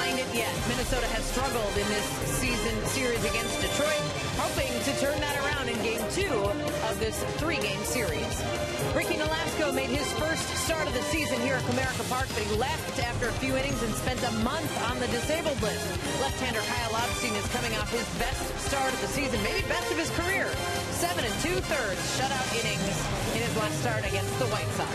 find it yet. Minnesota has struggled in this series against Detroit, hoping to turn that around in Game 2 of this 3-game series. Ricky Nolasco made his first start of the season here at Comerica Park, but he left after a few innings and spent a month on the disabled list. Left-hander Kyle Lobstein is coming off his best start of the season, maybe best of his career. 7 2/3 shutout innings in his last start against the White Sox.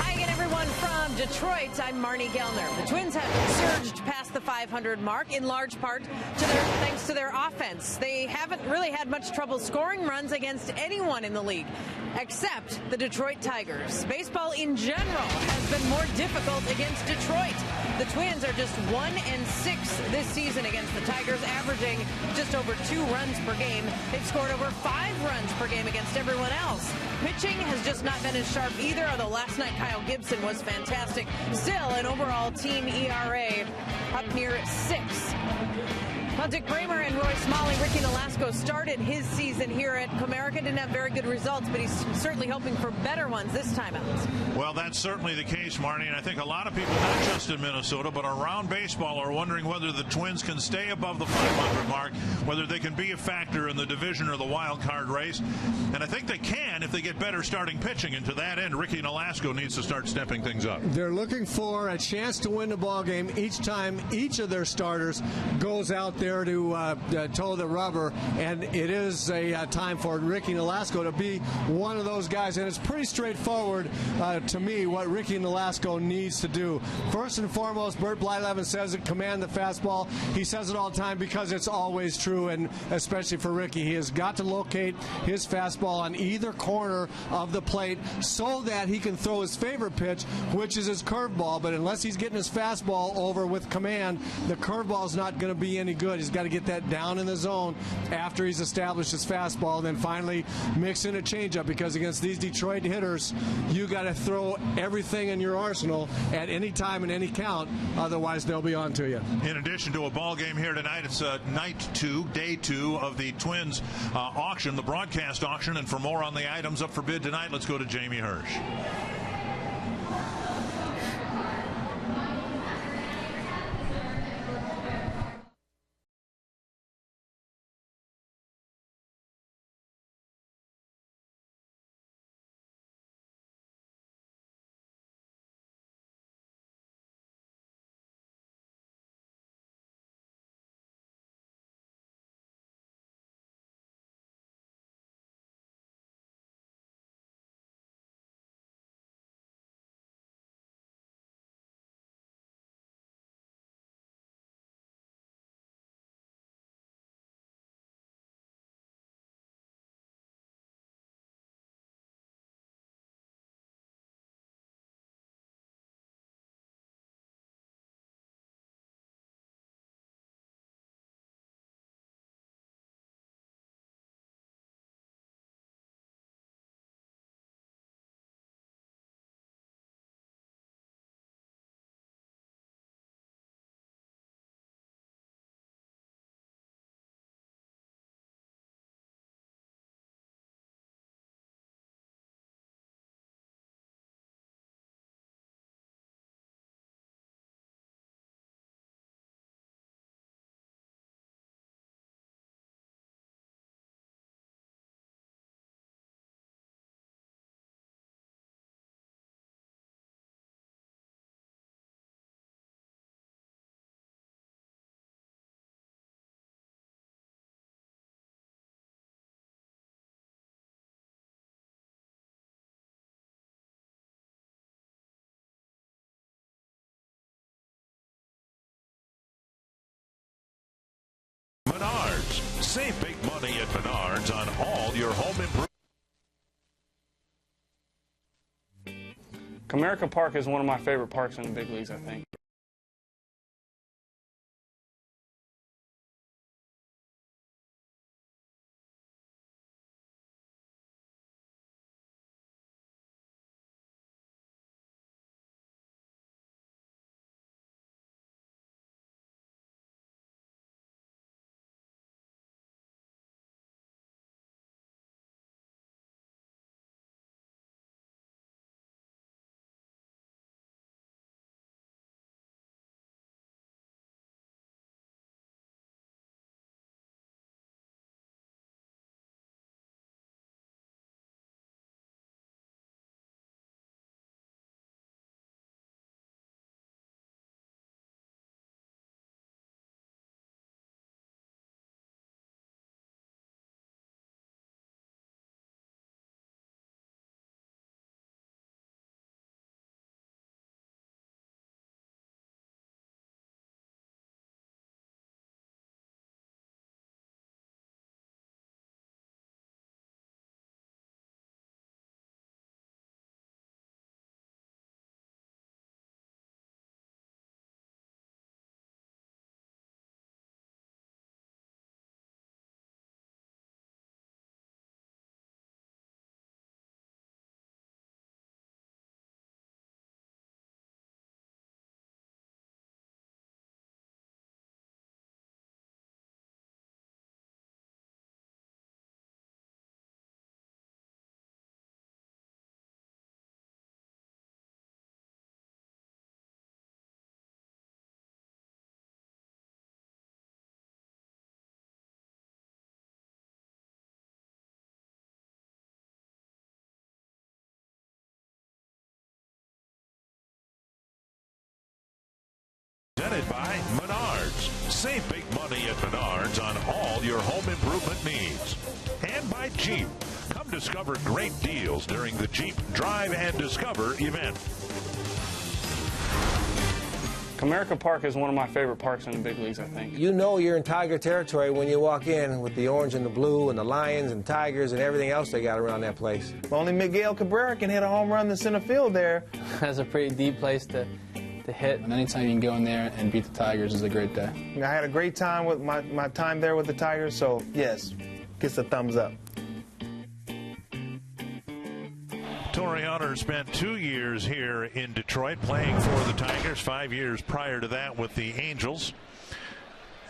Hi again, everyone, from Detroit. I'm Marnie Gellner. The Twins have surged past the 500 mark in large part thanks to their offense. They haven't really had much trouble scoring runs against anyone in the league, except the Detroit Tigers. Baseball in general has been more difficult against Detroit. The Twins are just 1-6 this season against the Tigers, averaging just over 2 runs per game. They've scored over 5 runs per game against everyone else. Pitching has just not been as sharp either, although last night Kyle Gibson was fantastic. Still, an overall team ERA up near 6. Well, Dick Bramer and Roy Smalley, Ricky Nolasco started his season here at Comerica. Didn't have very good results, but he's certainly hoping for better ones this time out. Well, that's certainly the case, Marnie, and I think a lot of people, not just in Minnesota, but around baseball, are wondering whether the Twins can stay above the 500 mark, whether they can be a factor in the division or the wild card race. And I think they can if they get better starting pitching. And to that end, Ricky Nolasco needs to start stepping things up. They're looking for a chance to win the ball game each time each of their starters goes out there to toe the rubber, and it is a time for Ricky Nolasco to be one of those guys. And it's pretty straightforward to me what Ricky Nolasco needs to do. First and foremost, Bert Blyleven says it, command the fastball. He says it all the time because it's always true, and especially for Ricky, he has got to locate his fastball on either corner of the plate so that he can throw his favorite pitch, which is his curveball. But unless he's getting his fastball over with command, the curveball is not going to be any good. He's got to get that down in the zone after he's established his fastball, then finally mix in a changeup, because against these Detroit hitters, you got to throw everything in your arsenal at any time and any count, otherwise they'll be on to you. In addition to a ball game here tonight, it's night 2, day 2 of the Twins auction, the broadcast auction. And for more on the items up for bid tonight, let's go to Jamie Hirsch. Menards. Save big money at Menards on all your home improvement. Comerica Park is one of my favorite parks in the big leagues, I think. by Menards. Save big money at Menards on all your home improvement needs. And by Jeep. Come discover great deals during the Jeep Drive and Discover event. Comerica Park is one of my favorite parks in the big leagues, I think. You know you're in Tiger territory when you walk in with the orange and the blue and the lions and tigers and everything else they got around that place. Only Miguel Cabrera can hit a home run in the center field there. That's a pretty deep place to hit. And anytime you can go in there and beat the Tigers is a great day. I had a great time with my time there with the Tigers, so yes, gets a thumbs up. Torrey Hunter spent 2 years here in Detroit playing for the Tigers, 5 years prior to that with the Angels.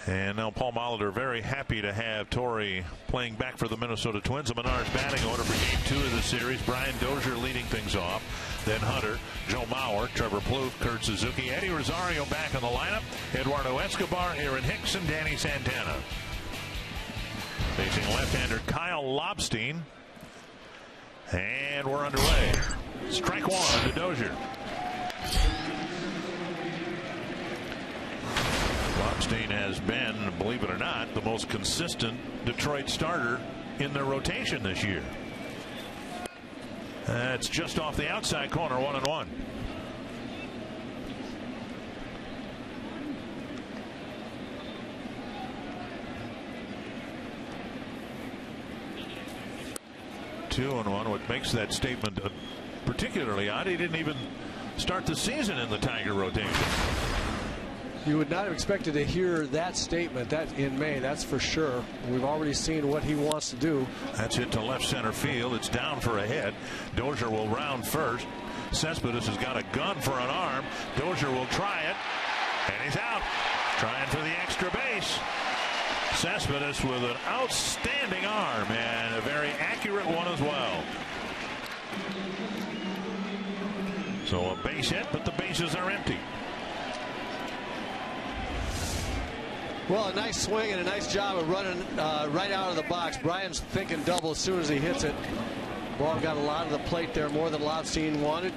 And now Paul Molitor very happy to have Torrey playing back for the Minnesota Twins. The Menards batting order for Game 2 of the series. Brian Dozier leading things off. Then Hunter, Joe Mauer, Trevor Plouffe, Kurt Suzuki, Eddie Rosario back in the lineup. Eduardo Escobar, Aaron Hicks, and Danny Santana. Facing left-hander Kyle Lobstein. And we're underway. Strike one to Dozier. Lobstein has been, believe it or not, the most consistent Detroit starter in their rotation this year. That's just off the outside corner, 1-1. Two and one. What makes that statement particularly odd, he didn't even start the season in the Tiger rotation. You would not have expected to hear that statement that in May, that's for sure. We've already seen what he wants to do. That's hit to left center field. It's down for a hit. Dozier will round first. Cespedes has got a gun for an arm. Dozier will try it, and he's out. Trying for the extra base. Cespedes with an outstanding arm and a very accurate one as well. So a base hit, but the bases are empty. Well, a nice swing and a nice job of running right out of the box. Brian's thinking double as soon as he hits it. Ball got a lot of the plate there, more than Lobstein wanted.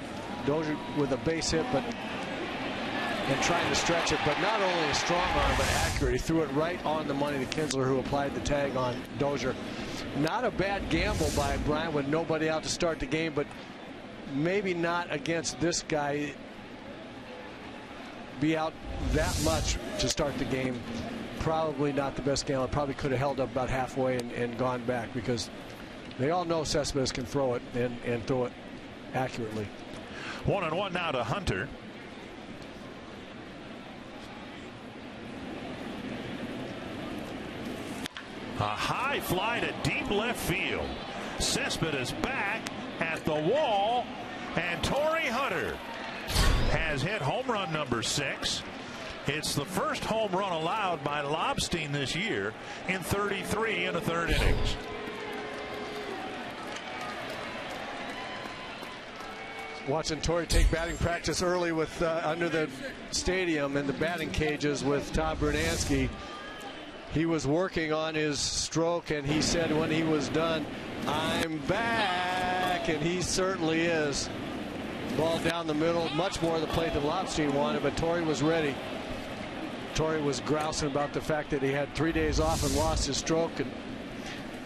Dozier with a base hit, and trying to stretch it, but not only a strong arm, but accurate. He threw it right on the money to Kinsler, who applied the tag on Dozier. Not a bad gamble by Brian with nobody out to start the game, but maybe not against this guy. Be out that much to start the game. Probably not the best gamble. Probably could have held up about halfway and gone back, because they all know Cespedes can throw it and throw it accurately. 1-1 now to Hunter. A high fly to deep left field. Cespedes back at the wall, and Torrey Hunter has hit home run number 6. It's the first home run allowed by Lobstein this year in 33 1/3 innings. Watching Torrey take batting practice early with under the stadium in the batting cages with Todd Brunansky. He was working on his stroke, and he said when he was done, "I'm back," and he certainly is. Ball down the middle, much more of the plate than Lobstein wanted, but Torrey was ready. Torrey was grousing about the fact that he had 3 days off and lost his stroke,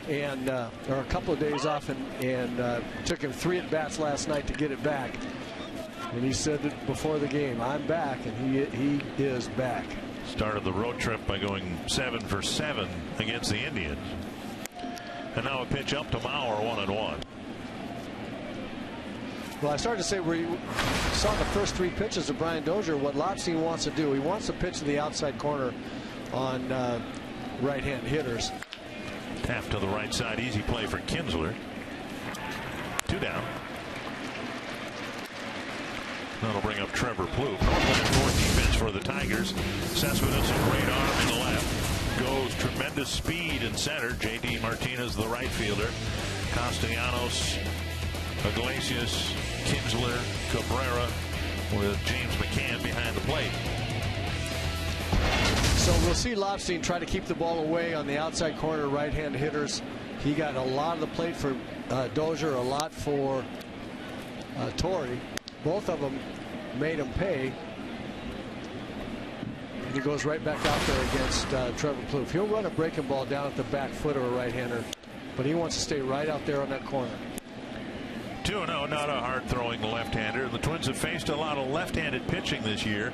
or a couple of days off, and took him 3 at-bats last night to get it back. And he said that before the game, "I'm back," and he is back. Started the road trip by going 7 for 7 against the Indians. And now a pitch up to Mauer, 1-1. Well, I started to say we saw the first 3 pitches of Brian Dozier. What Lobstein wants to do, he wants to pitch to the outside corner on right-hand hitters. Half to the right side, easy play for Kinsler. 2 down. That'll bring up Trevor Plouffe. Northland 4 defense for the Tigers. Cespedes, a great arm in the left. Goes tremendous speed in center. J.D. Martinez, the right fielder. Castellanos, Iglesias, Kinsler, Cabrera, with James McCann behind the plate. So we'll see Lobstein try to keep the ball away on the outside corner right-hand hitters. He got a lot of the plate for Dozier, a lot for Torrey. Both of them made him pay. He goes right back out there against Trevor Plouffe. He'll run a breaking ball down at the back foot of a right-hander, but he wants to stay right out there on that corner. 2-0, not a hard-throwing left-hander. The Twins have faced a lot of left-handed pitching this year.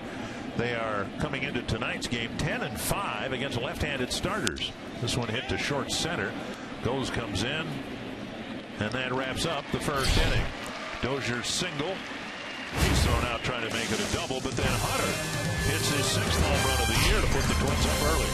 They are coming into tonight's game 10-5 against left-handed starters. This one hit to short center. Goes, comes in, and that wraps up the first inning. Dozier's single. He's thrown out trying to make it a double, but then Hunter hits his 6th home run of the year to put the Twins up early.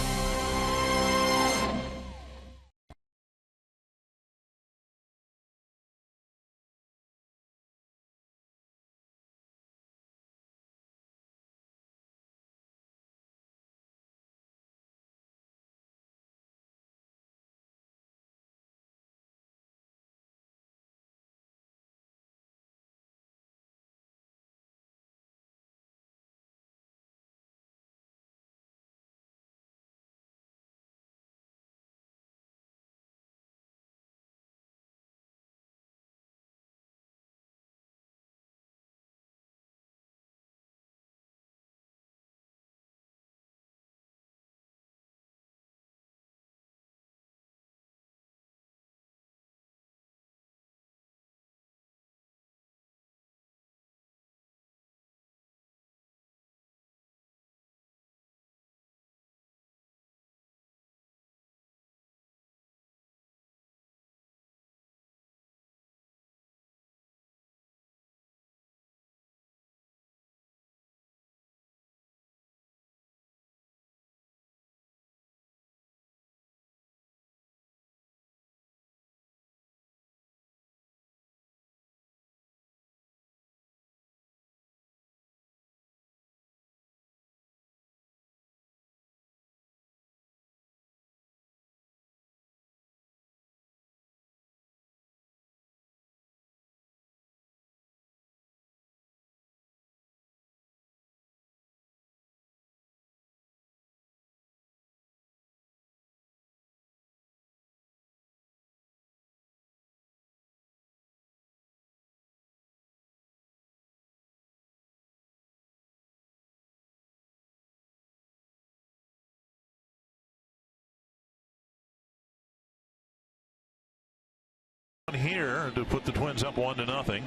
Here to put the Twins up 1-0.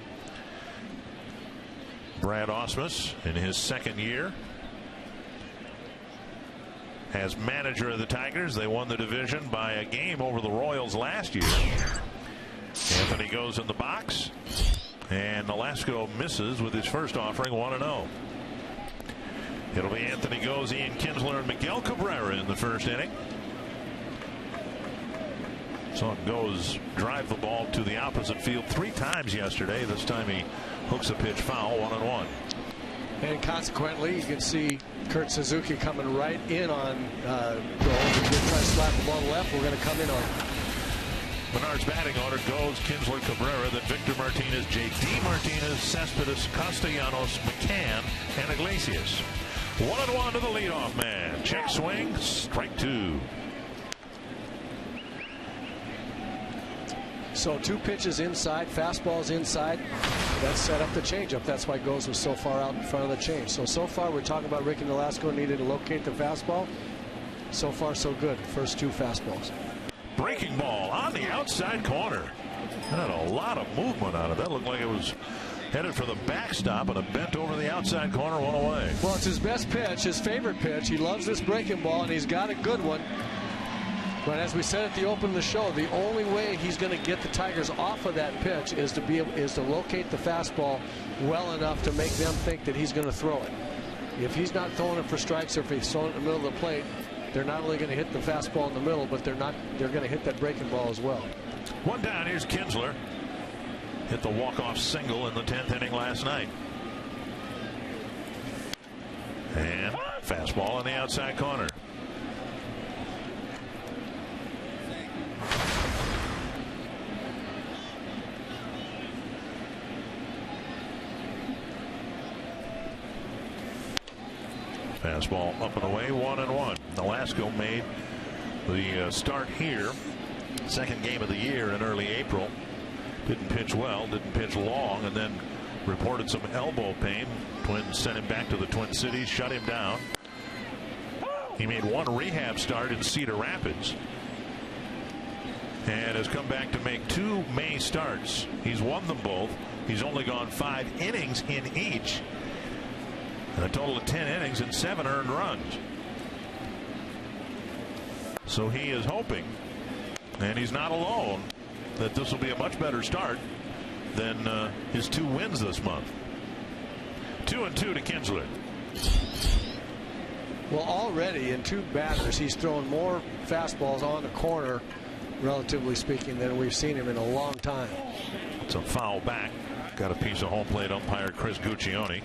Brad Ausmus in his 2nd year as manager of the Tigers. They won the division by a game over the Royals last year. Anthony goes in the box, and Nolasco misses with his first offering, 1-0. It'll be Anthony goes, Ian Kinsler, and Miguel Cabrera in the first inning. So it goes drive the ball to the opposite field 3 times yesterday. This time he hooks a pitch foul, 1-1. And consequently, you can see Kurt Suzuki coming right in on goal. If you try to slap the ball left, we're going to come in on. Menard's batting order goes Kinsler, Cabrera, then Victor Martinez, J.D. Martinez, Cespedes, Castellanos, McCann, and Iglesias. 1-1 to the leadoff man. Check swing, strike 2. So 2 pitches inside, fastballs inside. That set up the changeup. That's why Goes was so far out in front of the change. So far we're talking about Ricky Nolasco needed to locate the fastball. So far so good. First 2 fastballs. Breaking ball on the outside corner. Had a lot of movement on it. That looked like it was headed for the backstop, and it bent over the outside corner, 1 away. Well, it's his best pitch, his favorite pitch. He loves this breaking ball, and he's got a good one. But as we said at the open of the show, the only way he's going to get the Tigers off of that pitch is to locate the fastball well enough to make them think that he's going to throw it. If he's not throwing it for strikes, or if he's throwing it in the middle of the plate, they're not only going to hit the fastball in the middle, but they're going to hit that breaking ball as well. 1 down. Here's Kinsler. Hit the walk-off single in the 10th inning last night. And fastball on the outside corner. Fastball up and away, 1-1. Nolasco made the start here. 2nd game of the year in early April. Didn't pitch well, didn't pitch long, and then reported some elbow pain. Twins sent him back to the Twin Cities, shut him down. He made one rehab start in Cedar Rapids and has come back to make 2 May starts. He's won them both. He's only gone 5 innings in each, and a total of 10 innings and 7 earned runs. So he is hoping, and he's not alone, that this will be a much better start than his 2 wins this month. 2-2 to Kinsler. Well, already in 2 batters, he's thrown more fastballs on the corner, relatively speaking, than we've seen him in a long time. It's a foul back. Got a piece of home plate umpire Chris Guccione.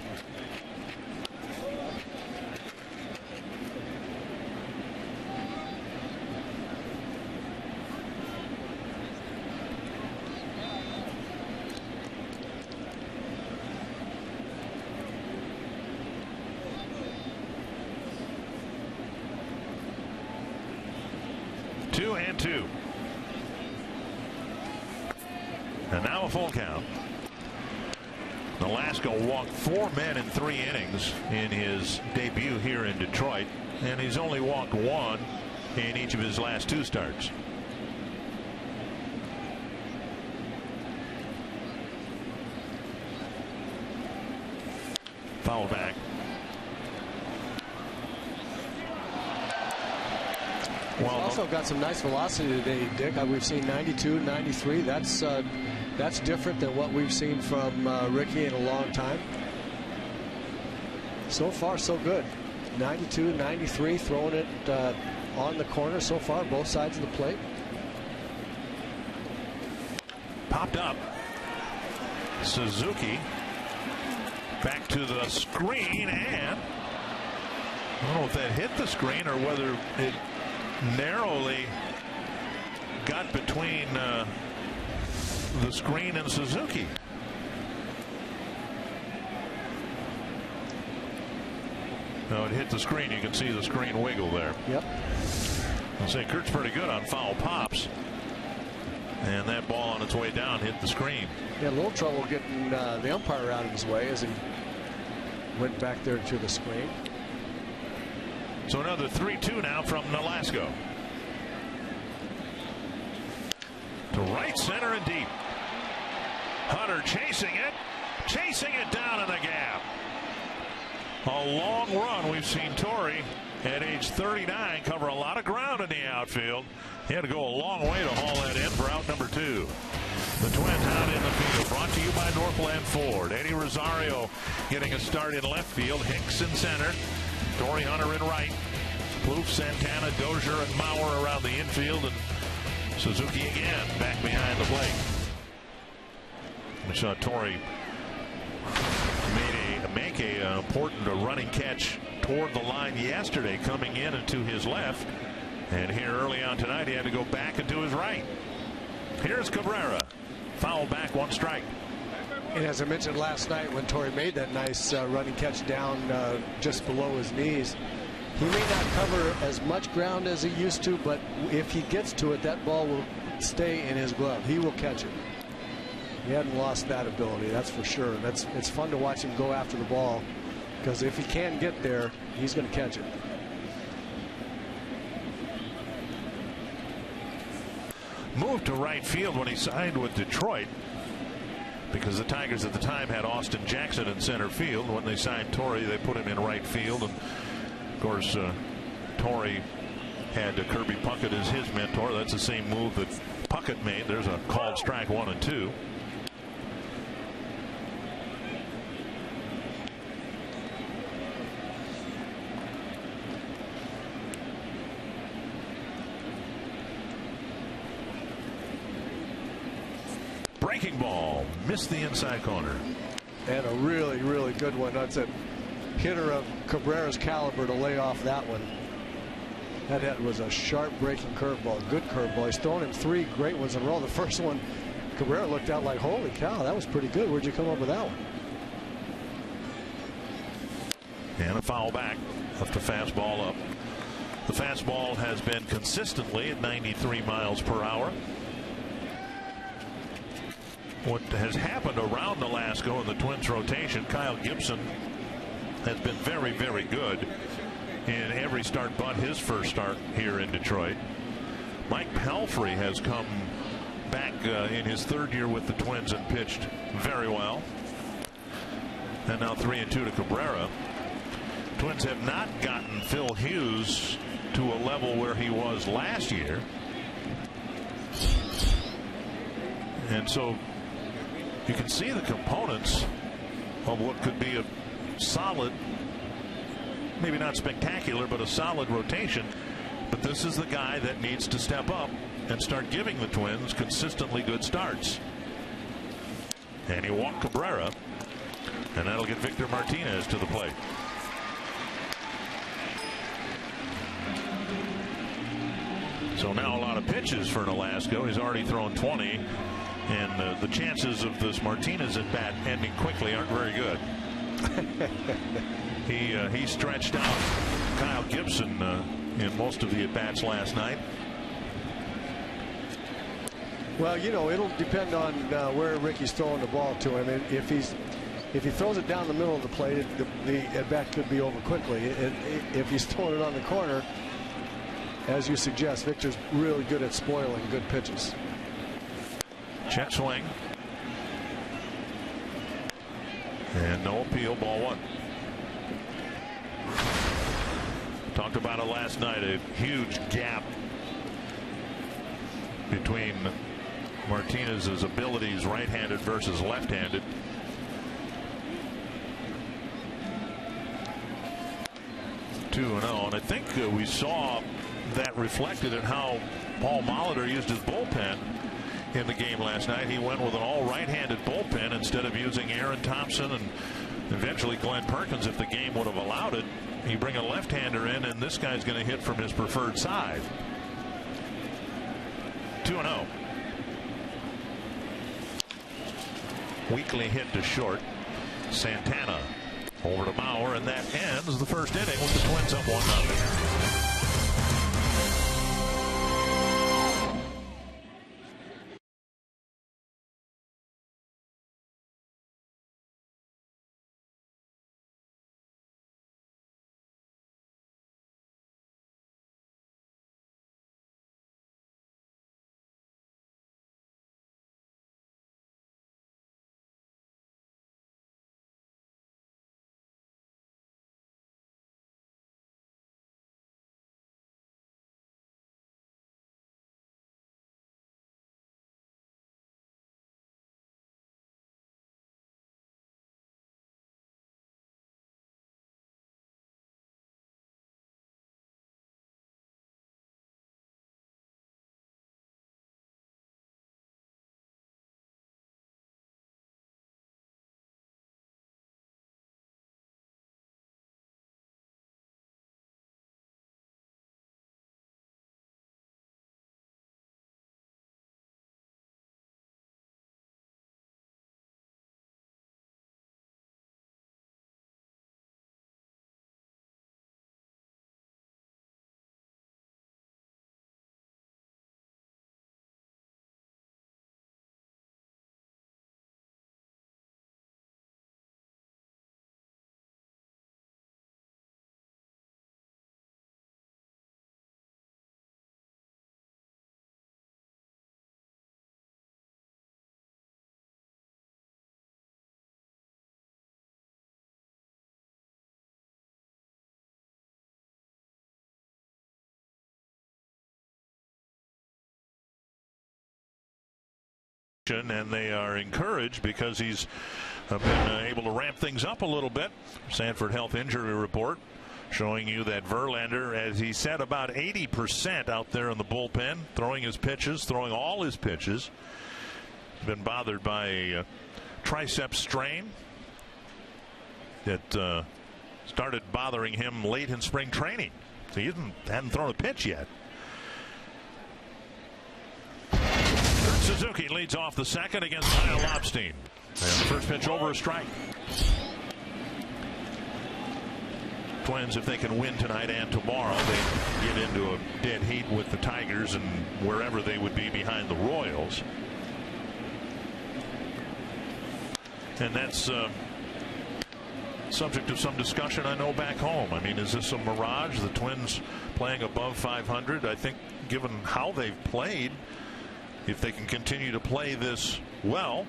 And now a full count. Nolasco walked 4 men in 3 innings in his debut here in Detroit, and he's only walked 1 in each of his last 2 starts. Foul back. He's also got some nice velocity today, Dick. We've seen 92, 93. That's different than what we've seen from Ricky in a long time. So far, so good. 92, 93, throwing it on the corner so far, both sides of the plate. Popped up. Suzuki back to the screen, and I don't know if that hit the screen or whether it narrowly got between the screen and Suzuki. No, it hit the screen. You can see the screen wiggle there. Yep. I'll say Kurt's pretty good on foul pops, and that ball on its way down hit the screen. He had a little trouble getting the umpire out of his way as he went back there to the screen. So another 3-2 now from Nolasco. To right center and deep. Hunter chasing it down in the gap. A long run. We've seen Torrey at age 39 cover a lot of ground in the outfield. He had to go a long way to haul that in for out number 2. The Twins out in the field, brought to you by Northland Ford. Eddie Rosario getting a start in left field. Hicks in center. Torrey Hunter in right. Plouffe, Santana, Dozier, and Mauer around the infield, and Suzuki again back behind the plate. We saw Torrey make a important running catch toward the line yesterday, coming in and to his left, and here early on tonight he had to go back and to his right. Here's Cabrera, foul back, 1 strike. And as I mentioned last night, when Torrey made that nice running catch down just below his knees, he may not cover as much ground as he used to, but if he gets to it, that ball will stay in his glove. He will catch it. He hadn't lost that ability, that's for sure. It's fun to watch him go after the ball, because if he can get there, he's going to catch it. Moved to right field when he signed with Detroit, because the Tigers at the time had Austin Jackson in center field. When they signed Torrey, they put him in right field, and of course Torrey had Kirby Puckett as his mentor. That's the same move that Puckett made. There's a called strike 1 and 2. Breaking ball, missed the inside corner. And a really, really good one. That's a hitter of Cabrera's caliber to lay off that one. That was a sharp breaking curveball, good curveball. He's thrown him 3 great ones in a row. The first one, Cabrera looked out like, holy cow, that was pretty good. Where'd you come up with that one? And a foul back, left the fastball up. The fastball has been consistently at 93 miles per hour. What has happened around Nolasco in the Twins rotation, Kyle Gibson has been very, very good. in every start but his first start here in Detroit. Mike Pelfrey has come back in his third year with the Twins and pitched very well. And now 3-2 to Cabrera. Twins have not gotten Phil Hughes to a level where he was last year. And so you can see the components of what could be a solid, maybe not spectacular, but a solid rotation. But this is the guy that needs to step up and start giving the Twins consistently good starts. And he walked Cabrera, and that'll get Victor Martinez to the plate. So now a lot of pitches for Nolasco. He's already thrown 20, and the chances of this Martinez at bat ending quickly aren't very good. He stretched out Kyle Gibson in most of the at bats last night. Well, you know, it'll depend on where Ricky's throwing the ball to him. If he throws it down the middle of the plate, the at bat could be over quickly. If he's throwing it on the corner, as you suggest, Victor's really good at spoiling good pitches. Check swing. And no appeal, ball one. Talked about it last night, a huge gap between Martinez's abilities right-handed versus left-handed. And I think we saw that reflected in how Paul Molitor used his bullpen in the game last night. He went with an all right-handed bullpen instead of using Aaron Thompson and eventually Glenn Perkins if the game would have allowed it. You bring a left-hander in, and this guy's going to hit from his preferred side. 2-0. Weekly hit to short. Santana over to Bauer, and that ends the first inning with the Twins up 1-0. And they are encouraged because he's been able to ramp things up a little bit. Sanford Health Injury Report showing you that Verlander, as he said, about 80% out there in the bullpen, throwing his pitches, throwing all his pitches. Been bothered by a tricep strain that started bothering him late in spring training. So he hadn't thrown a pitch yet. Suzuki leads off the second against Kyle Lobstein. And the first pitch over a strike. Twins, if they can win tonight and tomorrow, they get into a dead heat with the Tigers and wherever they would be behind the Royals. And that's subject of some discussion, I know, back home. I mean, is this a mirage? The Twins playing above 500? I think given how they've played, if they can continue to play this well,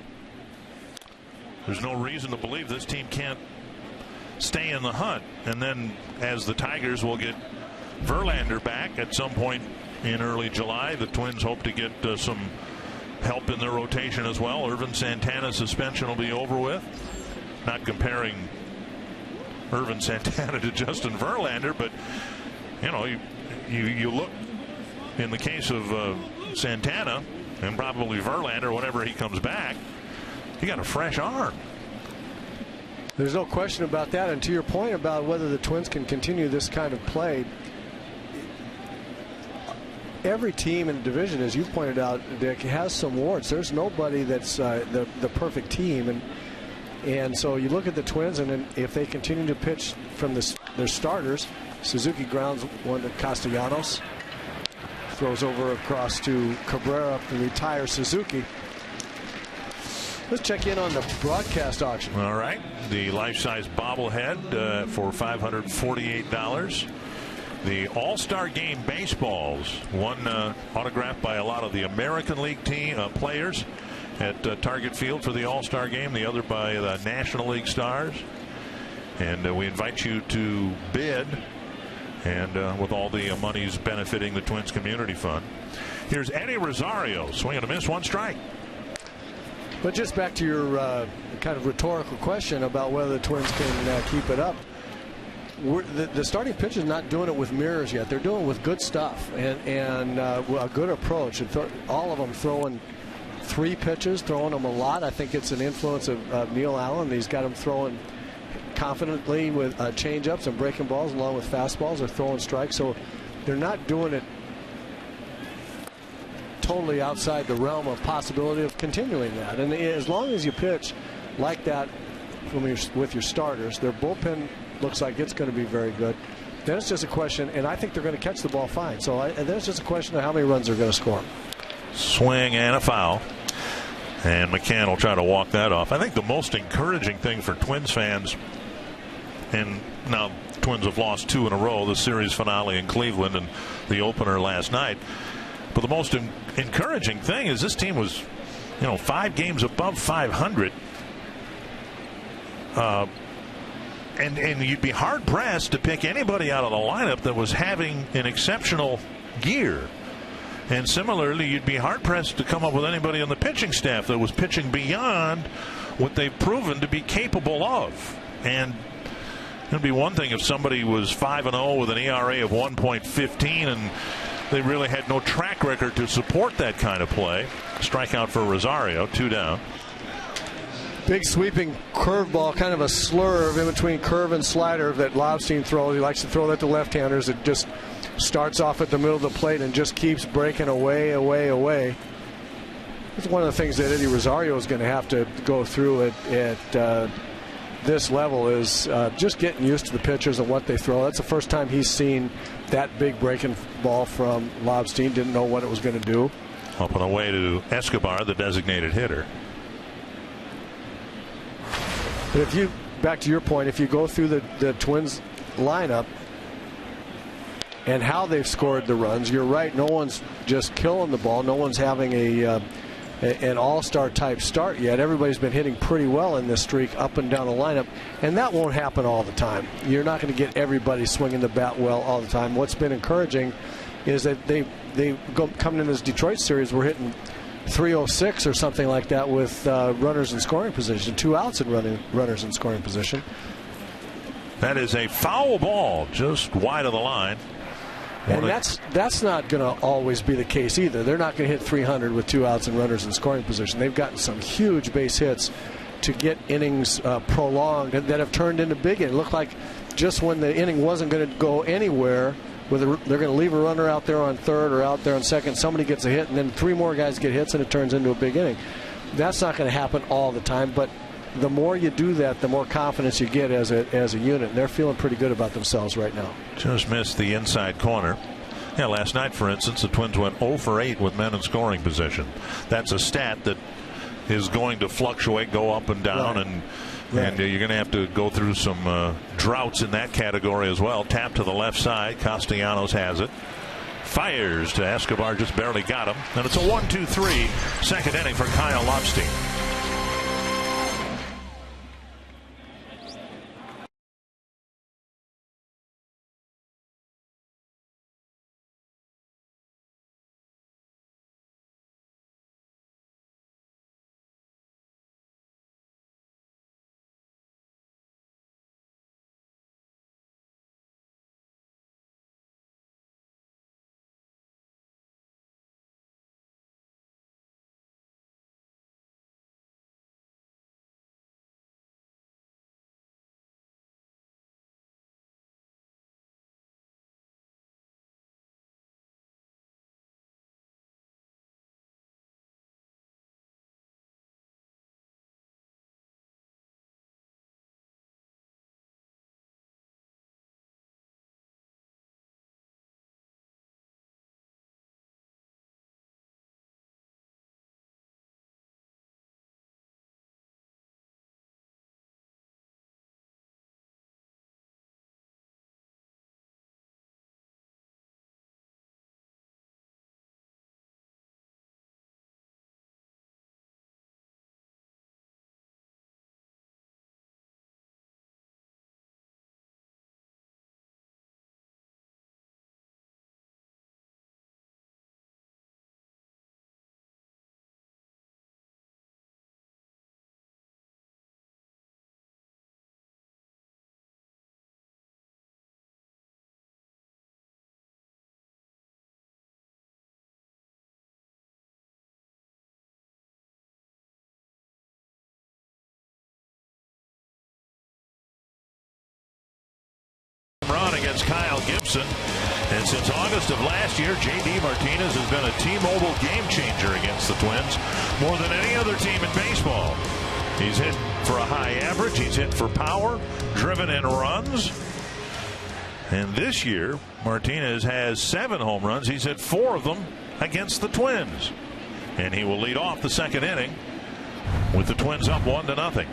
there's no reason to believe this team can't stay in the hunt. And then as the Tigers will get Verlander back at some point in early July, the Twins hope to get some help in their rotation as well. Irvin Santana's suspension will be over with. Not comparing Irvin Santana to Justin Verlander, but you know, you look in the case of Santana and probably Verlander whenever he comes back, he got a fresh arm. There's no question about that. And to your point about whether the Twins can continue this kind of play, every team in the division, as you pointed out, Dick, has some warts. There's nobody that's the perfect team, and so you look at the Twins, and then if they continue to pitch from their starters, Suzuki grounds one to Castellanos, throws over across to Cabrera to retire Suzuki. Let's check in on the broadcast auction. All right, the life-size bobblehead for $548. The All-Star Game baseballs, one autographed by a lot of the American League team players at Target Field for the All-Star Game, the other by the National League stars. And we invite you to bid, and with all the monies benefiting the Twins Community Fund. Here's Eddie Rosario, swing and a miss, one strike. But just back to your kind of rhetorical question about whether the Twins can keep it up. The starting pitcher is not doing it with mirrors yet. They're doing it with good stuff and a good approach. And all of them throwing 3 pitches, throwing them a lot. I think it's an influence of Neil Allen. He's got them throwing confidently with change-ups and breaking balls along with fastballs. They're throwing strikes. So they're not doing it totally outside the realm of possibility of continuing that. And as long as you pitch like that with your starters, their bullpen looks like it's going to be very good. Then it's just a question, and I think they're going to catch the ball fine. So then it's just a question of how many runs they're going to score. Swing and a foul. And McCann will try to walk that off. I think the most encouraging thing for Twins fans, and now Twins have lost 2 in a row, the series finale in Cleveland and the opener last night. But the most encouraging thing is this team was, 5 games above 500. And you'd be hard-pressed to pick anybody out of the lineup that was having an exceptional year. And similarly, you'd be hard-pressed to come up with anybody on the pitching staff that was pitching beyond what they've proven to be capable of. And it would be one thing if somebody was 5-0 with an ERA of 1.15 and they really had no track record to support that kind of play. Strikeout for Rosario, 2 down. Big sweeping curveball, kind of a slurve in between curve and slider that Lobstein throws. He likes to throw that to left-handers. It just starts off at the middle of the plate and just keeps breaking away. It's one of the things that Eddie Rosario is going to have to go through at this level is just getting used to the pitchers and what they throw. That's the first time he's seen that big breaking ball from Lobstein. Didn't know what it was going to do. Up and away to Escobar, the designated hitter. But if you, back to your point, if you go through the Twins lineup and how they've scored the runs, you're right. No one's just killing the ball. No one's having an all-star type start yet. Everybody's been hitting pretty well in this streak up and down the lineup, and that won't happen all the time. You're not going to get everybody swinging the bat well all the time. What's been encouraging is that coming in this Detroit series, we're hitting 306 or something like that with runners in scoring position, 2 outs and runners in scoring position. That is a foul ball just wide of the line. And that's not going to always be the case either. They're not going to hit 300 with 2 outs and runners in scoring position. They've gotten some huge base hits to get innings prolonged that have turned into big innings. It looked like just when the inning wasn't going to go anywhere, they're going to leave a runner out there on third or out there on second, somebody gets a hit, and then 3 more guys get hits, and it turns into a big inning. That's not going to happen all the time, but the more you do that, the more confidence you get as a unit. And they're feeling pretty good about themselves right now. Just missed the inside corner. Yeah, last night, for instance, the Twins went 0 for 8 with men in scoring position. That's a stat that is going to fluctuate, go up and down, right. And And you're going to have to go through some droughts in that category as well. Tap to the left side. Castellanos has it. Fires to Escobar, just barely got him. And it's a 1-2-3 second inning for Kyle Lobstein. Run against Kyle Gibson, and since August of last year, J.D. Martinez has been a T-Mobile game changer against the Twins more than any other team in baseball. He's hit for a high average, he's hit for power, driven in runs, and this year Martinez has 7 home runs. He's hit 4 of them against the Twins, and he will lead off the second inning with the Twins up 1-0.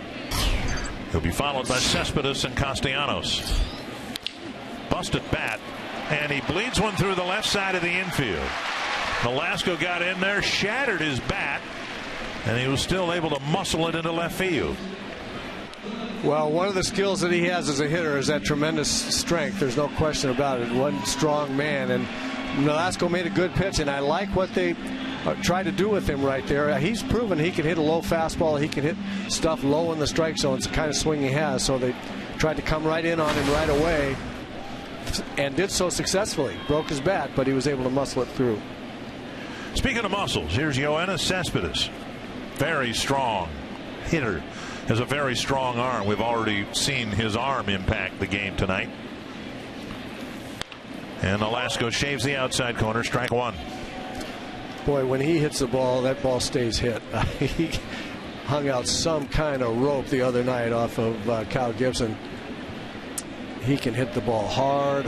He'll be followed by Cespedes and Castellanos. Busted bat, and he bleeds one through the left side of the infield. Nolasco got in there, shattered his bat, and he was still able to muscle it into left field. Well, one of the skills that he has as a hitter is that tremendous strength. There's no question about it. One strong man, and Nolasco made a good pitch, and I like what they tried to do with him right there. He's proven he can hit a low fastball. He can hit stuff low in the strike zone. It's the kind of swing he has, so they tried to come right in on him right away, and did so successfully. Broke his bat, but he was able to muscle it through. Speaking of muscles, here's Yoenis Cespedes. Very strong hitter. Has a very strong arm. We've already seen his arm impact the game tonight. And Nolasco shaves the outside corner. Strike one. Boy, when he hits the ball, that ball stays hit. He hung out some kind of rope the other night off of Kyle Gibson. He can hit the ball hard.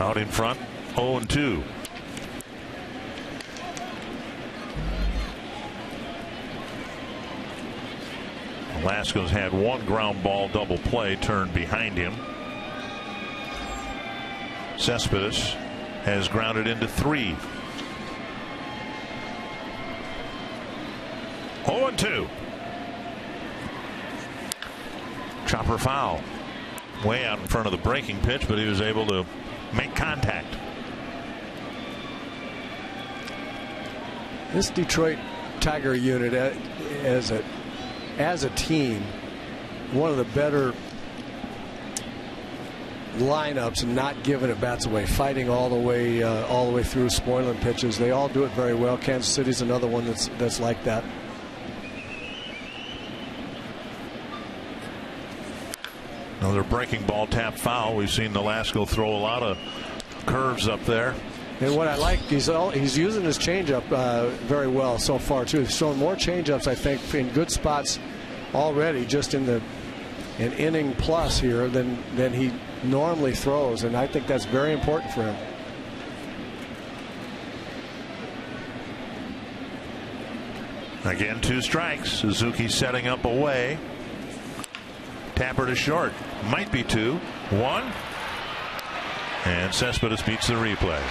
Out in front, 0-2. Nolasco's had one ground ball double play turned behind him. Cespedes has grounded into 3. 0-2. Chopper foul. Way out in front of the breaking pitch, but he was able to make contact. This Detroit Tiger unit as a team, one of the better lineups, and not giving at bats away, fighting all the way through, spoiling pitches. They all do it very well. Kansas City's another one that's like that. Another breaking ball, tap foul. We've seen Nolasco throw a lot of curves up there. And what I like, he's using his changeup very well so far too. He's showing more changeups, I think, in good spots already, just in an inning plus here than he normally throws, and I think that's very important for him. Again, 2 strikes. Suzuki setting up away. Tapper to short. Might be 2. 1. And Cespedes beats the relay.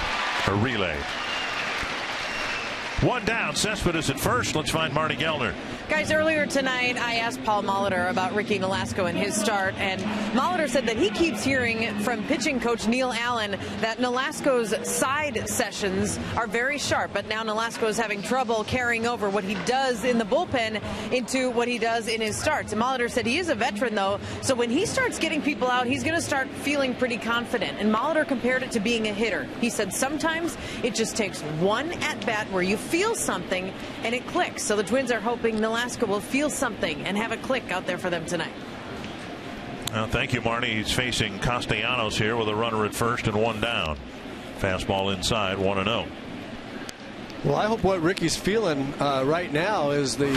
1 down. Cespedes at first. Let's find Marty Gellner. Guys, earlier tonight, I asked Paul Molitor about Ricky Nolasco and his start, and Molitor said that he keeps hearing from pitching coach Neil Allen that Nolasco's side sessions are very sharp, but now Nolasco is having trouble carrying over what he does in the bullpen into what he does in his starts. And Molitor said he is a veteran, though, so when he starts getting people out, he's going to start feeling pretty confident. And Molitor compared it to being a hitter. He said sometimes it just takes one at-bat where you feel something and it clicks. So the Twins are hoping Nolasco will feel something and have a click out there for them tonight. Well, thank you, Marty. He's facing Castellanos here with a runner at first and 1 down. Fastball inside, 1-0. Well, I hope what Ricky's feeling right now is the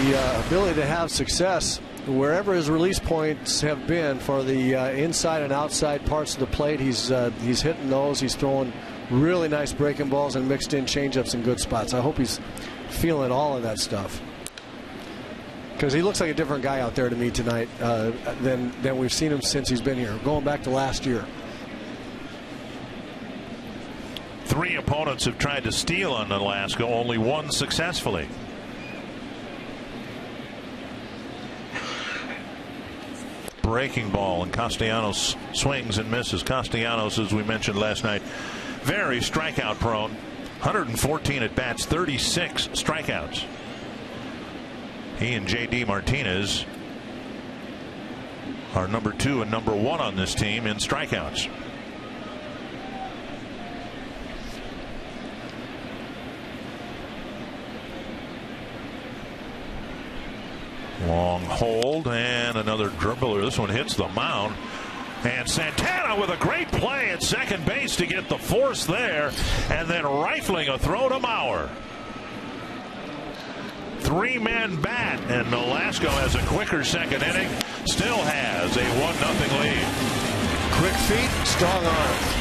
ability to have success wherever his release points have been for the inside and outside parts of the plate. He's hitting those. He's throwing really nice breaking balls and mixed in changeups in good spots. I hope he's feeling all of that stuff, because he looks like a different guy out there to me tonight than we've seen him since he's been here, going back to last year. 3 opponents have tried to steal on Nolasco, only 1 successfully. Breaking ball, and Castellanos swings and misses. Castellanos, as we mentioned last night, very strikeout prone. 114 at bats, 36 strikeouts. He and J.D. Martinez are number 2 and number 1 on this team in strikeouts. Long hold and another dribbler. This one hits the mound. And Santana with a great play at second base to get the force there, and then rifling a throw to Mauer. 3-man bat, and Nolasco has a quicker second inning. Still has a 1-0 lead. Quick feet, strong arm.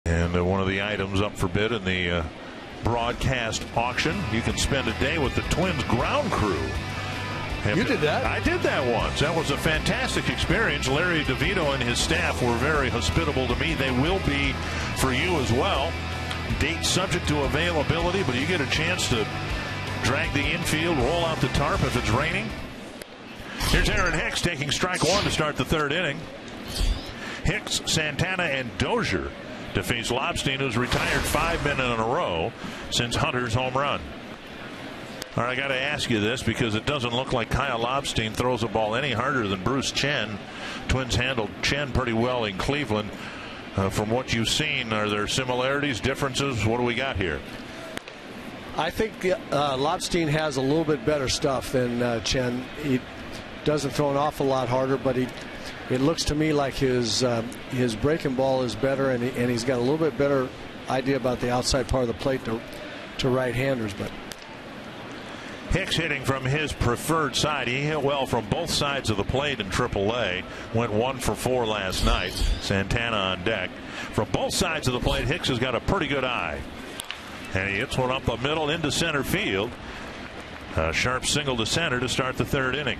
And one of the items up for bid in the broadcast auction, you can spend a day with the Twins ground crew. You did that? I did that once. That was a fantastic experience. Larry DeVito and his staff were very hospitable to me. They will be for you as well. Date subject to availability, but you get a chance to drag the infield, roll out the tarp if it's raining. Here's Aaron Hicks taking strike 1 to start the 3rd inning. Hicks, Santana, and Dozier to face Lobstein, who's retired 5 men in a row since Hunter's home run. All right, I got to ask you this because it doesn't look like Kyle Lobstein throws a ball any harder than Bruce Chen. Twins handled Chen pretty well in Cleveland. From what you've seen, are there similarities, differences? What do we got here? I think Lobstein has a little bit better stuff than Chen. He doesn't throw an awful lot harder, but it looks to me like his breaking ball is better, and he's got a little bit better idea about the outside part of the plate to right-handers. But Hicks hitting from his preferred side. He hit well from both sides of the plate in AAA. Went 1 for 4 last night. Santana on deck. From both sides of the plate, Hicks has got a pretty good eye. And he hits one up the middle into center field. A sharp single to center to start the 3rd inning.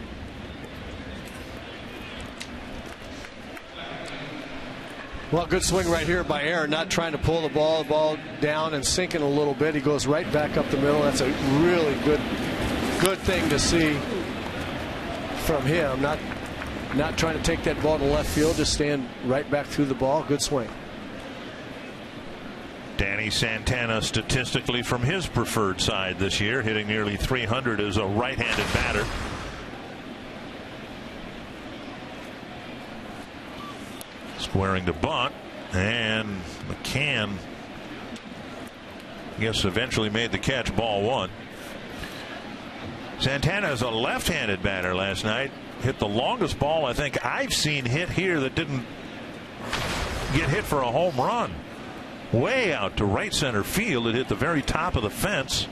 Well, good swing right here by Aaron, not trying to pull the ball down and sinking a little bit. He goes right back up the middle. That's a really good thing to see from him. Not trying to take that ball to left field, just stand right back through the ball. Good swing. Danny Santana statistically from his preferred side this year, hitting nearly 300 as a right-handed batter. Squaring to bunt, and McCann, I guess, eventually made the catch. Ball 1. Santana is a left-handed batter last night. Hit the longest ball I think I've seen hit here that didn't get hit for a home run. Way out to right center field. It hit the very top of the fence.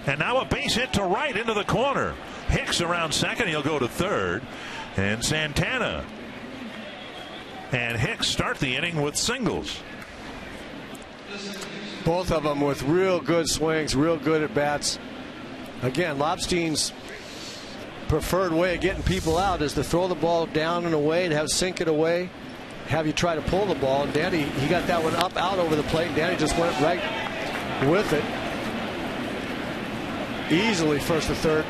And now a base hit to right into the corner. Hicks around second. He'll go to third. And Santana and Hicks start the inning with singles. Both of them with real good swings, real good at bats. Again, Lobstein's preferred way of getting people out is to throw the ball down and away, to have sink it away, have you try to pull the ball. And Danny, he got that one up out over the plate. Danny just went right with it. Easily first to third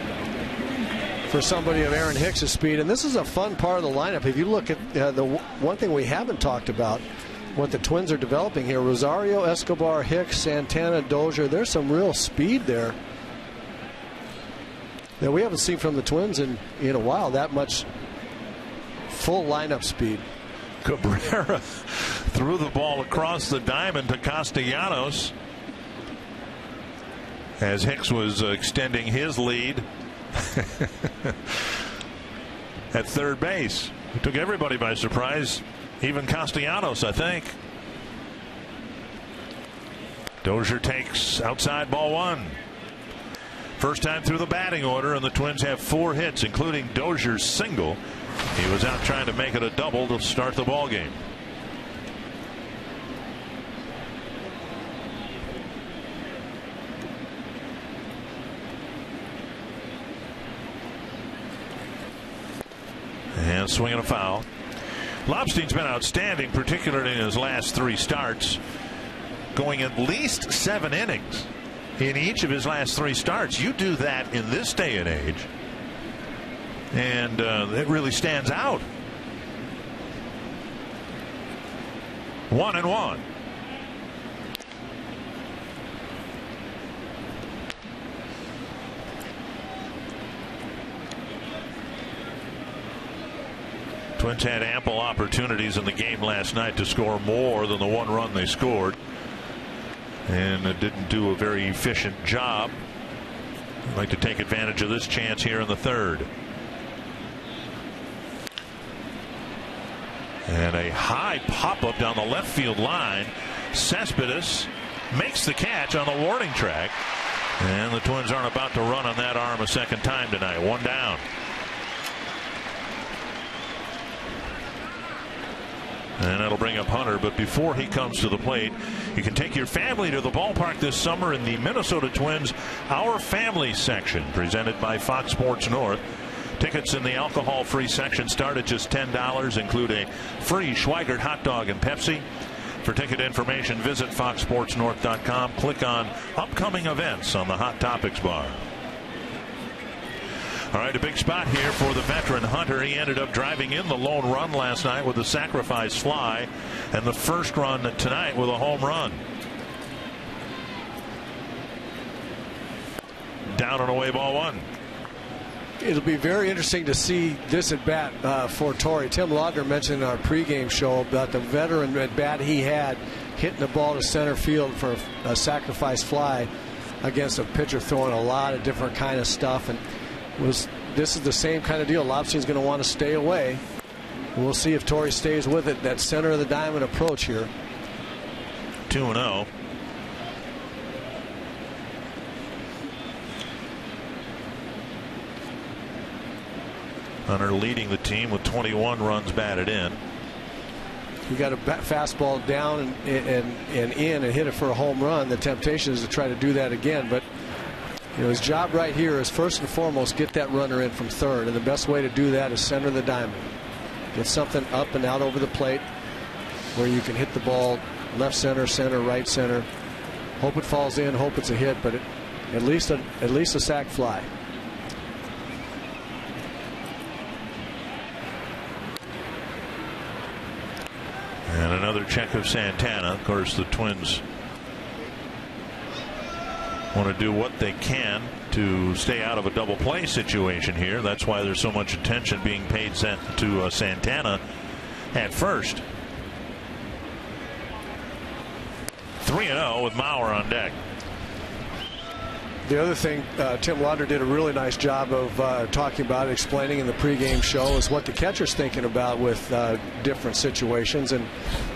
for somebody of Aaron Hicks' speed. And this is a fun part of the lineup. If you look at the one thing we haven't talked about, what the Twins are developing here, Rosario, Escobar, Hicks, Santana, Dozier, there's some real speed there that we haven't seen from the Twins in a while, that much full lineup speed. Cabrera threw the ball across the diamond to Castellanos as Hicks was extending his lead at third base. He took everybody by surprise, even Castellanos, I think. Dozier takes outside, ball 1. First time through the batting order, and the Twins have 4 hits, including Dozier's single. He was out trying to make it a double to start the ball game. And swinging a foul. Lobstein's been outstanding, particularly in his last 3 starts, going at least 7 innings in each of his last 3 starts. You do that in this day and age, and it really stands out. 1-1. Twins had ample opportunities in the game last night to score more than the 1 run they scored, and it didn't do a very efficient job. I'd like to take advantage of this chance here in the 3rd. And a high pop-up down the left field line. Cespedes makes the catch on the warning track, and the Twins aren't about to run on that arm a second time tonight. 1 down. And that'll bring up Hunter, but before he comes to the plate, you can take your family to the ballpark this summer in the Minnesota Twins Our Family section, presented by Fox Sports North. Tickets in the alcohol-free section start at just $10, include a free Schweigert hot dog and Pepsi. For ticket information, visit foxsportsnorth.com. Click on upcoming events on the Hot Topics bar. All right, a big spot here for the veteran Hunter. He ended up driving in the lone run last night with a sacrifice fly, and the first run tonight with a home run. Down and away, ball 1. It'll be very interesting to see this at bat for Torrey. Tim Laudner mentioned in our pregame show about the veteran at bat he had hitting the ball to center field for a sacrifice fly against a pitcher throwing a lot of different kind of stuff. And this is the same kind of deal. Lobstein's going to want to stay away. We'll see if Torrey stays with it. That center of the diamond approach here. 2-0. Hunter leading the team with 21 runs batted in. You got a fastball down and in and hit it for a home run. The temptation is to try to do that again, but his job right here is first and foremost get that runner in from third, and the best way to do that is center the diamond. Get something up and out over the plate where you can hit the ball left center, right center. Hope it falls in, hope it's a hit, but at least a sac fly. And another check of Santana. Of course, the Twins want to do what they can to stay out of a double play situation here. That's why there's so much attention being paid to Santana at first. 3-0 with Mauer on deck. The other thing Tim Lauder did a really nice job of talking about, explaining in the pregame show, is what the catcher's thinking about with different situations. And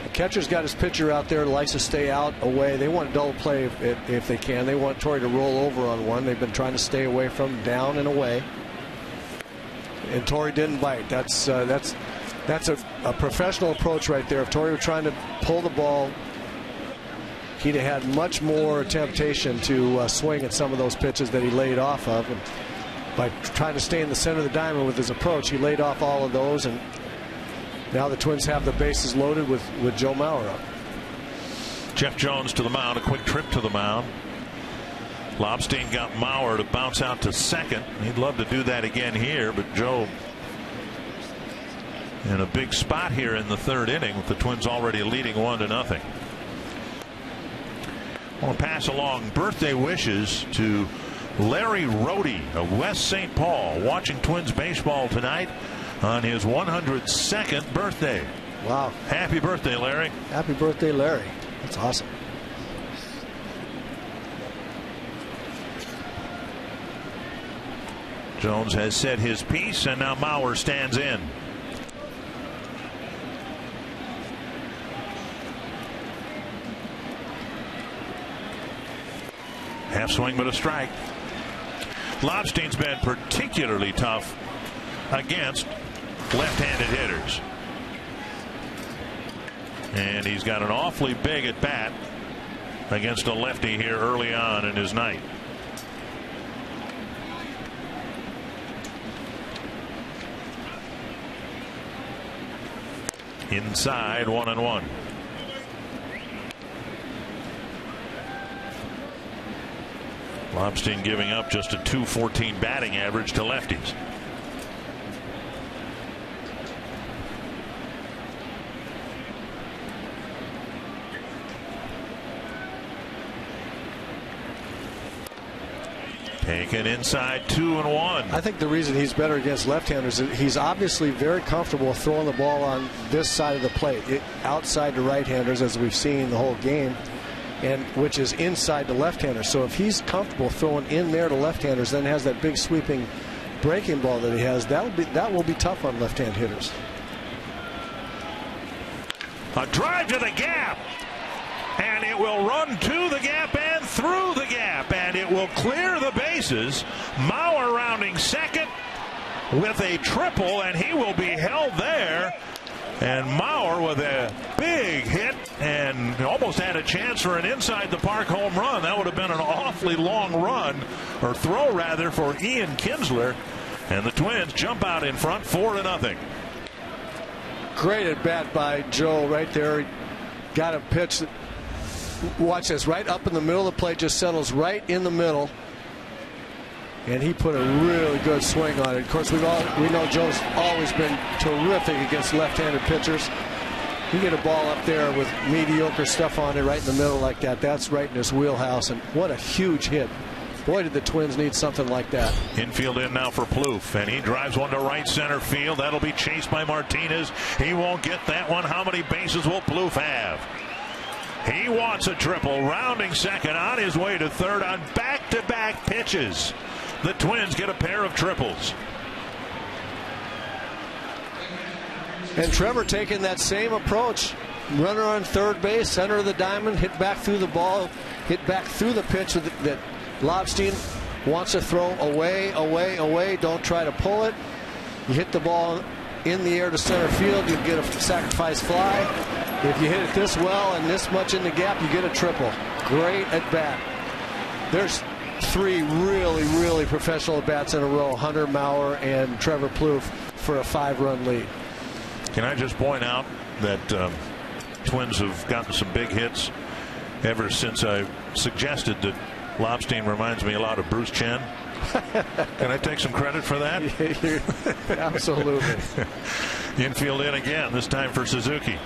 the catcher's got his pitcher out there, likes to stay out, away. They want double play if they can. They want Torrey to roll over on one. They've been trying to stay away from down and away. And Torrey didn't bite. That's a professional approach right there. If Torrey were trying to pull the ball, he'd have had much more temptation to swing at some of those pitches that he laid off of. And by trying to stay in the center of the diamond with his approach, he laid off all of those. And now the Twins have the bases loaded with Joe Mauer up. Jeff Jones to the mound. A quick trip to the mound. Lobstein got Mauer to bounce out to second. He'd love to do that again here, but Joe in a big spot here in the third inning with the Twins already leading 1-0. I want to pass along birthday wishes to Larry Rohde of West St. Paul, watching Twins baseball tonight on his 102nd birthday. Wow. Happy birthday, Larry. Happy birthday, Larry. That's awesome. Jones has said his piece, and now Mauer stands in. Half swing but a strike. Lobstein's been particularly tough against left-handed hitters. And he's got an awfully big at bat against a lefty here early on in his night. Inside, 1-1. Lobstein giving up just a .214 batting average to lefties. Taken inside, 2-1. I think the reason he's better against left-handers is he's obviously very comfortable throwing the ball on this side of the plate, outside to right-handers, as we've seen the whole game, and which is inside to left-handers. So if he's comfortable throwing in there to left-handers, then has that big sweeping breaking ball that he has, that will be tough on left-hand hitters. A drive to the gap, and it will run to the gap and through the gap, and it will clear the bases. Mauer rounding second with a triple, and he will be held there. And Mauer with a big hit and almost had a chance for an inside the park home run. That would have been an awfully long run, or throw rather, for Ian Kinsler. And the Twins jump out in front 4-0. Great at bat by Joe right there. He got a pitch that, watch this, right up in the middle of the plate, just settles right in the middle. And he put a really good swing on it. Of course, we know Joe's always been terrific against left-handed pitchers. You get a ball up there with mediocre stuff on it right in the middle like that. That's right in his wheelhouse. And what a huge hit. Boy, did the Twins need something like that. Infield in now for Plouffe, and he drives one to right center field. That'll be chased by Martinez. He won't get that one. How many bases will Plouffe have? He wants a triple, rounding second, on his way to third on back-to-back pitches. The Twins get a pair of triples. And Trevor taking that same approach. Runner on third base, center of the diamond, hit back through the ball, hit back through the pitch that Lobstein wants to throw away, away, away. Don't try to pull it. You hit the ball in the air to center field, you get a sacrifice fly. If you hit it this well and this much in the gap, you get a triple. Great at bat. There's 3 really, really professional at bats in a row. Hunter Maurer and Trevor Plouffe for a 5-run lead. Can I just point out that Twins have gotten some big hits ever since I suggested that Lobstein reminds me a lot of Bruce Chen? Can I take some credit for that? Absolutely. Infield in again, this time for Suzuki.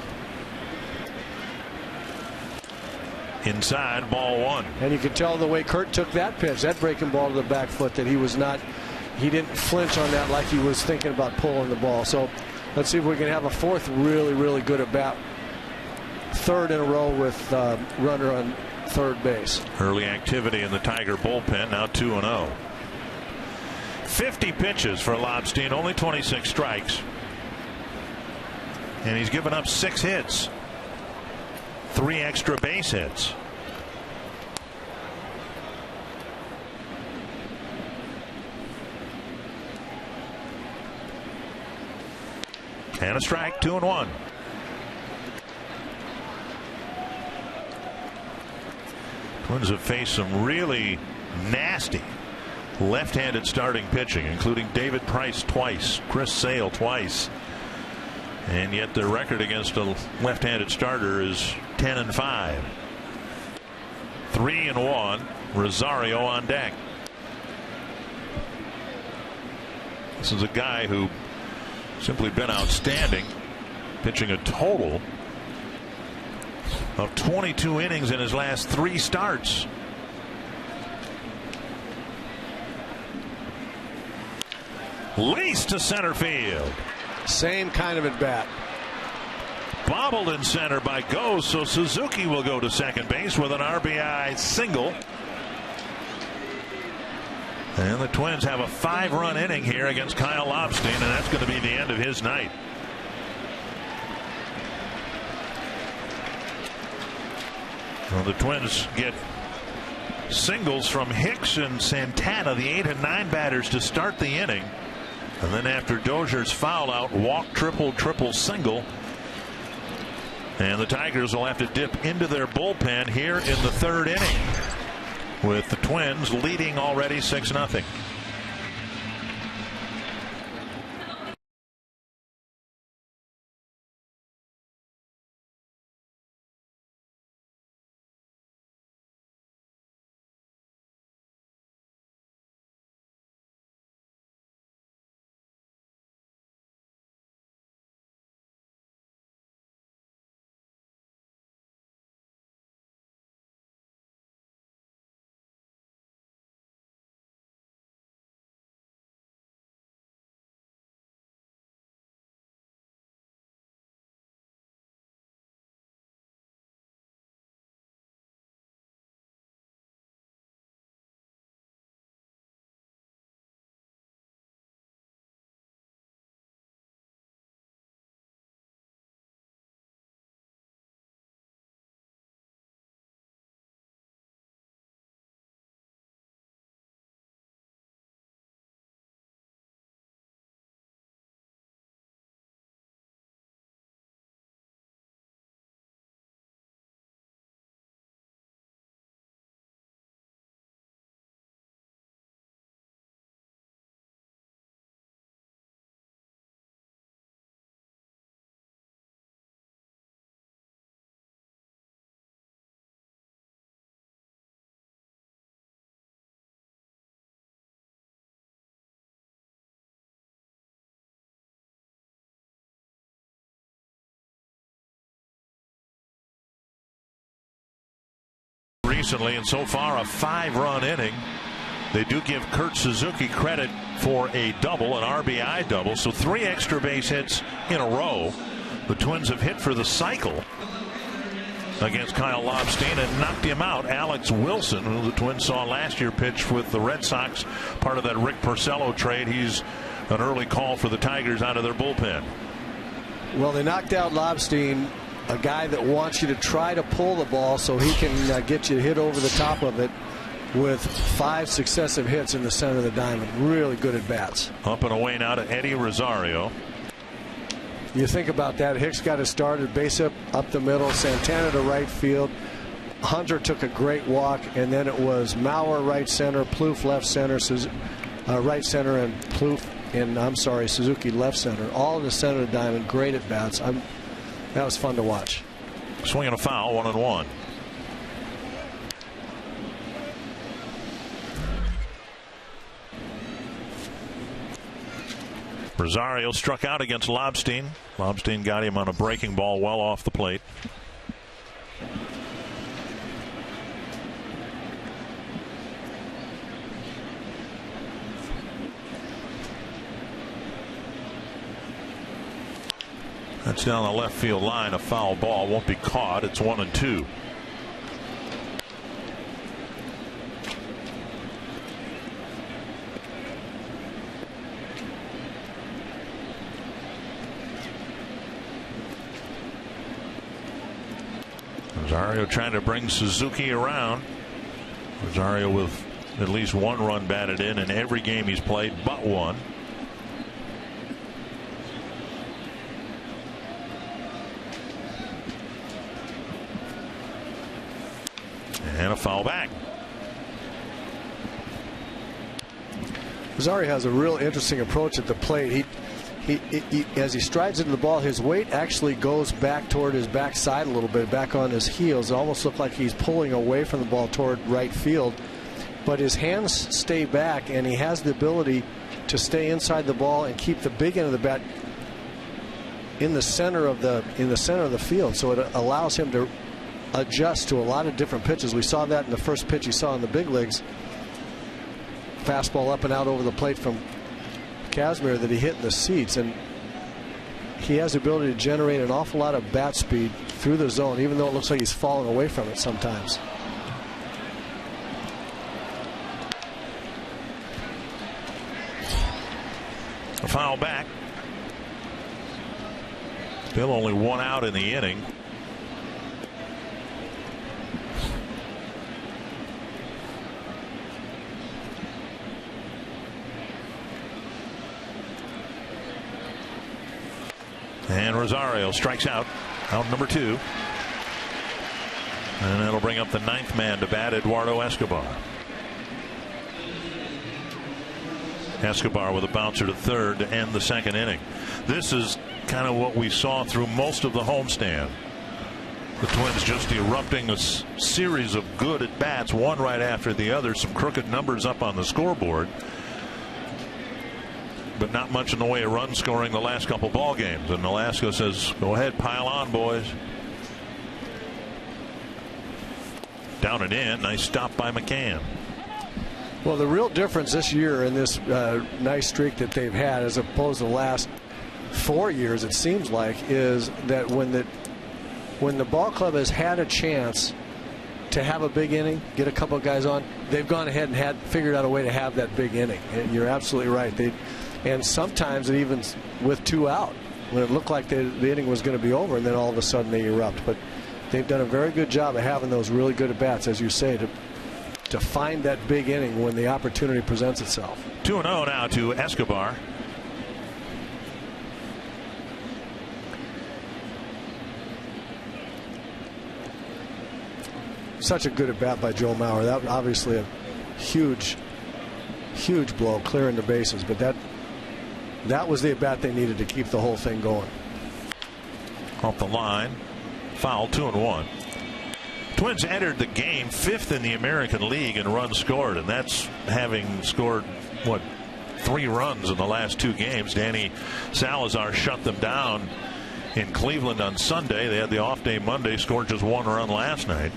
Inside, ball 1. And you can tell the way Kurt took that pitch, that breaking ball to the back foot, that he didn't flinch on that like he was thinking about pulling the ball. So let's see if we can have a 4th really, really good at bat. 3rd in a row with runner on third base. Early activity in the Tiger bullpen, now 2-0. 50 pitches for Lobstein, only 26 strikes. And he's given up 6 hits. 3 extra base hits. And a strike, 2-1. Twins have faced some really nasty left-handed starting pitching, including David Price twice, Chris Sale twice. And yet their record against a left-handed starter is 10-5. 3-1. Rosario on deck. This is a guy who simply been outstanding, pitching a total of 22 innings in his last 3 starts. Lease to center field. Same kind of at bat. Bobbled in center by Gose, so Suzuki will go to second base with an RBI single. And the Twins have a 5-run inning here against Kyle Lobstein, and that's going to be the end of his night. Well, the Twins get singles from Hicks and Santana, the 8 and 9 batters, to start the inning. And then after Dozier's foul out, walk, triple, triple, single. And the Tigers will have to dip into their bullpen here in the 3rd inning, with the Twins leading already 6-0. Recently, and so far a 5-run inning. They do give Kurt Suzuki credit for a double, an RBI double, so 3 extra base hits in a row. The Twins have hit for the cycle against Kyle Lobstein and knocked him out. Alex Wilson, who the Twins saw last year pitch with the Red Sox, part of that Rick Porcello trade. He's an early call for the Tigers out of their bullpen. Well, they knocked out Lobstein, a guy that wants you to try to pull the ball so he can get you hit over the top of it, with 5 successive hits in the center of the diamond. Really good at bats. Up and away now to Eddie Rosario. You think about that. Hicks got it started, base up the middle, Santana to right field. Hunter took a great walk, and then it was Mauer right center, Plouffe left center, right center, and Plouffe and Suzuki left center. All in the center of the diamond. Great at bats. That was fun to watch. Swing and a foul, 1-1. Rosario struck out against Lobstein. Lobstein got him on a breaking ball well off the plate. That's down the left field line. A foul ball won't be caught. It's 1-2. Rosario trying to bring Suzuki around. Rosario with at least 1 run batted in every game he's played but 1. And a foul back. Rosario has a real interesting approach at the plate. He as he strides into the ball, his weight actually goes back toward his backside a little bit, back on his heels. It almost looks like he's pulling away from the ball toward right field, but his hands stay back, and he has the ability to stay inside the ball and keep the big end of the bat in the center of the field. So it allows him to adjust to a lot of different pitches. We saw that in the first pitch he saw in the big leagues. Fastball up and out over the plate from Kazmir that he hit in the seats, and he has the ability to generate an awful lot of bat speed through the zone, even though it looks like he's falling away from it sometimes. A foul back. Still only 1 out in the inning. And Rosario strikes out number 2. And that'll bring up the 9th man to bat, Eduardo Escobar. Escobar with a bouncer to third to end the 2nd inning. This is kind of what we saw through most of the homestand. The Twins just erupting a series of good at bats, one right after the other. Some crooked numbers up on the scoreboard, but not much in the way of run scoring the last couple ball games. And Nolasco says, go ahead, pile on, boys. Down and in. Nice stop by McCann. Well, the real difference this year in this nice streak that they've had, as opposed to the last 4 years, it seems like, is that when the ball club has had a chance to have a big inning, get a couple of guys on, they've gone ahead and figured out a way to have that big inning. And you're absolutely right. And sometimes it even with 2 out, when it looked like the inning was going to be over, and then all of a sudden they erupt. But they've done a very good job of having those really good at bats, as you say, to find that big inning when the opportunity presents itself. 2-0 now to Escobar. Such a good at bat by Joe Mauer. That was obviously a huge blow, clearing the bases, but that was the at bat they needed to keep the whole thing going. Off the line, foul, 2-1. Twins entered the game 5th in the American League in runs scored, and that's having scored 3 runs in the last 2 games. Danny Salazar shut them down in Cleveland on Sunday. They had the off day Monday, scored just 1 run last night.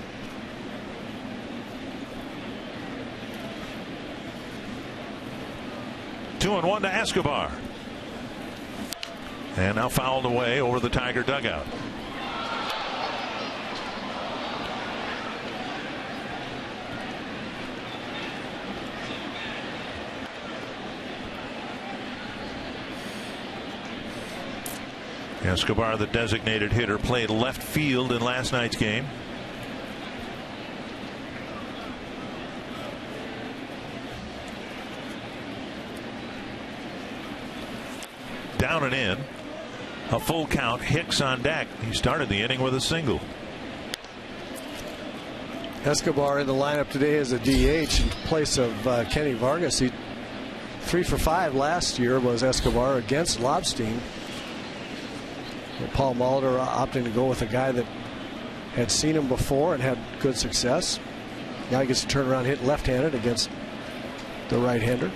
Two and 1 to Escobar. And now fouled away over the Tiger dugout. Escobar, the designated hitter, played left field in last night's game. Down and in. A full count. Hicks on deck. He started the inning with a single. Escobar in the lineup today as a DH in place of Kenny Vargas. He 3 for 5 last year was Escobar against Lobstein. Paul Molitor opting to go with a guy that had seen him before and had good success. Now he gets to turn around, hit left-handed against the right-hander.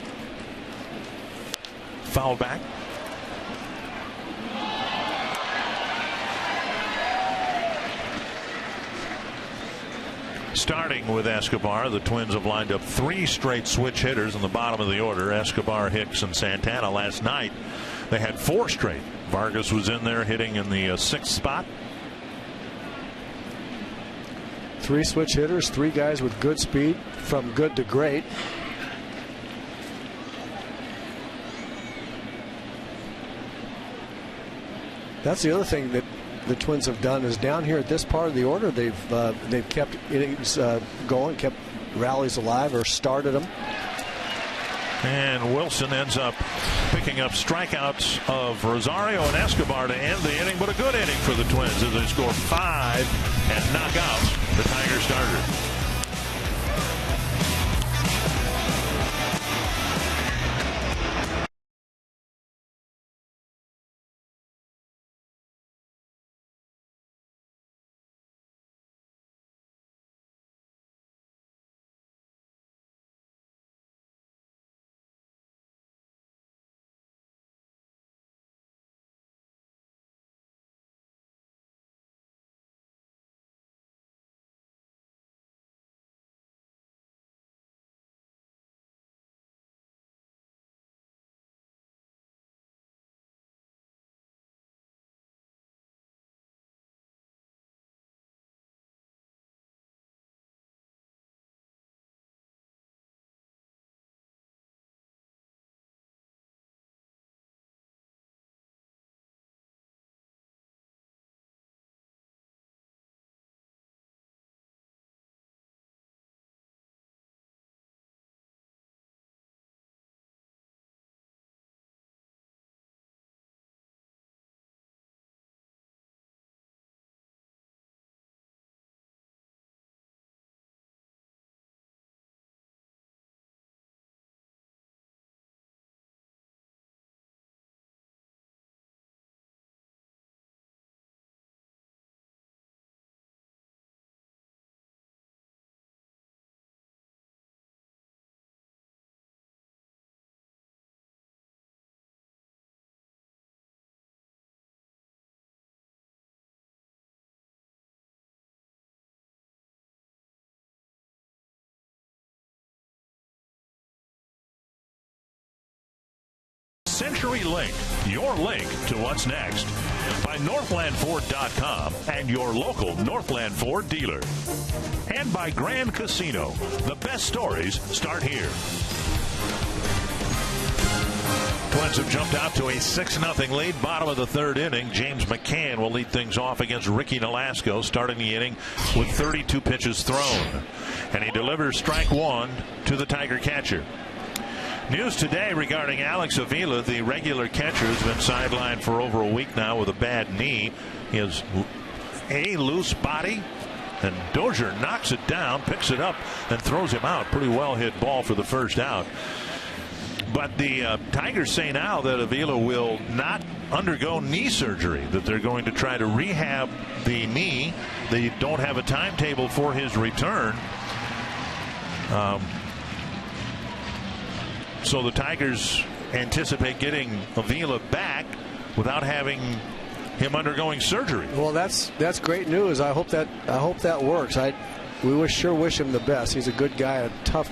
Foul back. Starting with Escobar, the Twins have lined up 3 straight switch hitters in the bottom of the order. Escobar, Hicks, and Santana. Last night they had 4 straight. Vargas was in there hitting in the 6th spot. 3 switch hitters, 3 guys with good speed, from good to great. That's the other thing that the Twins have done is down here at this part of the order they've kept innings going, kept rallies alive, or started them. And Wilson ends up picking up strikeouts of Rosario and Escobar to end the inning, but a good inning for the Twins as they score 5 and knock out the Tiger starter. CenturyLink, your link to what's next. By NorthlandFord.com and your local Northland Ford dealer. And by Grand Casino. The best stories start here. Twins have jumped out to a 6-0 lead. Bottom of the 3rd inning. James McCann will lead things off against Ricky Nolasco, starting the inning with 32 pitches thrown. And he delivers strike 1 to the Tiger catcher. News today regarding Alex Avila, the regular catcher, has been sidelined for over a week now with a bad knee. He has a loose body, and Dozier knocks it down, picks it up, and throws him out. Pretty well hit ball for the first out. But the Tigers say now that Avila will not undergo knee surgery, that they're going to try to rehab the knee. They don't have a timetable for his return. So the Tigers anticipate getting Avila back without having him undergoing surgery. Well, that's great news. I hope that works. We sure wish him the best. He's a good guy, a tough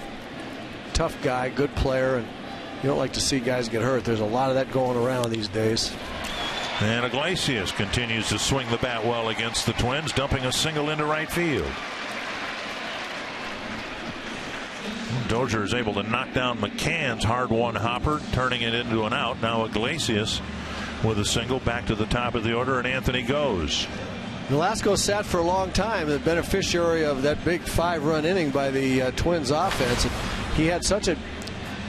guy, good player, and you don't like to see guys get hurt. There's a lot of that going around these days. And Iglesias continues to swing the bat well against the Twins, dumping a single into right field. Dozier is able to knock down McCann's hard-won hopper, turning it into an out. Now Iglesias with a single. Back to the top of the order, and Anthony goes. Nolasco sat for a long time, the beneficiary of that big 5-run inning by the Twins offense. He had such a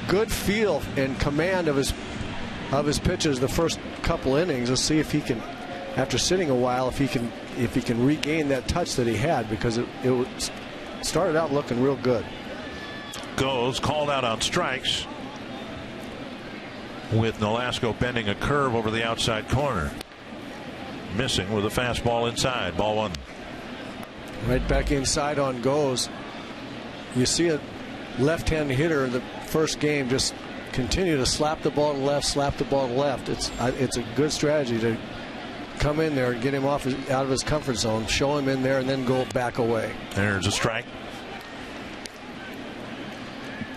good feel and command of his pitches the first couple innings. Let's see if he can, after sitting a while, if he can regain that touch that he had, because it started out looking real good. Goes, called out on strikes, with Nolasco bending a curve over the outside corner. Missing with a fastball inside. Ball 1. Right back inside on Goes. You see a left-hand hitter in the first game just continue to slap the ball to the left, slap the ball to the left. It's a good strategy to come in there and get him out of his comfort zone, show him in there, and then go back away. There's a strike.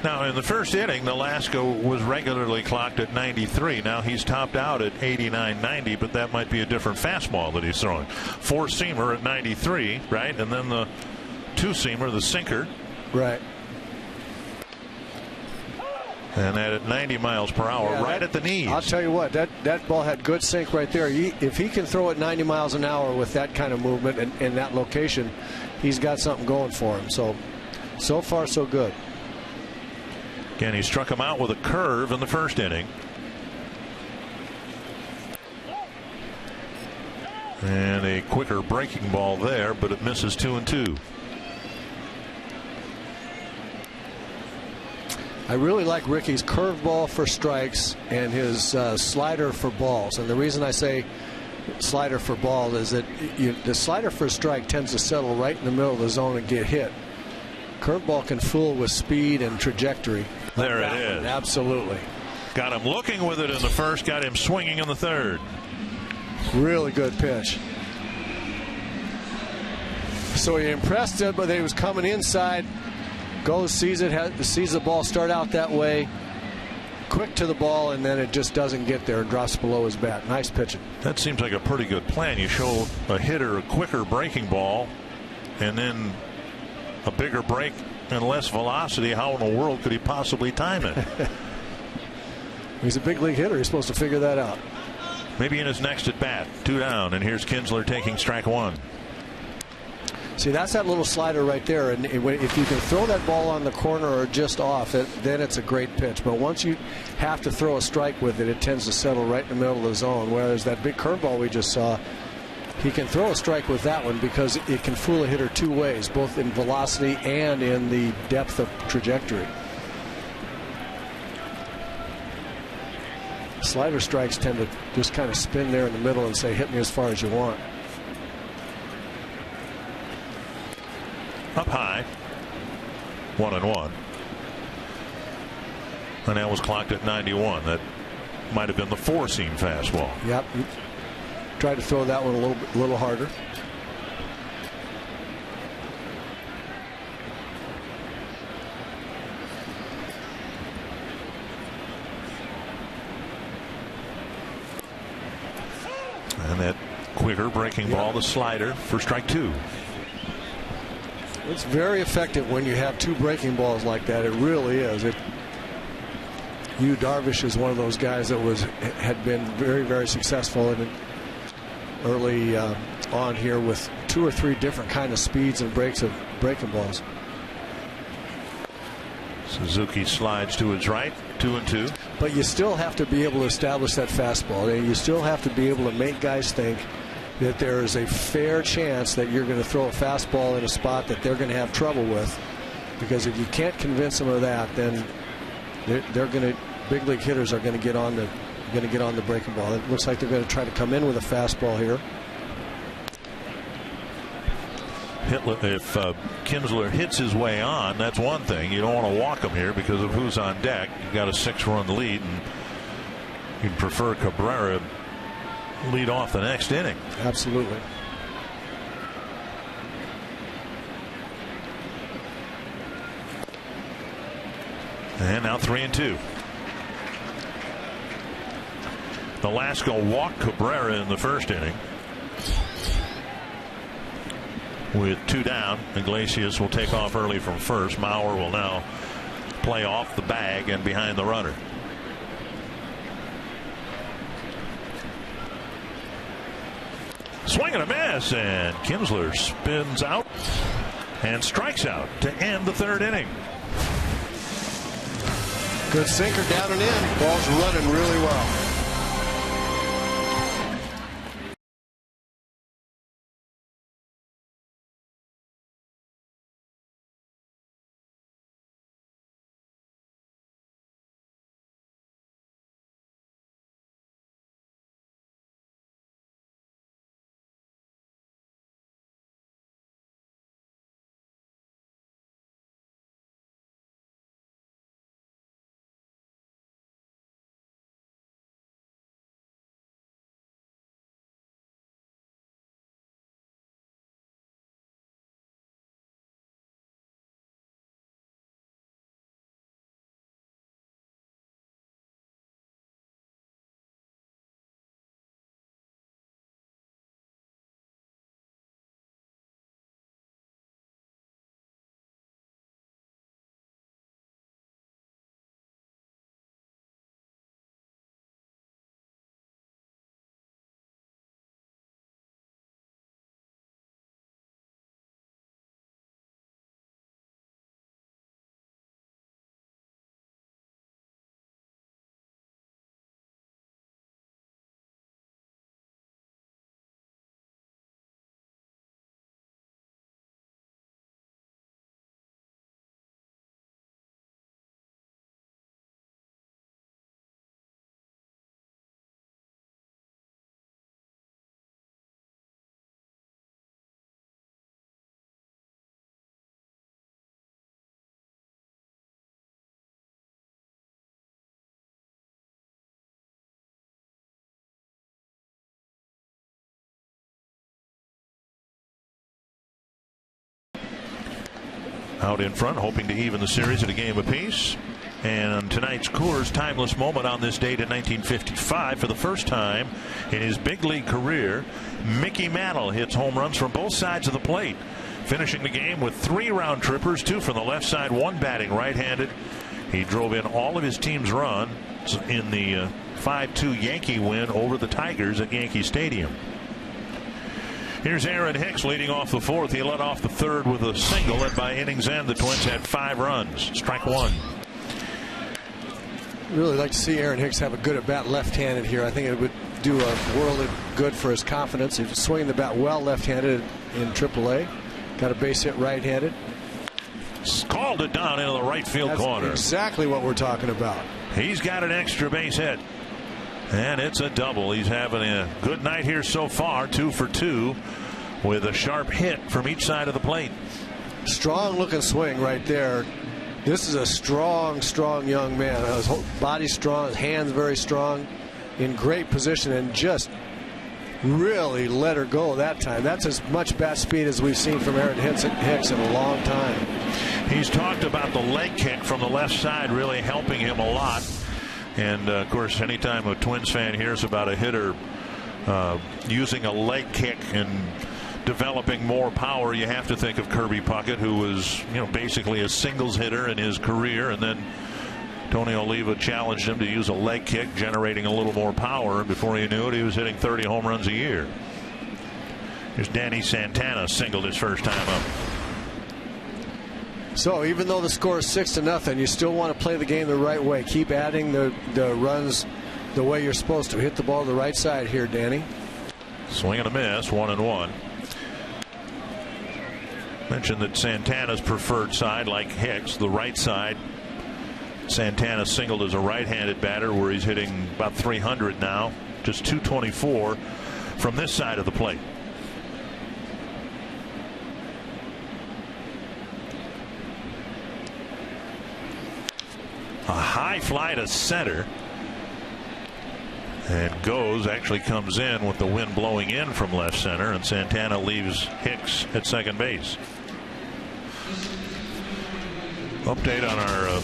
Now, in the first inning, Nolasco was regularly clocked at 93. Now he's topped out at 89, 90, but that might be a different fastball that he's throwing. 4-seamer at 93, right? And then the 2-seamer, the sinker. Right. And that at 90 miles per hour, yeah, right at the knees. I'll tell you what, that ball had good sink right there. If he can throw it 90 miles an hour with that kind of movement and in that location, he's got something going for him. So far, so good. Again, he struck him out with a curve in the first inning. And a quicker breaking ball there, but it misses 2-2. I really like Ricky's curveball for strikes and his slider for balls. And the reason I say slider for ball is that the slider for a strike tends to settle right in the middle of the zone and get hit. Curveball can fool with speed and trajectory. There it is. Absolutely. Got him looking with it in the first, got him swinging in the third. Really good pitch. So he impressed it, but he was coming inside. Goes, sees it, sees the ball start out that way. Quick to the ball, and then it just doesn't get there and drops below his bat. Nice pitching. That seems like a pretty good plan. You show a hitter a quicker breaking ball, and then a bigger break and less velocity. How in the world could he possibly time it? He's a big league hitter. He's supposed to figure that out. Maybe in his next at bat. 2 down, and here's Kinsler taking strike 1. See, that's that little slider right there, and if you can throw that ball on the corner or just off it, then it's a great pitch. But once you have to throw a strike with it, it tends to settle right in the middle of the zone. Whereas that big curveball we just saw, he can throw a strike with that one because it can fool a hitter two ways, both in velocity and in the depth of trajectory. Slider strikes tend to just kind of spin there in the middle and say, hit me as far as you want. Up high, 1-1. And that was clocked at 91. That might have been the 4-seam fastball. Yep. Tried to throw that one a little harder. And that quicker breaking ball, the slider, for strike 2. It's very effective when you have 2 breaking balls like that. It really is. Yu Darvish is one of those guys that had been very, very successful in early on here with 2 or 3 different kind of speeds and breaks of breaking balls. Suzuki slides to his right, 2-2. But you still have to be able to establish that fastball. You still have to be able to make guys think that there is a fair chance that you're going to throw a fastball in a spot that they're going to have trouble with. Because if you can't convince them of that, then they're going to, big league hitters are going to get on the breaking ball. It looks like they're going to try to come in with a fastball here. If Kinsler hits his way on, that's one thing. You don't want to walk him here because of who's on deck. You've got a 6-run lead, and you'd prefer Cabrera lead off the next inning. Absolutely. And now 3-2. Nolasco walked Cabrera in the first inning. With 2 down, Iglesias will take off early from first. Mauer will now play off the bag and behind the runner. Swing and a miss, and Kinsler spins out and strikes out to end the third inning. Good sinker down and in. Ball's running really well. Out in front, hoping to even the series at a game apiece. And tonight's Coors timeless moment on this date in 1955. For the first time in his big league career, Mickey Mantle hits home runs from both sides of the plate, finishing the game with 3 round trippers, 2 from the left side, 1 batting right-handed. He drove in all of his team's runs in the 5-2 Yankee win over the Tigers at Yankee Stadium. Here's Aaron Hicks leading off the 4th. He led off the 3rd with a single, and by innings end, the Twins had 5 runs. Strike 1. Really like to see Aaron Hicks have a good at bat left-handed here. I think it would do a world of good for his confidence. He's swinging the bat well left-handed in AAA. Got a base hit right-handed. Called it down into the right field corner. Exactly what we're talking about. He's got an extra base hit. And it's a double. He's having a good night here so far, 2 for 2, with a sharp hit from each side of the plate. Strong looking swing right there. This is a strong young man. His whole body's strong, his hands very strong, in great position, and just really let her go that time. That's as much bat speed as we've seen from Aaron Hicks in a long time. He's talked about the leg kick from the left side really helping him a lot. And, of course, anytime a Twins fan hears about a hitter using a leg kick and developing more power, you have to think of Kirby Puckett, who was, basically a singles hitter in his career. And then Tony Oliva challenged him to use a leg kick, generating a little more power. And before you knew it, he was hitting 30 home runs a year. Here's Danny Santana, singled his first time up. So even though the score is 6-0, you still want to play the game the right way. Keep adding the runs the way you're supposed to. Hit the ball to the right side here, Danny. Swing and a miss, 1-1. Mentioned that Santana's preferred side, like Hicks, the right side. Santana singled as a right-handed batter, where he's hitting about 300 now, just 224 from this side of the plate. A high fly to center, and actually comes in with the wind blowing in from left center, and Santana leaves Hicks at second base. Update on our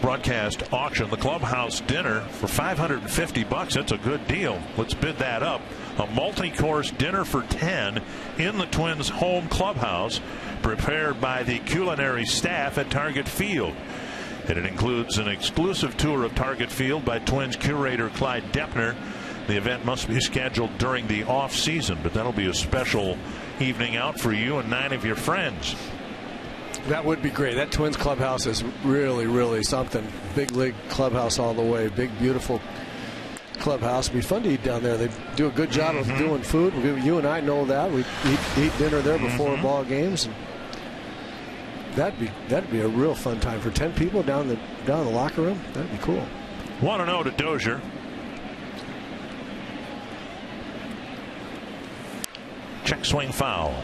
broadcast auction. The clubhouse dinner for $550. That's a good deal. Let's bid that up. A multi-course dinner for 10 in the Twins home clubhouse, prepared by the culinary staff at Target Field. And it includes an exclusive tour of Target Field by Twins curator Clyde Deppner, The event must be scheduled during the off season, but that'll be a special evening out for you and 9 of your friends. That would be great. That Twins clubhouse is really, really something. Big league clubhouse all the way. Big, beautiful clubhouse. It'd be fun to eat down there. They do a good job of doing food. You and I know that. We eat dinner there before ball games. And that'd be a real fun time for 10 people down in the locker room. That'd be cool. 1-0 to Dozier. Check swing foul.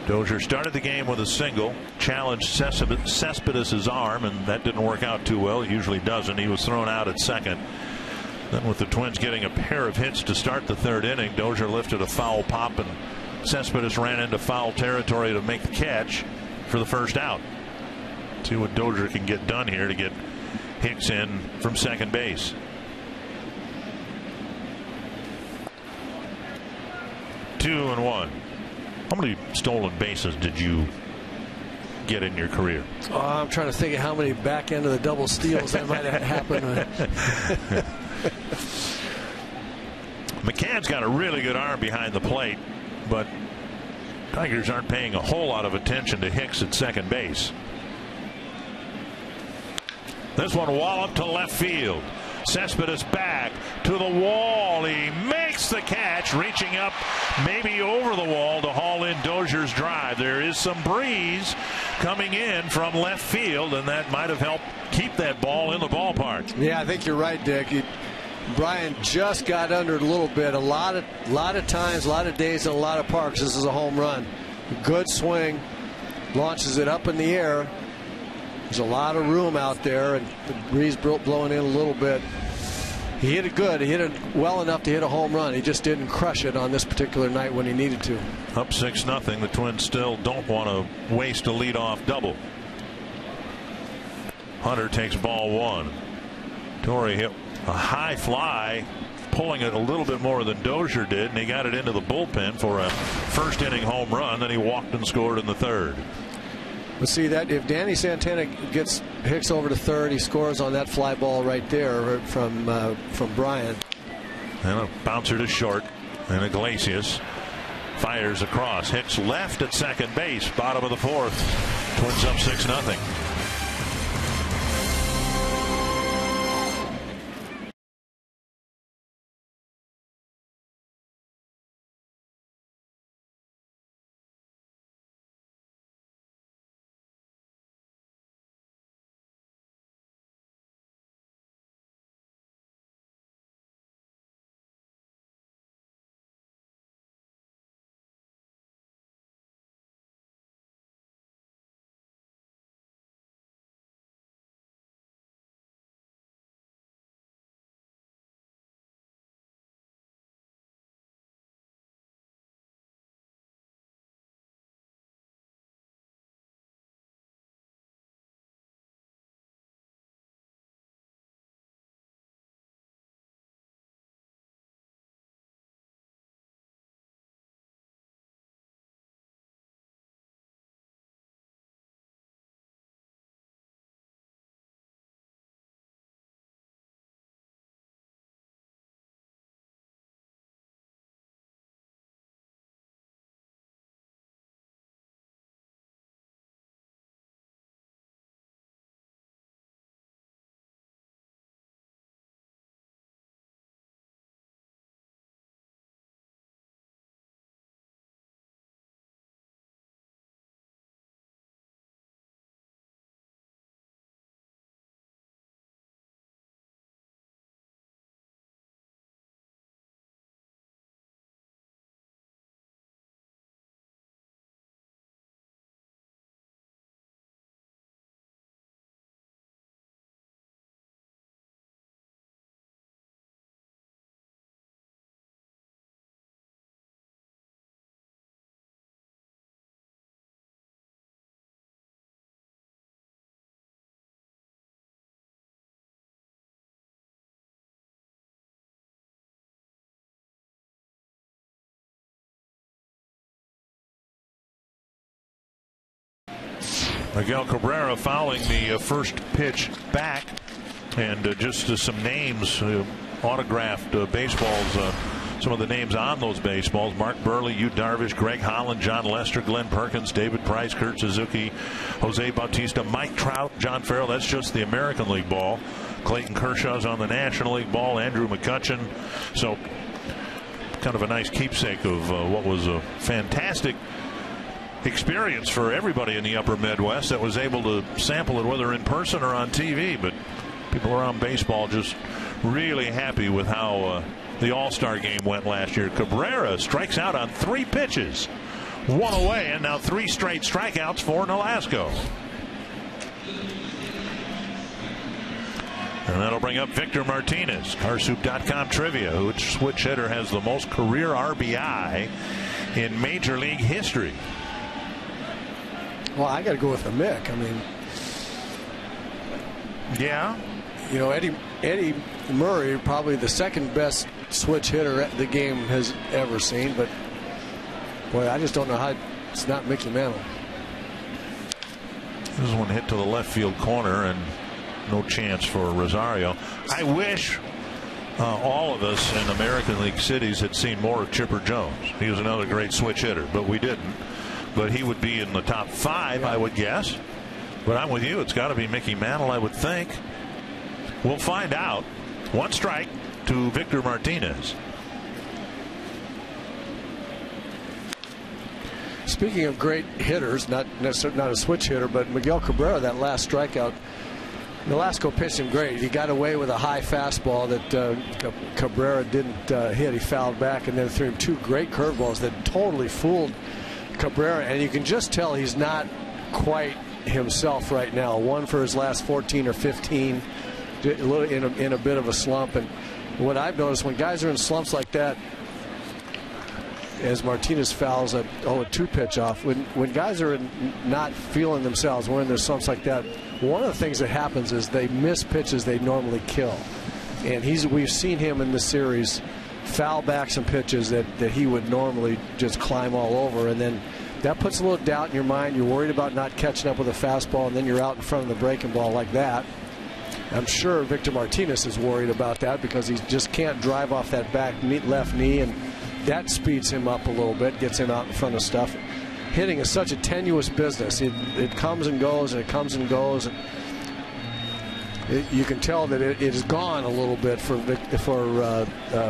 Dozier started the game with a single, challenged Cespedes' arm, and that didn't work out too well. It usually doesn't. He was thrown out at second. Then with the Twins getting a pair of hits to start the 3rd inning, Dozier lifted a foul pop, and Cespedes ran into foul territory to make the catch for the first out. See what Dozier can get done here to get Hicks in from second base. 2-1. How many stolen bases did you get in your career? Oh, I'm trying to think of how many back end of the double steals that might have happened. McCann's got a really good arm behind the plate, but Tigers aren't paying a whole lot of attention to Hicks at second base. This one walloped to left field. Cespedes back to the wall. He makes the catch, reaching up maybe over the wall to haul in Dozier's drive. There is some breeze coming in from left field, and that might have helped keep that ball in the ballpark. Yeah, I think you're right, Dick. Brian just got under it a little bit. A lot of times, a lot of days, and a lot of parks. This is a home run. Good swing, launches it up in the air. There's a lot of room out there, and the breeze blowing in a little bit. He hit it good. He hit it well enough to hit a home run. He just didn't crush it on this particular night when he needed to. Up 6-0. The Twins still don't want to waste a leadoff double. Hunter takes ball 1. Torrey hit a high fly, pulling it a little bit more than Dozier did, and he got it into the bullpen for a first inning home run. Then he walked and scored in the 3rd. But see that if Danny Santana gets Hicks over to 3rd, he scores on that fly ball right there from Brian. And a bouncer to short, and Iglesias fires across. Hicks left at second base, bottom of the 4th. Twins up 6-0. Miguel Cabrera fouling the first pitch back, and just some names autographed baseballs. Some of the names on those baseballs: Mark Burley, Yu Darvish, Greg Holland, John Lester, Glenn Perkins, David Price, Kurt Suzuki, Jose Bautista, Mike Trout, John Farrell. That's just the American League ball. Clayton Kershaw's on the National League ball. Andrew McCutchen. So kind of a nice keepsake of what was a fantastic experience for everybody in the upper Midwest that was able to sample it, whether in person or on TV. But people around baseball just really happy with how the All-Star game went last year. Cabrera strikes out on 3 pitches, 1 away, and now 3 straight strikeouts for Nolasco. And that'll bring up Victor Martinez, Carsoup.com trivia. Which switch hitter has the most career RBI in Major League history? Well, I got to go with the Mick. I mean, yeah. You know, Eddie Murray, probably the second best switch hitter the game has ever seen. But, boy, I just don't know how it's not Mickey Mantle. This one hit to the left field corner, and no chance for Rosario. I wish all of us in American League cities had seen more of Chipper Jones. He was another great switch hitter, but we didn't. But he would be in the top 5, I would guess. But I'm with you. It's got to be Mickey Mantle, I would think. We'll find out. 1 strike to Victor Martinez. Speaking of great hitters, not a switch hitter, but Miguel Cabrera, that last strikeout, Nolasco pitched him great. He got away with a high fastball that Cabrera didn't hit. He fouled back and then threw him 2 great curveballs that totally fooled Cabrera. And you can just tell he's not quite himself right now. 1 for his last 14 or 15, in a bit of a slump. And what I've noticed when guys are in slumps like that, as Martinez fouls a 2-pitch off, when guys are not feeling themselves, when there's slumps like that, one of the things that happens is they miss pitches they normally kill. And we've seen him in the series foul back some pitches that he would normally just climb all over, and then that puts a little doubt in your mind. You're worried about not catching up with a fastball, and then you're out in front of the breaking ball like that. I'm sure Victor Martinez is worried about that because he just can't drive off that back left knee, and that speeds him up a little bit, gets him out in front of stuff. Hitting is such a tenuous business. It comes and goes, and it comes and goes. And you can tell that it is gone a little bit for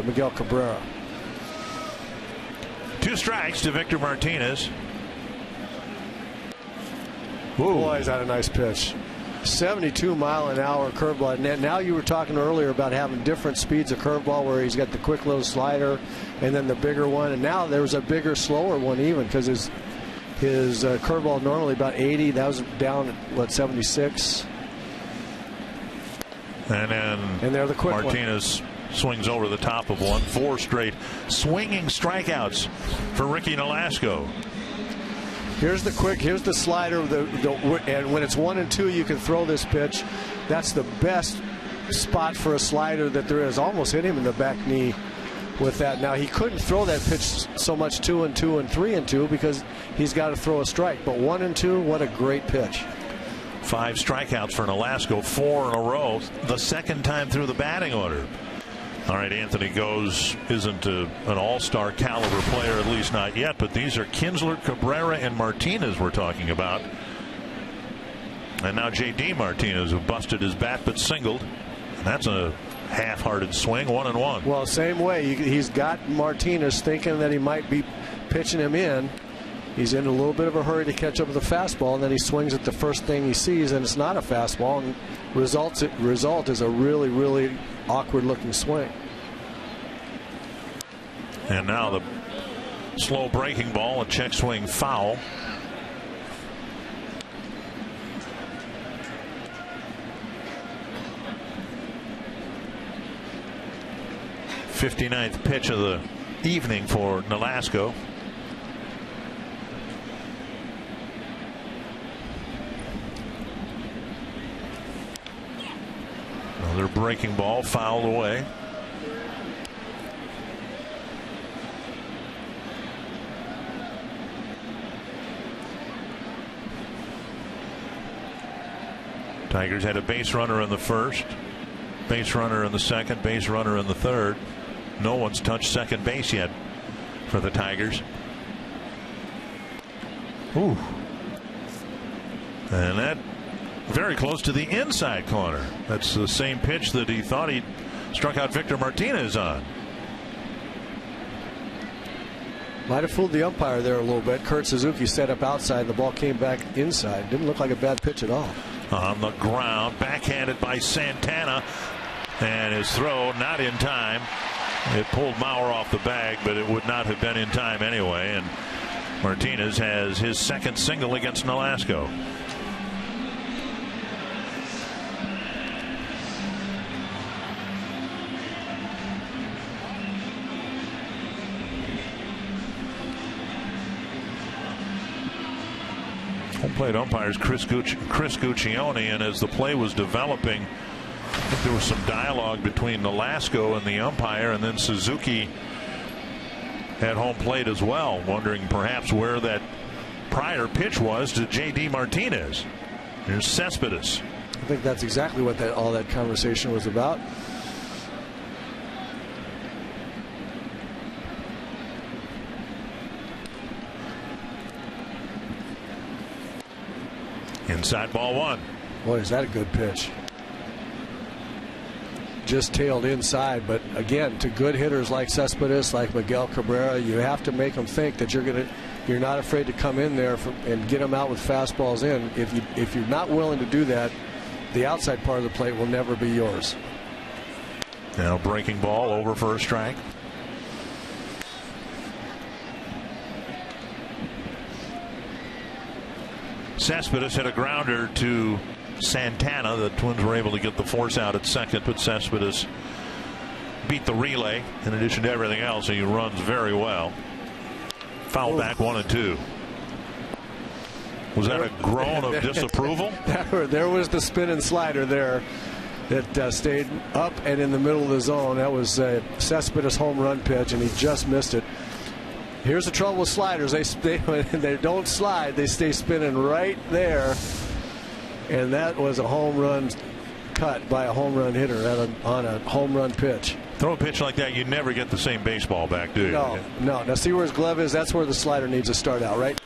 Miguel Cabrera. 2 strikes to Victor Martinez. Ooh. Boy, is that a nice pitch. 72-mile-an-hour curveball. Now you were talking earlier about having different speeds of curveball, where he's got the quick little slider and then the bigger one, and now there was a bigger, slower one even, because his curveball normally about 80. That was down at 76. And then the quick Martinez swings over the top of one. 4 straight swinging strikeouts for Ricky Nolasco. Here's the slider, and when it's 1 and 2, you can throw this pitch. That's the best spot for a slider that there is. Almost hit him in the back knee with that. Now, he couldn't throw that pitch so much 2 and 2 and 3 and 2 because he's got to throw a strike. But 1 and 2, what a great pitch. 5 strikeouts for Nolasco, 4 in a row, the second time through the batting order. All right, Anthony Goes isn't an all-star caliber player, at least not yet, but these are Kinsler, Cabrera, and Martinez we're talking about. And now J.D. Martinez, who busted his bat but singled. And that's a half-hearted swing, 1-1. Well, same way. He's got Martinez thinking that he might be pitching him in. He's in a little bit of a hurry to catch up with the fastball, and then he swings at the first thing he sees, and it's not a fastball. And result is a really, really awkward-looking swing. And now the slow breaking ball, a check swing foul. '59th pitch of the evening for Nolasco. Another breaking ball fouled away. Tigers had a base runner in the first. Base runner in the second, base runner in the third. No one's touched second base yet for the Tigers. Ooh. And that very close to the inside corner. That's the same pitch that he thought he struck out Victor Martinez on. Might have fooled the umpire there a little bit. Kurt Suzuki set up outside. The ball came back inside. Didn't look like a bad pitch at all. On the ground, backhanded by Santana, and his throw not in time. It pulled Mauer off the bag, but it would not have been in time anyway. And Martinez has his second single against Nolasco. Home plate umpires Chris Guccione, and as the play was developing, I think there was some dialogue between Nolasco and the umpire, and then Suzuki at home plate as well, wondering perhaps where that prior pitch was to J.D. Martinez. Here's Cespedes. I think that's exactly what all that conversation was about. Inside ball one. Boy, is that a good pitch. Just tailed inside, but again, to good hitters like Cespedes, like Miguel Cabrera, you have to make them think that you're not afraid to come in there and get them out with fastballs in. If you're not willing to do that, the outside part of the plate will never be yours. Now breaking ball over for a strike. Cespedes hit a grounder to Santana. The Twins were able to get the force out at second, but Cespedes beat the relay. In addition to everything else, he runs very well. Foul back 1-2. Was that a groan of disapproval? There was the spinning slider there that stayed up and in the middle of the zone. That was Cespedes' home run pitch, and he just missed it. Here's the trouble with sliders. When they don't slide, they stay spinning right there. And that was a home run cut by a home run hitter on a home run pitch. Throw a pitch like that, you never get the same baseball back, do you? No. Now see where his glove is? That's where the slider needs to start out, right?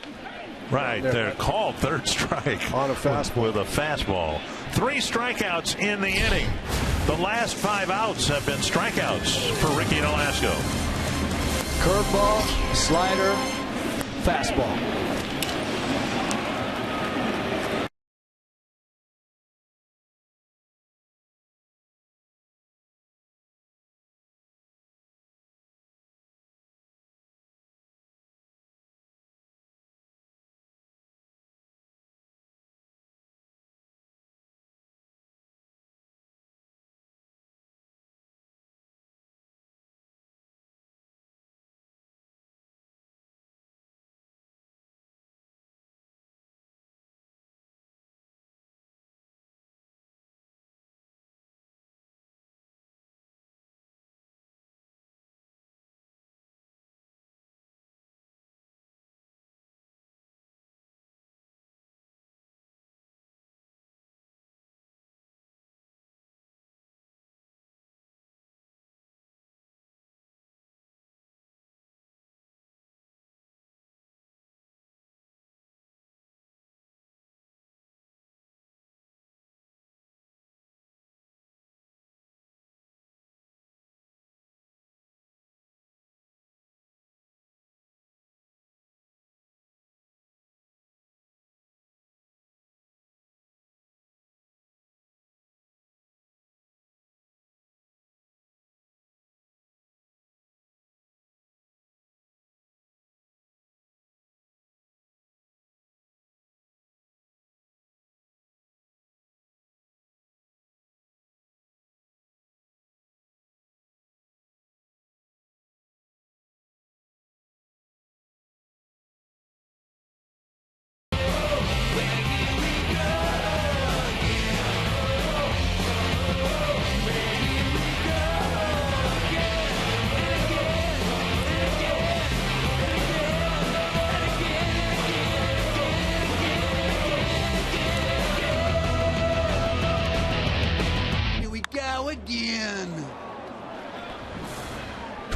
Right there. Called third strike. On a fastball. With a fastball. 3 strikeouts in the inning. The last 5 outs have been strikeouts for Ricky Nolasco. Curveball, slider, fastball.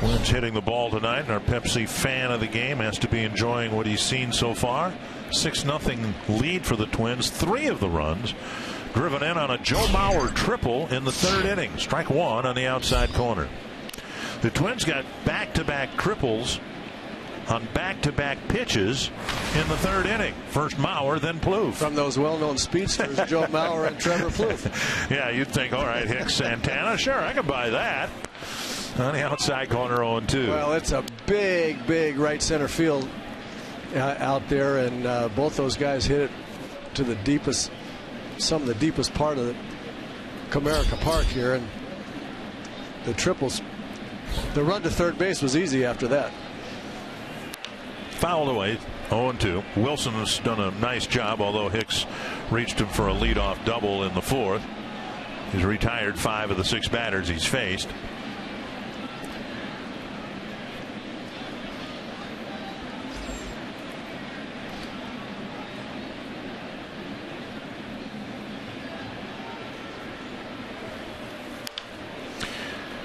Twins hitting the ball tonight, and our Pepsi fan of the game has to be enjoying what he's seen so far. 6-0 lead for the Twins. 3 of the runs driven in on a Joe Mauer triple in the 3rd inning. Strike 1 on the outside corner. The Twins got back-to-back triples on back-to-back pitches in the 3rd inning. First Mauer, then Plouffe. From those well-known speedsters, Joe Mauer and Trevor Plouffe. Yeah, you'd think, all right, Hicks, Santana, sure, I could buy that. On the outside corner, 0-2. Well, it's a big, big right center field out there, and both those guys hit it to the deepest, some of the deepest part of the Comerica Park here, and the triples. The run to third base was easy after that. Fouled away, 0-2. Wilson has done a nice job, although Hicks reached him for a leadoff double in the 4th. He's retired 5 of the 6 batters he's faced.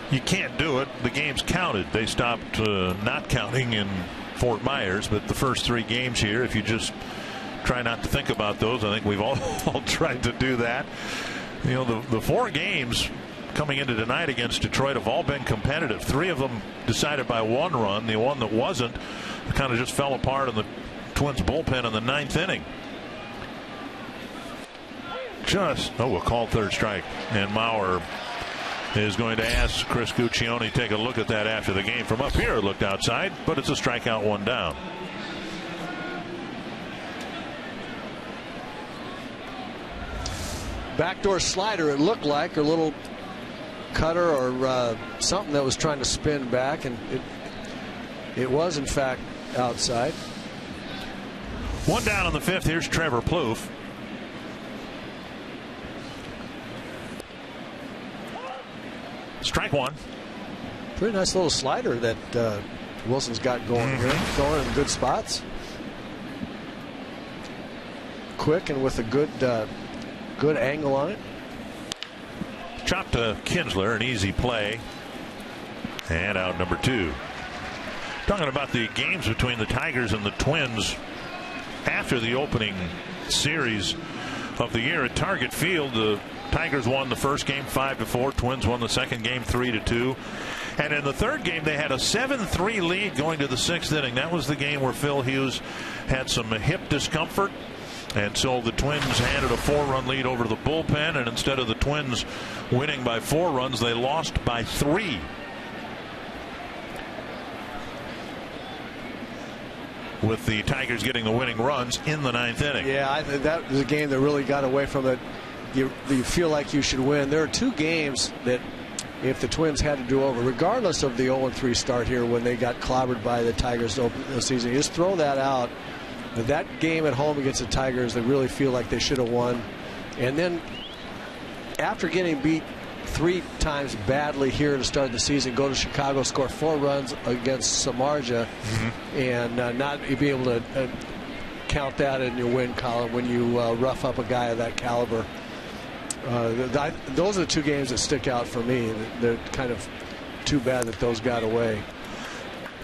You can't do it. The game's counted. They stopped not counting in Fort Myers, but the first 3 games here, if you just try not to think about those, I think we've all tried to do that. You know, the 4 games coming into tonight against Detroit have all been competitive. 3 of them decided by 1 run. The one that wasn't kind of just fell apart in the Twins bullpen in the 9th inning. A called 3rd strike, and Mauer is going to ask Chris Guccione take a look at that after the game. From up here it looked outside, but it's a strikeout, 1 down. Backdoor slider, it looked like, a little cutter or something that was trying to spin back, and it was in fact outside. 1 down in the 5th. Here's Trevor Plouffe. Strike 1. Pretty nice little slider that Wilson's got going here, going in good spots. Quick and with a good angle on it. Chopped to Kinsler, an easy play, and out number 2. Talking about the games between the Tigers and the Twins after the opening series of the year at Target Field, the Tigers won the first game 5-4. Twins won the second game 3-2. And in the 3rd game, they had a 7-3 lead going to the 6th inning. That was the game where Phil Hughes had some hip discomfort. And so the Twins handed a 4-run lead over to the bullpen. And instead of the Twins winning by 4 runs, they lost by 3. With the Tigers getting the winning runs in the 9th inning. Yeah, I think that was a game that really got away from it. You feel like you should win. There are 2 games that if the Twins had to do over, regardless of the 0-3 start here when they got clobbered by the Tigers to open the season, you just throw that out. But that game at home against the Tigers, they really feel like they should have won. And then after getting beat 3 times badly here to start the season, go to Chicago, score 4 runs against Samardzija, and not be able to count that in your win column when you rough up a guy of that caliber. Those are the 2 games that stick out for me. They're kind of too bad that those got away.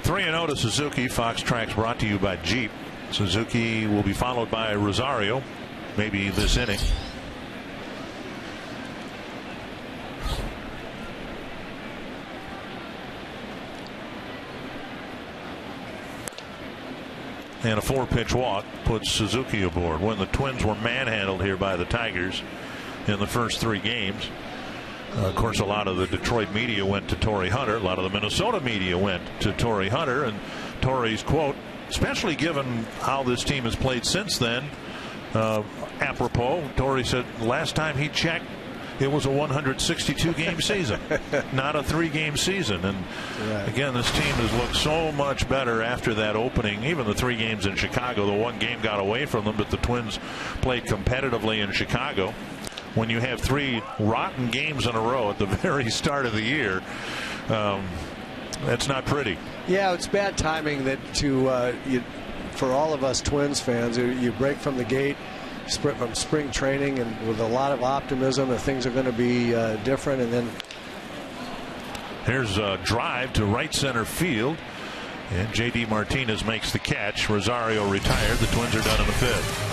3-0 to Suzuki. Fox Tracks brought to you by Jeep. Suzuki will be followed by Rosario, maybe this inning. And a 4-pitch walk puts Suzuki aboard. When the Twins were manhandled here by the Tigers in the first 3 games. Of course, a lot of the Detroit media went to Torrey Hunter. A lot of the Minnesota media went to Torrey Hunter. And Torrey's quote, especially given how this team has played since then, apropos, Torrey said last time he checked, it was a 162-game season, not a 3-game season. And again, this team has looked so much better after that opening. Even the 3 games in Chicago, the 1 game got away from them, but the Twins played competitively in Chicago. When you have 3 rotten games in a row at the very start of the year, that's not pretty. Yeah, it's bad timing that for all of us Twins fans, you break from the gate from spring training and with a lot of optimism that things are going to be different, and then Here's a drive to right center field, and J.D. Martinez makes the catch. Rosario retired. The Twins are done in the fifth.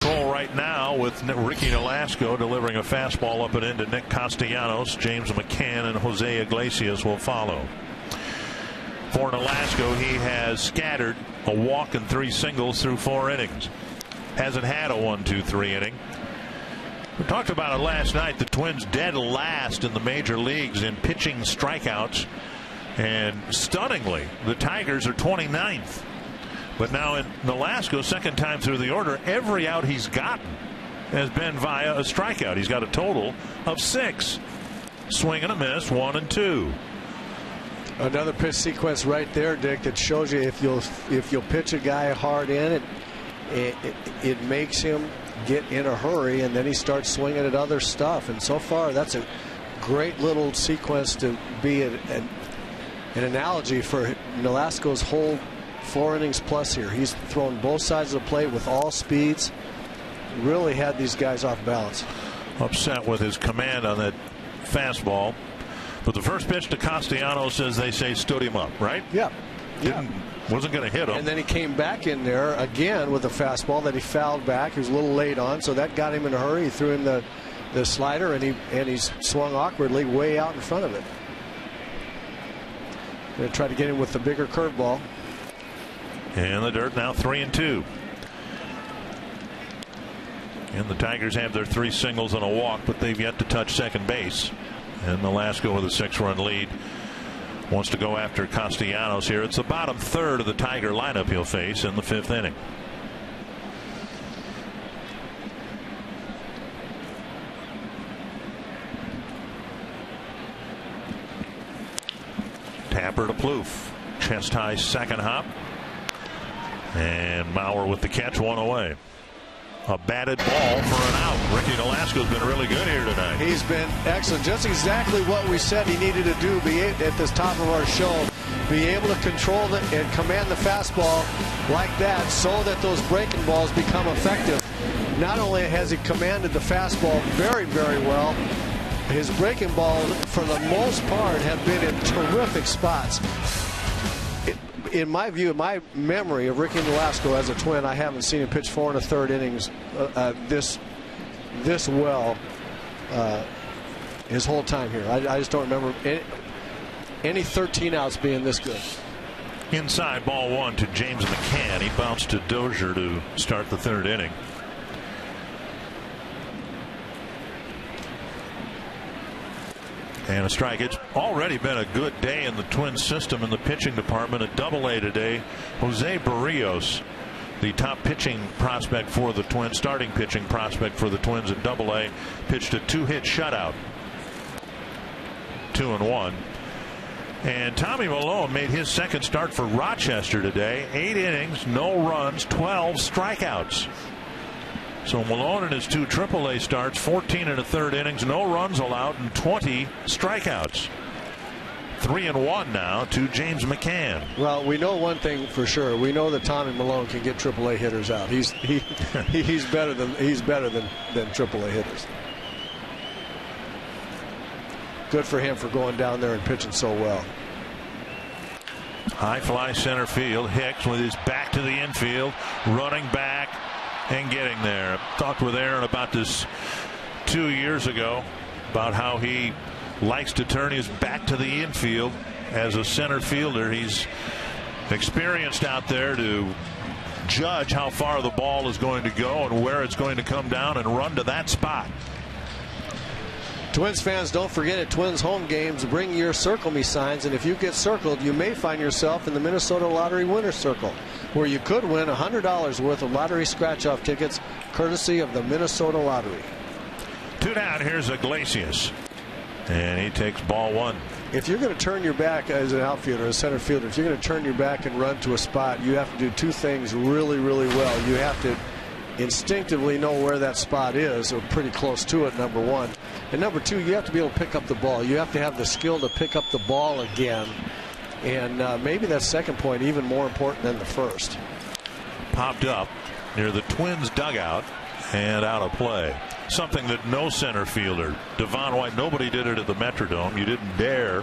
Right now with Ricky Nolasco delivering a fastball up and into Nick Castellanos. James McCann and Jose Iglesias will follow. For Nolasco, he has scattered a walk and 3 singles through 4 innings. Hasn't had a 1-2-3 inning. We talked about it last night. The Twins dead last in the major leagues in pitching strikeouts, and stunningly the Tigers are 29th. But now in Nolasco, second time through the order, every out he's gotten has been via a strikeout. He's got a total of 6. Swing and a miss, 1 and 2. Another pitch sequence right there, Dick, that shows you if you'll pitch a guy hard in, it makes him get in a hurry, and then he starts swinging at other stuff. And so far, that's a great little sequence to be an analogy for Nolasco's whole 4 innings plus here. He's thrown both sides of the plate with all speeds. Really had these guys off balance. Upset with his command on that fastball. But the first pitch to Castellanos, as they say, stood him up, right? Yeah. Wasn't going to hit him. And then he came back in there again with a fastball that he fouled back. He was a little late on, so that got him in a hurry. He threw in the slider, and he swung awkwardly way out in front of it. Going to try to get him with the bigger curveball. And the dirt now 3 and 2. And the Tigers have their 3 singles and a walk, but they've yet to touch second base. And Nolasco with a 6-run lead wants to go after Castellanos here. It's the bottom third of the Tiger lineup he'll face in the 5th inning. Tapper to Plouffe. Chest high second hop. And Mauer with the catch, 1 away. A batted ball for an out. Ricky Nolasco's been really good here tonight. He's been excellent. Just exactly what we said he needed to do at the top of our show. Be able to control it and command the fastball like that so that those breaking balls become effective. Not only has he commanded the fastball very, very well, his breaking balls, for the most part, have been in terrific spots. In my view, my memory of Ricky Nolasco as a Twin, I haven't seen him pitch 4 1/3 innings this well his whole time here. I just don't remember any 13 outs being this good. Inside, ball 1 to James McCann. He bounced to Dozier to start the 3rd inning. And a strike. It's already been a good day in the Twins system in the pitching department. At Double-A today, Jose Barrios, the top pitching prospect for the Twins, starting pitching prospect for the Twins at Double-A, pitched a 2-hit shutout. 2-1. And Tommy Milone made his second start for Rochester today. 8 innings, no runs, 12 strikeouts. So Malone in his 2 AAA starts, 14 1/3 innings, no runs allowed, and 20 strikeouts. 3-1 now to James McCann. Well, we know one thing for sure. We know that Tommy Milone can get AAA hitters out. He's better than AAA hitters. Good for him for going down there and pitching so well. High fly center field. Hicks with his back to the infield, running back and getting there. Talked with Aaron about this 2 years ago, about how he likes to turn his back to the infield as a center fielder. He's experienced out there to judge how far the ball is going to go and where it's going to come down and run to that spot. Twins fans, don't forget at Twins home games, bring your Circle Me signs, and if you get circled, you may find yourself in the Minnesota Lottery Winner's Circle, where you could win $100 worth of lottery scratch-off tickets, courtesy of the Minnesota Lottery. 2 down. Here's Iglesias, and he takes ball 1. If you're going to turn your back as an outfielder, a center fielder, if you're going to turn your back and run to a spot, you have to do 2 things really, really well. You have to instinctively know where that spot is, or pretty close to it, number 1. And number 2, you have to be able to pick up the ball. You have to have the skill to pick up the ball again. And maybe that second point even more important than the first. Popped up near the Twins dugout and out of play. Something that no center fielder, Devon White, nobody did it at the Metrodome. You didn't dare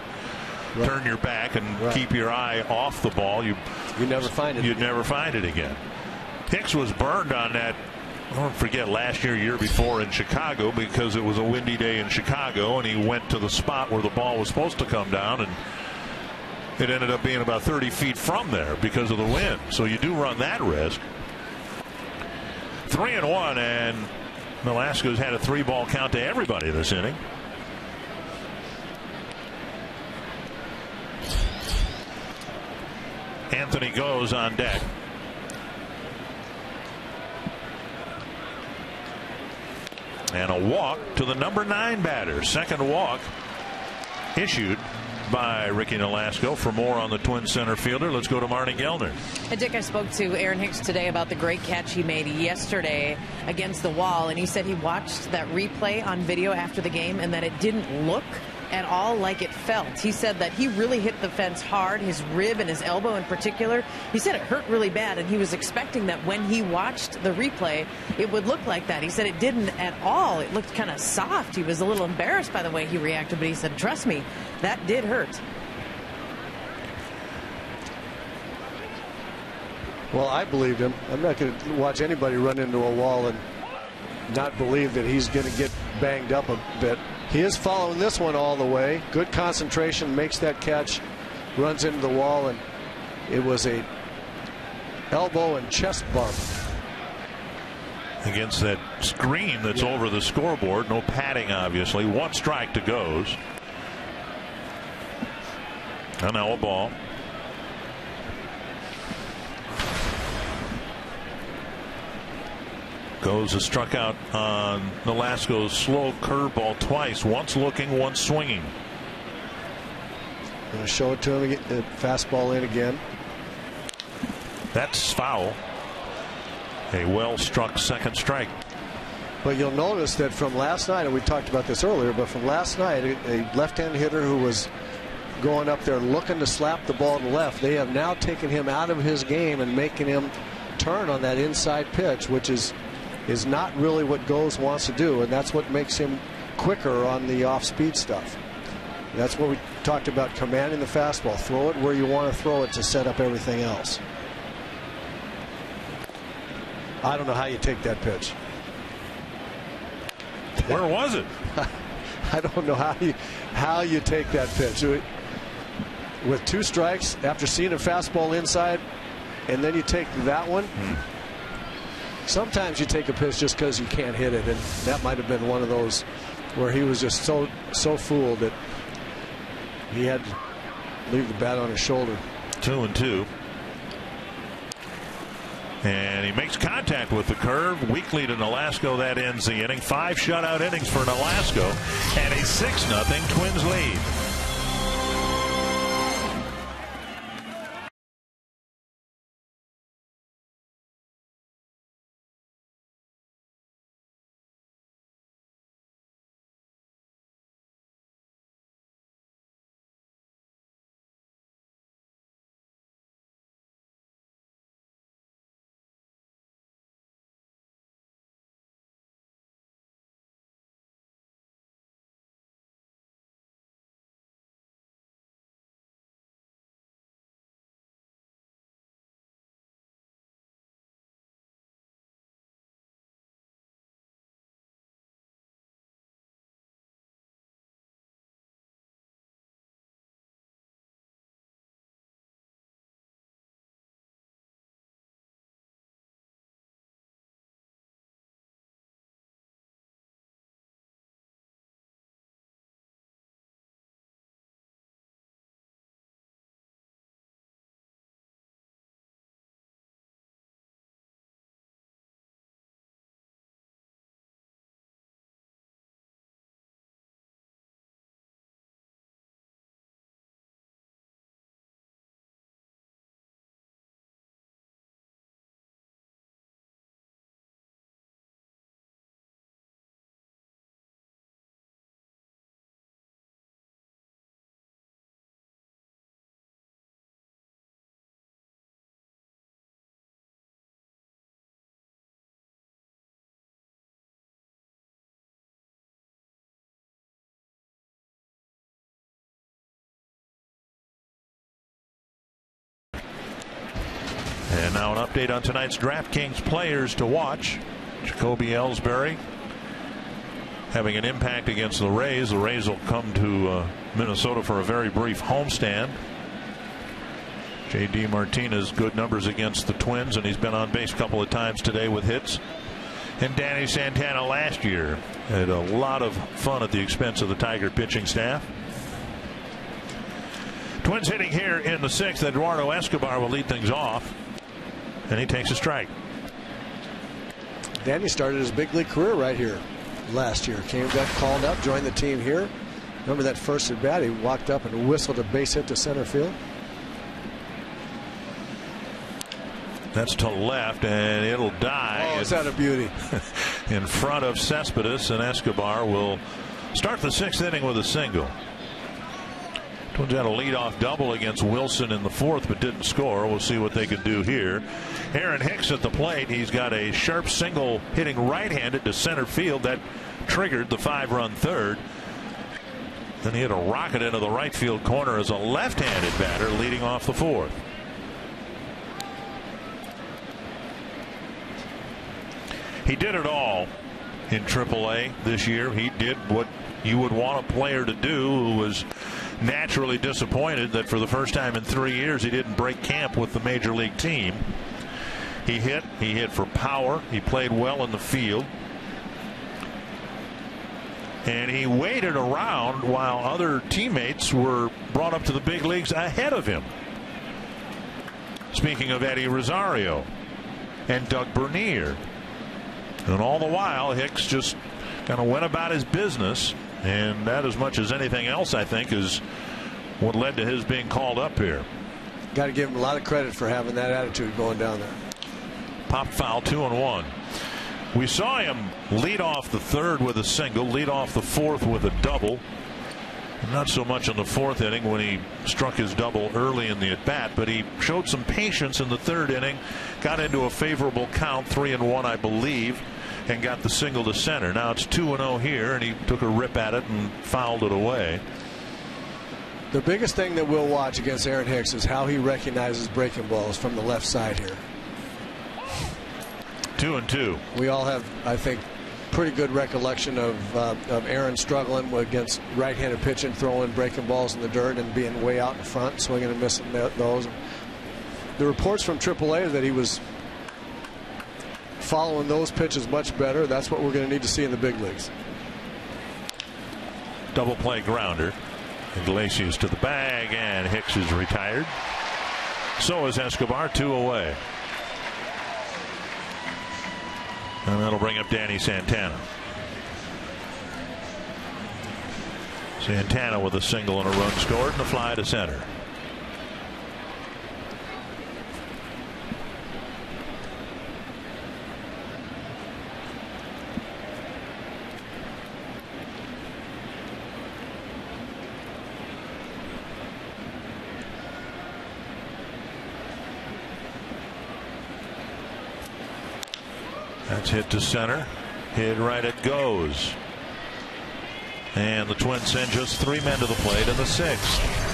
turn your back and keep your eye off the ball. You never find it. You'd never find it again. Hicks was burned on that, don't forget, last year before in Chicago, because it was a windy day in Chicago and he went to the spot where the ball was supposed to come down, and it ended up being about 30 feet from there because of the wind. So you do run that risk. 3-1, and Velasquez had a 3-ball count to everybody this inning. Anthony goes on deck. And a walk to the number 9 batter. Second walk issued by Ricky Nolasco. For more on the Twins center fielder, let's go to Marty Gellner. And Dick, I spoke to Aaron Hicks today about the great catch he made yesterday against the wall, and he said he watched that replay on video after the game and that it didn't look at all like it felt. He said that he really hit the fence hard, his rib and his elbow in particular. He said it hurt really bad, and he was expecting that when he watched the replay, it would look like that. He said it didn't at all. It looked kind of soft. He was a little embarrassed by the way he reacted, but he said, trust me, that did hurt. Well, I believed him. I'm not going to watch anybody run into a wall and not believe that he's going to get banged up a bit. He is following this one all the way. Good concentration, makes that catch, runs into the wall, and it was a elbow and chest bump. Against that screen that's over the scoreboard. No padding, obviously. 1 strike to goes. And now a ball. Goes a struck out on Nolasco's slow curveball twice. Once looking, once swinging. Going to show it to him again. The fastball in again. That's foul. A well struck second strike. But you'll notice that from last night, and we talked about this earlier, but from last night, a left-hand hitter who was going up there looking to slap the ball to left, they have now taken him out of his game and making him turn on that inside pitch, which is not really what Goes wants to do, and that's what makes him quicker on the off-speed stuff. That's what we talked about, commanding the fastball. Throw it where you want to throw it to set up everything else. I don't know how you take that pitch. Where was it? I don't know how you take that pitch. With 2 strikes, after seeing a fastball inside, and then you take that one. Sometimes you take a pitch just because you can't hit it, and that might have been one of those where he was just so fooled that he had to leave the bat on his shoulder. 2-2. And he makes contact with the curve. Weak lead in Nolasco. That ends the inning. 5 shutout innings for Nolasco, and a 6-0 Twins lead. And now an update on tonight's DraftKings players to watch. Jacoby Ellsbury having an impact against the Rays. The Rays will come to Minnesota for a very brief homestand. J.D. Martinez, good numbers against the Twins, and he's been on base a couple of times today with hits. And Danny Santana last year had a lot of fun at the expense of the Tiger pitching staff. Twins hitting here in the 6th. Eduardo Escobar will lead things off, and he takes a strike. Danny started his big league career right here last year. Got called up, joined the team here. Remember that first at bat, he walked up and whistled a base hit to center field. That's to left, and it'll die. Oh, is that a beauty? In front of Cespedes, and Escobar will start the 6th inning with a single. Twins had a leadoff double against Wilson in the 4th, but didn't score. We'll see what they can do here. Aaron Hicks at the plate. He's got a sharp single hitting right-handed to center field. That triggered the 5-run 3rd. Then he hit a rocket into the right field corner as a left-handed batter leading off the 4th. He did it all in AAA this year. He did what you would want a player to do who was naturally disappointed that for the first time in 3 years he didn't break camp with the major league team. He hit for power. He played well in the field. And he waited around while other teammates were brought up to the big leagues ahead of him. Speaking of Eddie Rosario and Doug Bernier. And all the while, Hicks just kind of went about his business. And that, as much as anything else, I think, is what led to his being called up here. Got to give him a lot of credit for having that attitude going down there. Popped foul, 2-1. We saw him lead off the 3rd with a single, lead off the 4th with a double. Not so much in the 4th inning when he struck his double early in the at-bat, but he showed some patience in the 3rd inning, got into a favorable count, 3-1, I believe, and got the single to center. Now it's 2-0 here, and he took a rip at it and fouled it away. The biggest thing that we'll watch against Aaron Hicks is how he recognizes breaking balls from the left side here. 2-2. We all have, I think, pretty good recollection of Aaron struggling against right-handed pitching, throwing, breaking balls in the dirt, and being way out in front, swinging and missing those. The reports from AAA is that he was following those pitches much better. That's what we're going to need to see in the big leagues. Double play grounder. Iglesias to the bag, and Hicks is retired. So is Escobar, 2 away. And that'll bring up Danny Santana. Santana with a single and a run scored and a fly to center. That's hit to center. Hit right, it goes. And the Twins send just 3 men to the plate in the 6th.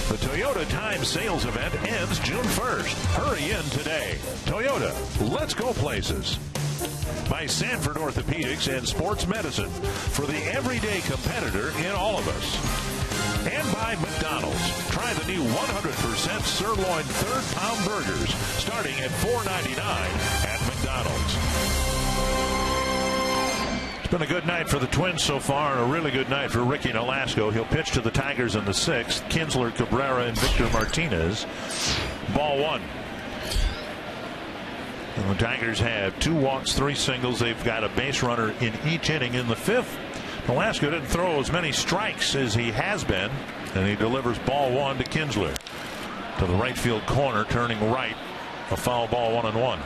The Toyota Time Sales Event ends June 1st. Hurry in today. Toyota, let's go places. By Sanford Orthopedics and Sports Medicine for the everyday competitor in all of us. And by McDonald's. Try the new 100% sirloin third-pound burgers starting at $4.99 at McDonald's. It's been a good night for the Twins so far, and a really good night for Ricky Nolasco. He'll pitch to the Tigers in the 6th. Kinsler, Cabrera, and Victor Martinez. Ball 1. And the Tigers have 2 walks, 3 singles. They've got a base runner in each inning. In the 5th, Nolasco didn't throw as many strikes as he has been, and he delivers ball 1 to Kinsler. To the right field corner, turning right. A foul ball, 1-1.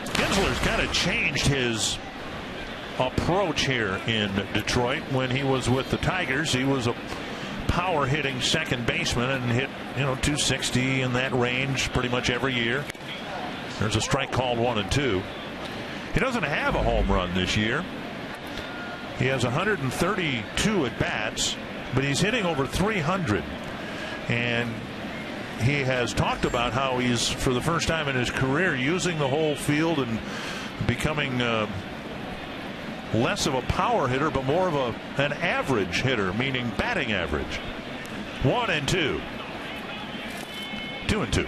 Kinsler's kind of changed his approach here in Detroit. When he was with the Tigers, he was a power hitting second baseman and hit 260 in that range pretty much every year. There's a strike called 1-2. He doesn't have a home run this year. He has 132 at bats, but he's hitting over 300, and he has talked about how he's, for the first time in his career, using the whole field and becoming less of a power hitter, but more of an average hitter, meaning batting average. 1-2. 2-2.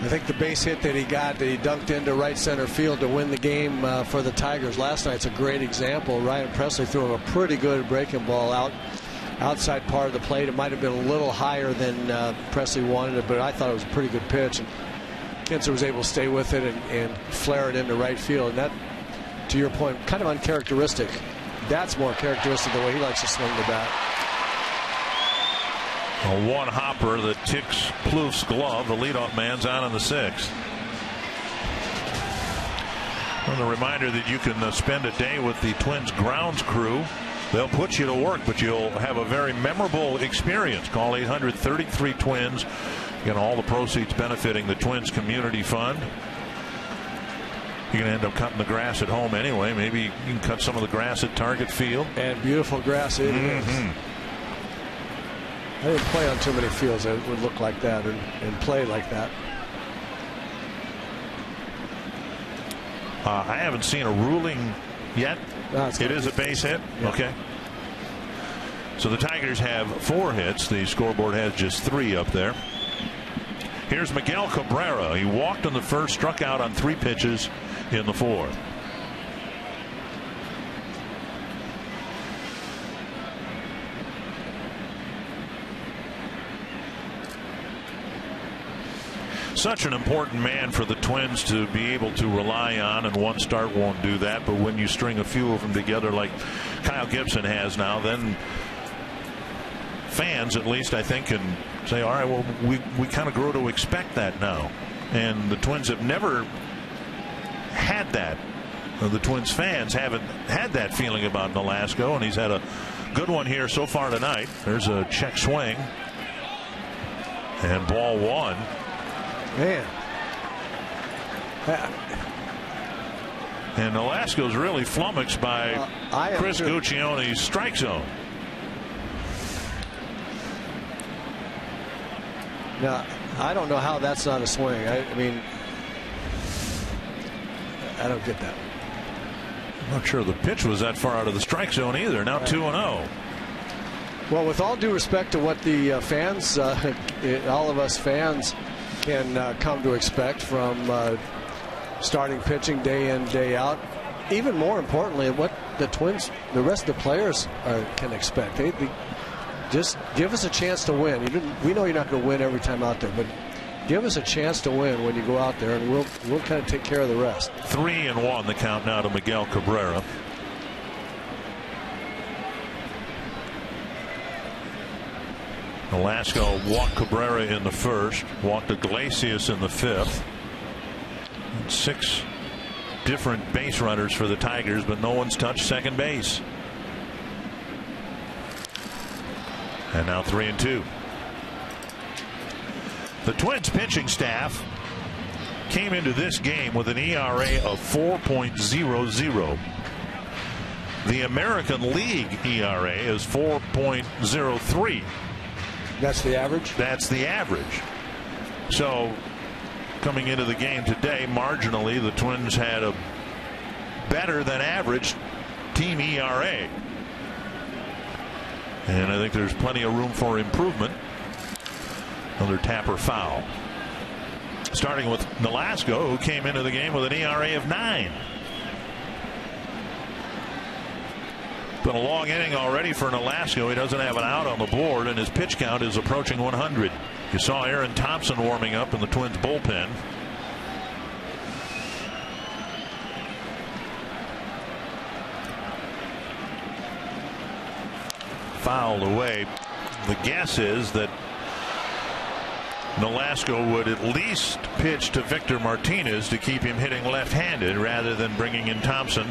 I think the base hit that he got, that he dunked into right center field to win the game for the Tigers last night's a great example. Ryan Presley threw him a pretty good breaking ball outside part of the plate. It might have been a little higher than Presley wanted it, but I thought it was a pretty good pitch. And Kinsler was able to stay with it and flare it into right field. And that, to your point, kind of uncharacteristic. That's more characteristic the way he likes to swing the bat. A one hopper that ticks Plouffe's glove. The leadoff man's out in the 6th. And a reminder that you can spend a day with the Twins grounds crew. They'll put you to work, but you'll have a very memorable experience. Call 800-33-TWINS. Again, all the proceeds benefiting the Twins Community Fund. You're going to end up cutting the grass at home anyway. Maybe you can cut some of the grass at Target Field. And beautiful grass it is. I didn't play on too many fields that would look like that and play like that. I haven't seen a ruling yet. No, it is a base hit? Yeah. Okay. So the Tigers have 4 hits. The scoreboard has just 3 up there. Here's Miguel Cabrera. He walked in the first, struck out on 3 pitches in the 4th. Such an important man for the Twins to be able to rely on, and one start won't do that. But when you string a few of them together like Kyle Gibson has now, then fans, at least I think, can say, all right, well, we kind of grow to expect that now. And the Twins have never had that. The Twins fans haven't had that feeling about Nolasco, and he's had a good one here so far tonight. There's a check swing. And ball 1. Man. And Nolasco's really flummoxed by Chris Guccione's strike zone. Now, I don't know how that's not a swing. I mean, I don't get that. I'm not sure the pitch was that far out of the strike zone either. Now 2-0. Well, with all due respect to what the fans, all of us fans, can come to expect from starting pitching day in, day out. Even more importantly, what the Twins, the rest of the players can expect. They just give us a chance to win. We know you're not going to win every time out there, but give us a chance to win when you go out there, and we'll kind of take care of the rest. 3-1 the count now to Miguel Cabrera. Nolasco walked Cabrera in the 1st, walked Iglesias in the 5th. 6 different base runners for the Tigers, but no one's touched second base. And now 3-2. The Twins pitching staff came into this game with an ERA of 4.00. The American League ERA is 4.03. That's the average? That's the average. So coming into the game today, marginally, the Twins had a better than average team ERA. And I think there's plenty of room for improvement. Another Tapper foul. Starting with Nolasco, who came into the game with an ERA of 9. Been a long inning already for Nolasco. He doesn't have an out on the board, and his pitch count is approaching 100. You saw Aaron Thompson warming up in the Twins bullpen. Fouled away. The guess is that Nolasco would at least pitch to Victor Martinez to keep him hitting left-handed rather than bringing in Thompson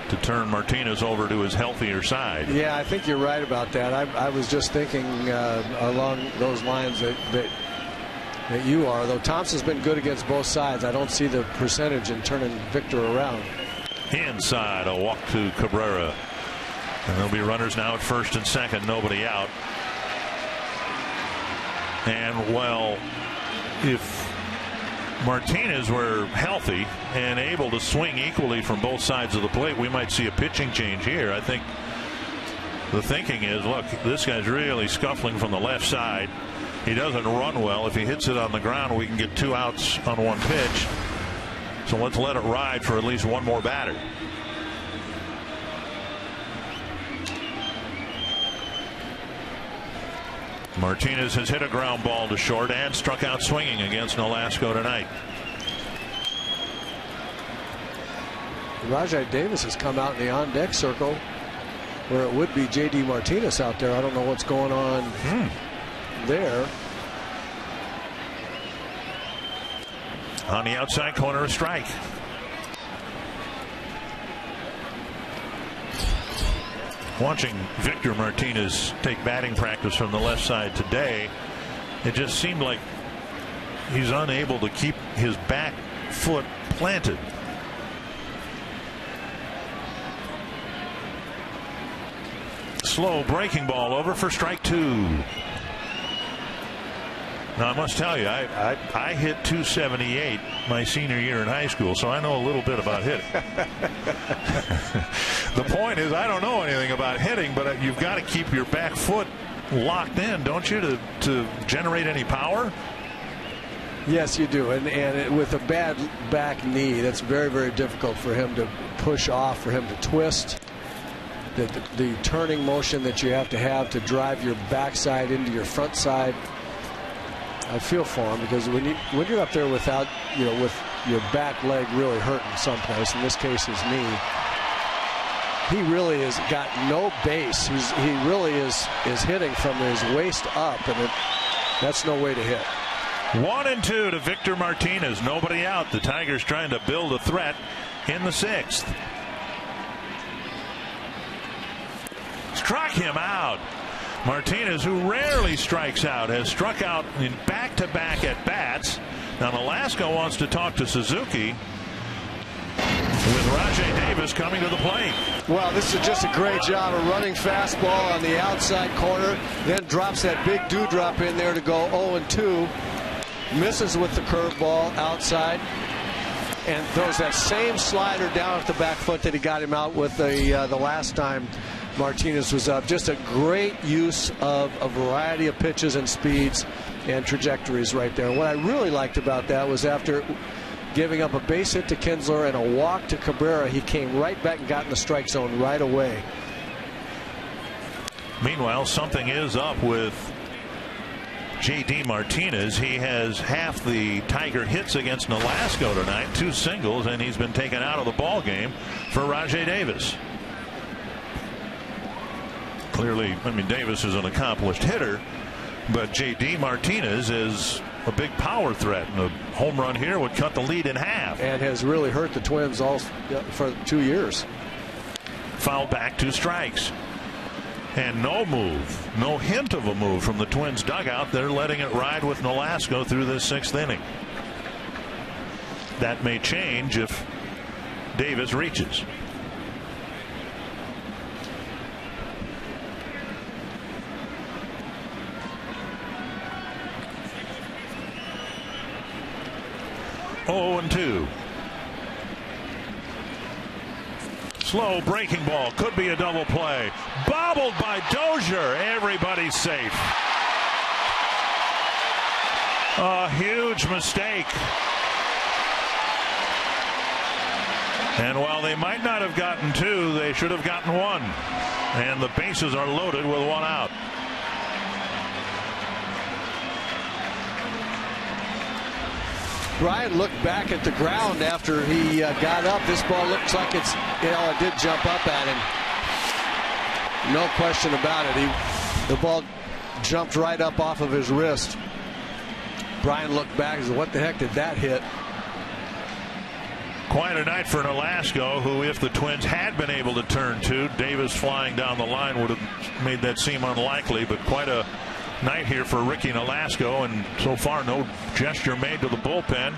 to turn Martinez over to his healthier side. Yeah, I think you're right about that. I was just thinking along those lines that you are. Though Thompson's been good against both sides, I don't see the percentage in turning Victor around. Inside, a walk to Cabrera. And there'll be runners now at 1st and 2nd, nobody out. And, well, if Martinez were healthy and able to swing equally from both sides of the plate, we might see a pitching change here. I think the thinking is, look, this guy's really scuffling from the left side. He doesn't run well. If he hits it on the ground, we can get 2 outs on 1 pitch. So let's let it ride for at least one more batter. Martinez has hit a ground ball to short and struck out swinging against Nolasco tonight. Rajai Davis has come out in the on-deck circle where it would be J.D. Martinez out there. I don't know what's going on there. On the outside corner, a strike. Watching Victor Martinez take batting practice from the left side today, it just seemed like he's unable to keep his back foot planted. Slow breaking ball over for strike 2. Now, I must tell you, I hit 278 my senior year in high school, so I know a little bit about hitting. The point is, I don't know anything about hitting, but you've got to keep your back foot locked in, don't you, to generate any power? Yes, you do. And with a bad back knee, that's very, very difficult for him to push off, for him to twist. The turning motion that you have to drive your backside into your front side. I feel for him, because when you're up there without, with your back leg really hurting someplace, in this case his knee, he really has got no base. He really is hitting from his waist up, and that's no way to hit. 1-2 to Victor Martinez. Nobody out. The Tigers trying to build a threat in the 6th. Struck him out. Martinez, who rarely strikes out, has struck out in back-to-back at-bats. Now Nolasco wants to talk to Suzuki, with Rajai Davis coming to the plate. Well, this is just a great job of running fastball on the outside corner, then drops that big dewdrop in there to go 0-2. Misses with the curveball outside, and throws that same slider down at the back foot that he got him out with the last time Martinez was up. Just a great use of a variety of pitches and speeds and trajectories right there. And what I really liked about that was, after giving up a base hit to Kinsler and a walk to Cabrera, he came right back and got in the strike zone right away. Meanwhile, something is up with J.D. Martinez. He has half the Tiger hits against Nolasco tonight, 2 singles, and he's been taken out of the ball game for Rajai Davis. Clearly, I mean, Davis is an accomplished hitter, but J.D. Martinez is a big power threat, and a home run here would cut the lead in half. And has really hurt the Twins all for 2 years. Foul back, 2 strikes. And no move, no hint of a move from the Twins dugout. They're letting it ride with Nolasco through this 6th inning. That may change if Davis reaches. Oh, 2. Slow breaking ball. Could be a double play. Bobbled by Dozier. Everybody's safe. A huge mistake. And while they might not have gotten 2, they should have gotten 1. And the bases are loaded with 1 out. Bryant looked back at the ground after he got up. This ball looks like it did jump up at him. No question about it. The ball jumped right up off of his wrist. Bryant looked back and said, "What the heck did that hit?" Quite a night for Nolasco, who, if the Twins had been able to turn 2, Davis flying down the line would have made that seem unlikely, but quite a night here for Ricky Nolasco, and so far no gesture made to the bullpen.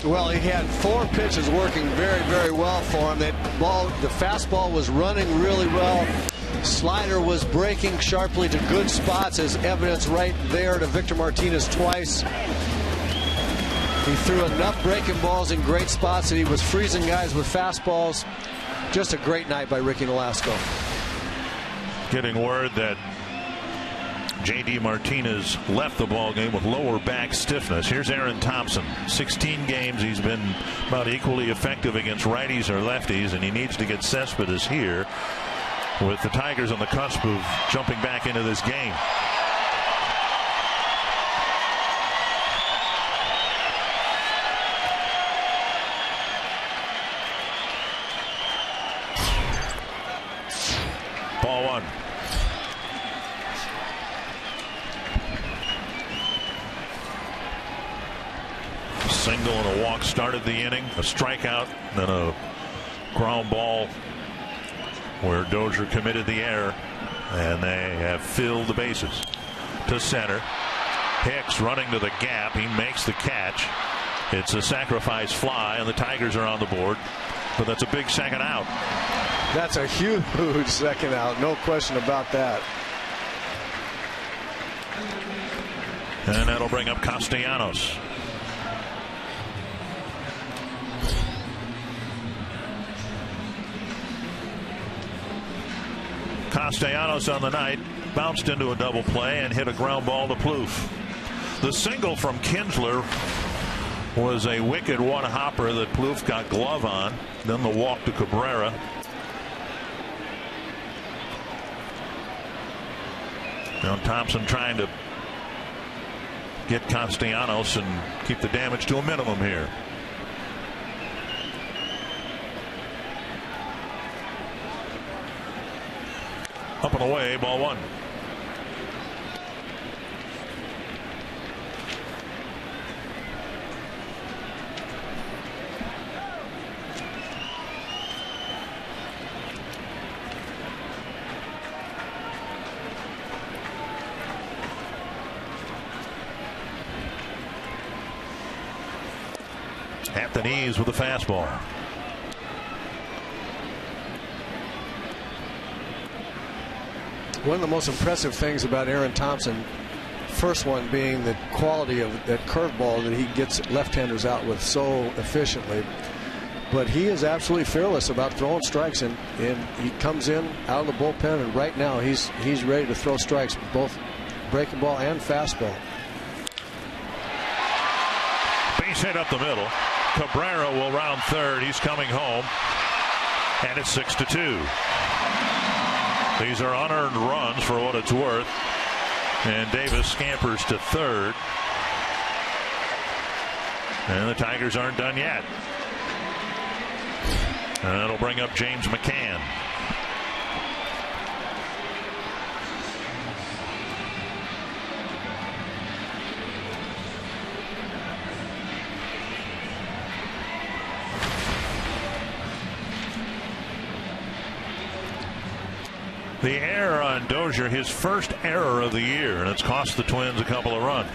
Well, he had 4 pitches working very, very well for him. The fastball was running really well. Slider was breaking sharply to good spots, as evidence right there to Victor Martinez twice. He threw enough breaking balls in great spots that he was freezing guys with fastballs. Just a great night by Ricky Nolasco. Getting word that J.D. Martinez left the ball game with lower back stiffness. Here's Aaron Thompson. 16 games he's been about equally effective against righties or lefties, and he needs to get Cespedes here with the Tigers on the cusp of jumping back into this game. Ball 1. Single and a walk started the inning. A strikeout, then a ground ball where Dozier committed the error, and they have filled the bases. To center. Hicks running to the gap. He makes the catch. It's a sacrifice fly, and the Tigers are on the board. But that's a big second out. That's a huge second out. No question about that. And that'll bring up Castellanos. Castellanos on the night bounced into a double play and hit a ground ball to Plouffe. The single from Kinsler was a wicked one hopper that Plouffe got glove on. Then the walk to Cabrera. Now Thompson trying to get Castellanos and keep the damage to a minimum here. Up and away, ball 1. At the knees with a fastball. One of the most impressive things about Aaron Thompson, first one being the quality of that curveball that he gets left-handers out with so efficiently. But he is absolutely fearless about throwing strikes, and he comes in out of the bullpen, and right now he's ready to throw strikes, both breaking ball and fastball. Base hit up the middle. Cabrera will round third. He's coming home, and it's 6-2. These are unearned runs for what it's worth. And Davis scampers to third. And the Tigers aren't done yet. And that'll bring up James McCann. The error on Dozier, his first error of the year, and it's cost the Twins a couple of runs.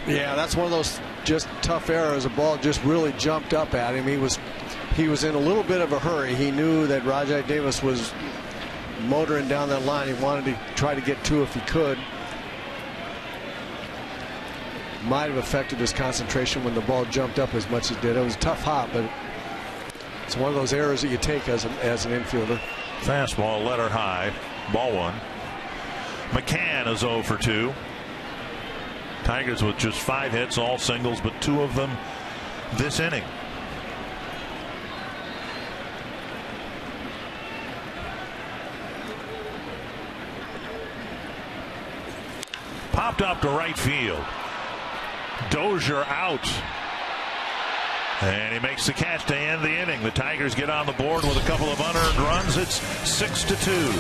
Yeah, that's one of those just tough errors. The ball just really jumped up at him. He was in a little bit of a hurry. He knew that Rajai Davis was motoring down that line. He wanted to try to get 2 if he could. Might have affected his concentration when the ball jumped up as much as it did. It was a tough hop, but it's one of those errors that you take as an infielder. Fastball, letter high, ball 1. McCann is 0 for 2. Tigers with just 5 hits, all singles, but 2 of them this inning. Popped up to right field. Dozier out. And he makes the catch to end the inning. The Tigers get on the board with a couple of unearned runs. It's 6-2.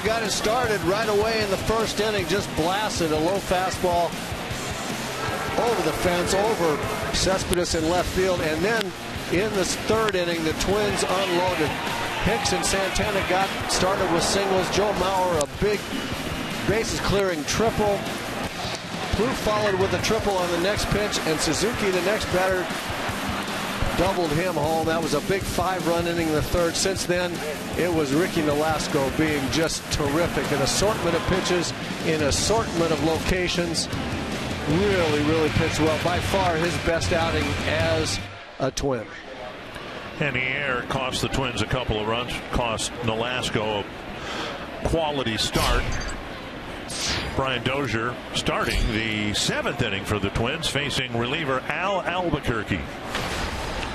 Hunter got it started right away in the first inning, just blasted a low fastball over the fence, over Cespedes in left field, and then in this third inning, the Twins unloaded. Hicks and Santana got started with singles. Joe Mauer, a big bases-clearing triple. Plouffe followed with a triple on the next pitch, and Suzuki, the next batter, doubled him home. That was a big 5-run inning in the third. Since then, it was Ricky Nolasco being just terrific. An assortment of pitches in assortment of locations. Really pitched well. By far his best outing as a Twin. And the air cost the Twins a couple of runs, cost Nolasco a quality start. Brian Dozier starting the 7th inning for the Twins, facing reliever Al Albuquerque.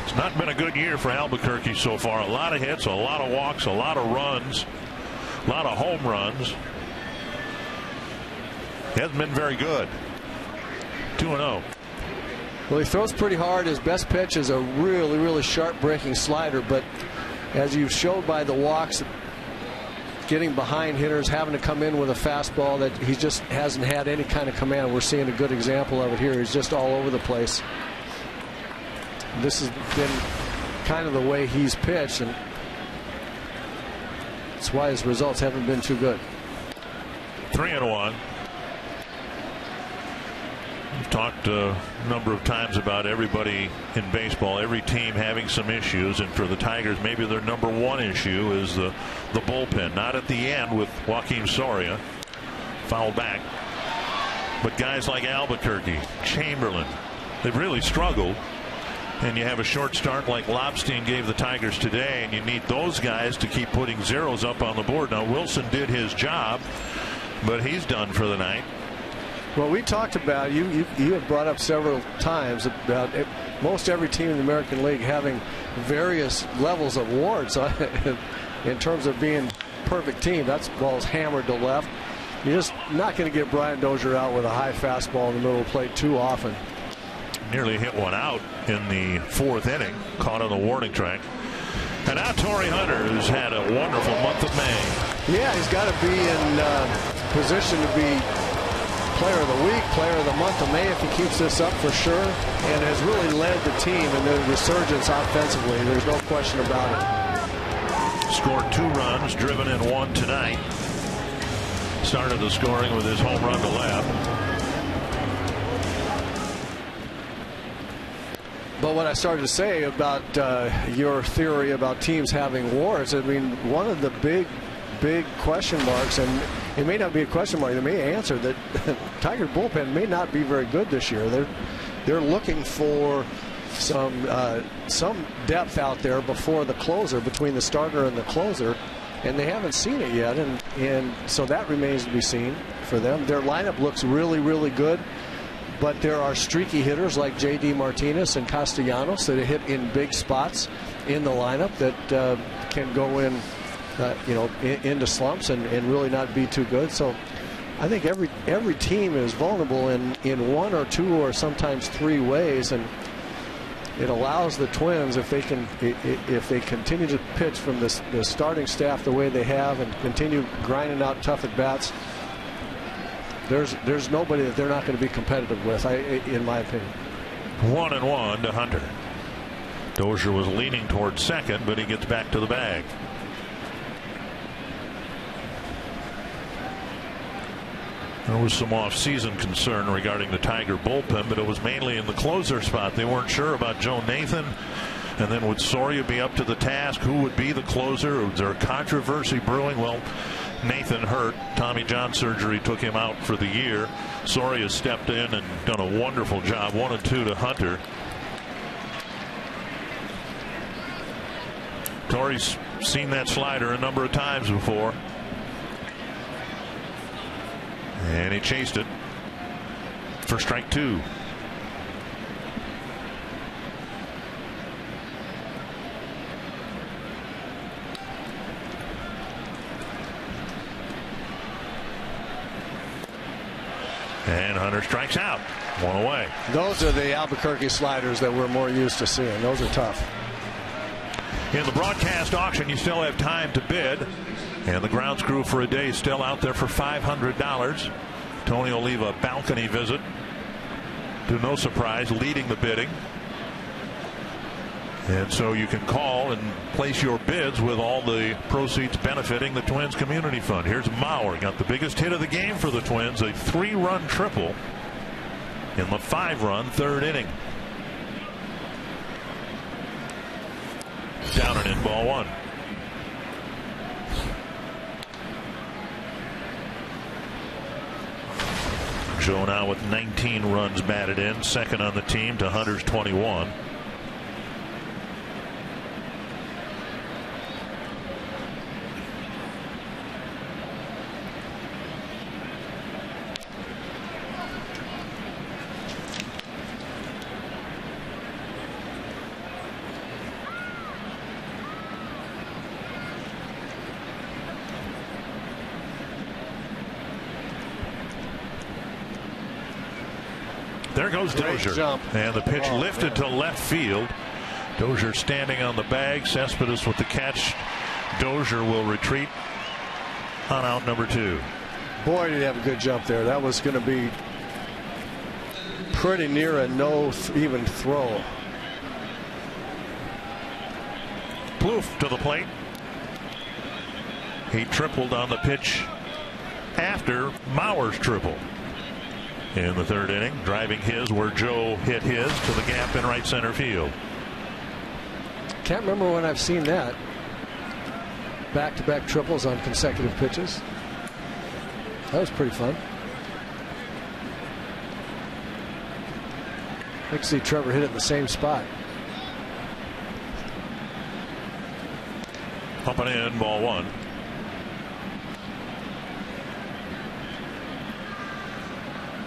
It's not been a good year for Albuquerque so far. A lot of hits, a lot of walks, a lot of runs, a lot of home runs. Hasn't been very good. 2-0. Well, he throws pretty hard. His best pitch is a really sharp breaking slider, but as you showed by the walks, getting behind hitters, having to come in with a fastball that he just hasn't had any kind of command. We're seeing a good example of it here. He's just all over the place. This has been kind of the way he's pitched, and that's why his results haven't been too good. 3-1. We've talked a number of times about everybody in baseball, every team having some issues, and for the Tigers, maybe their number one issue is the bullpen. Not at the end with Joaquin Soria, fouled back, but guys like Albuquerque, Chamberlain, they've really struggled. And you have a short start like Lobstein gave the Tigers today, and you need those guys to keep putting zeros up on the board. Now Wilson did his job, but he's done for the night. Well, we talked about, you have brought up several times about most every team in the American League having various levels of WAR. So in terms of being perfect team, that ball's hammered to left. You're just not going to get Brian Dozier out with a high fastball in the middle of the plate too often. Nearly hit one out in the 4th inning, caught on the warning track. And now Torrey Hunter, who's had a wonderful month of May. Yeah, he's got to be in position to be player of the week, player of the month of May if he keeps this up for sure, and has really led the team in the resurgence offensively. There's no question about it. Scored 2 runs, driven in 1 tonight. Started the scoring with his home run to left. But what I started to say about your theory about teams having wars, I mean, one of the big question marks, and it may not be a question mark, they may answer that Tiger bullpen may not be very good this year. They're looking for some depth out there before the closer, between the starter and the closer, and they haven't seen it yet, and so that remains to be seen for them. Their lineup looks really good, but there are streaky hitters like J.D. Martinez and Castellanos that hit in big spots in the lineup that can go in into slumps and really not be too good. So I think every team is vulnerable in 1 or 2 or sometimes 3 ways, and it allows the Twins, if they continue to pitch from the starting staff the way they have and continue grinding out tough at bats, there's nobody that they're not going to be competitive with, in my opinion. 1-1 to Hunter. Dozier was leaning towards second, but he gets back to the bag. There was some off-season concern regarding the Tiger bullpen, but it was mainly in the closer spot. They weren't sure about Joe Nathan, and then would Soria be up to the task? Who would be the closer? Was there a controversy brewing? Well, Nathan hurt. Tommy John surgery took him out for the year. Soria stepped in and done a wonderful job. 1-2 to Hunter. Torrey's seen that slider a number of times before. And he chased it for strike 2. And Hunter strikes out. 1 away. Those are the Albuquerque sliders that we're more used to seeing. Those are tough. In the broadcast auction, you still have time to bid. And the grounds crew for a day still out there for $500. Tony will leave a balcony visit. To no surprise, leading the bidding. And so you can call and place your bids with all the proceeds benefiting the Twins Community Fund. Here's Mauer, got the biggest hit of the game for the Twins, a 3-run triple in the 5-run third inning. Down and in, ball 1. Joe now with 19 runs batted in, second on the team to Hunter's 21. There goes Dozier. And the pitch lifted to left field. Dozier standing on the bag. Cespedes with the catch. Dozier will retreat on out number 2. Boy, did he have a good jump there. That was going to be pretty near a no even throw. Plouffe to the plate. He tripled on the pitch after Mauer's triple. In the third inning, driving his where Joe hit his to the gap in right center field. Can't remember when I've seen that. Back-to-back triples on consecutive pitches. That was pretty fun. I can see Trevor hit it in the same spot. Up and in, ball 1.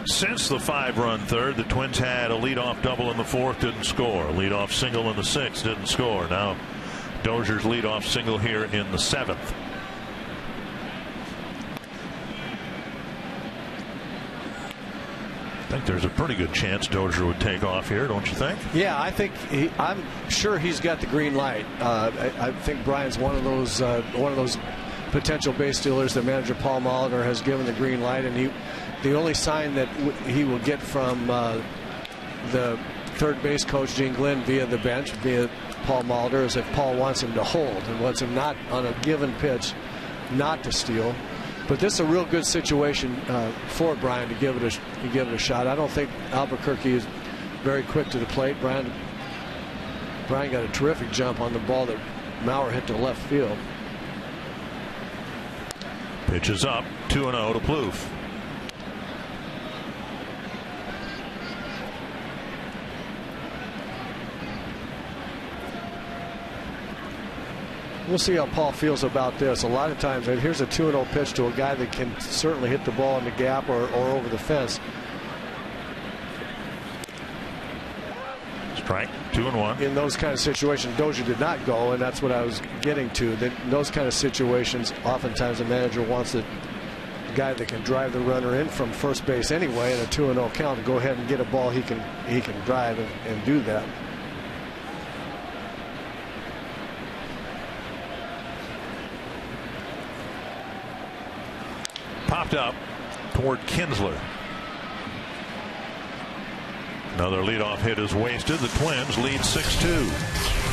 Since the 5-run third, the Twins had a leadoff double in the 4th, didn't score. A leadoff single in the 6th, didn't score. Now Dozier's leadoff single here in the 7th. I think there's a pretty good chance Dozier would take off here, don't you think? Yeah, I think I'm sure he's got the green light. I think Brian's one of those potential base stealers that manager Paul Molitor has given the green light, and the only sign that he will get from the third base coach Gene Glenn via the bench, via Paul Molitor, is if Paul wants him to hold and wants him not on a given pitch not to steal. But this is a real good situation for Brian to give it a shot. I don't think Albuquerque is very quick to the plate. Brian got a terrific jump on the ball that Mauer hit to left field. Pitch is up, 2-0 to Plouffe. We'll see how Paul feels about this. A lot of times, here's a 2-0 pitch to a guy that can certainly hit the ball in the gap or over the fence. Strike, 2-1. In those kind of situations, Dozier did not go, and that's what I was getting to. That in those kind of situations, oftentimes the manager wants the guy that can drive the runner in from first base anyway in a 2-0 count to go ahead and get a ball he can drive and do that. Popped up toward Kinsler. Another leadoff hit is wasted. The Twins lead 6-2.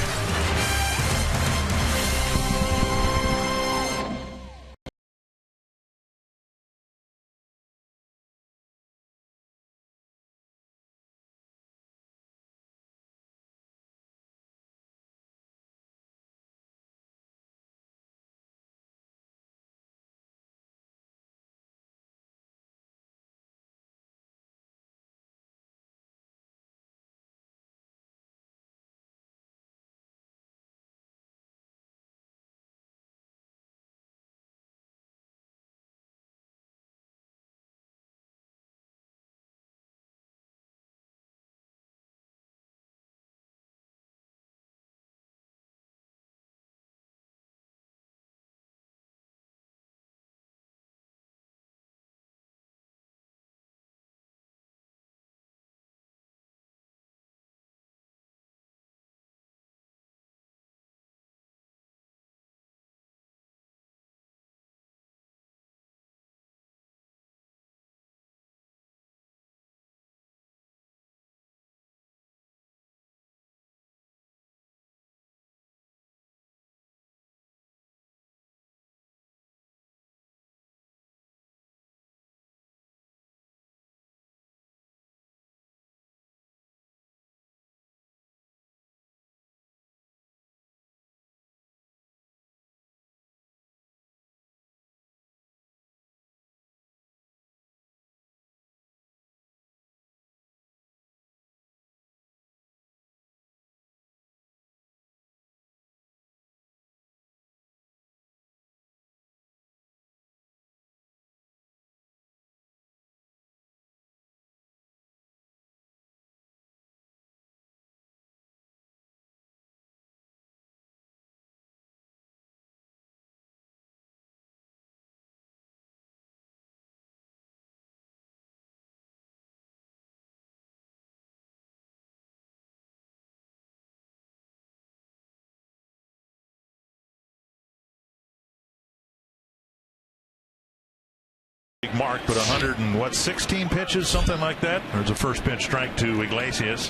mark, but 116 pitches, something like that. There's a first pitch strike to Iglesias.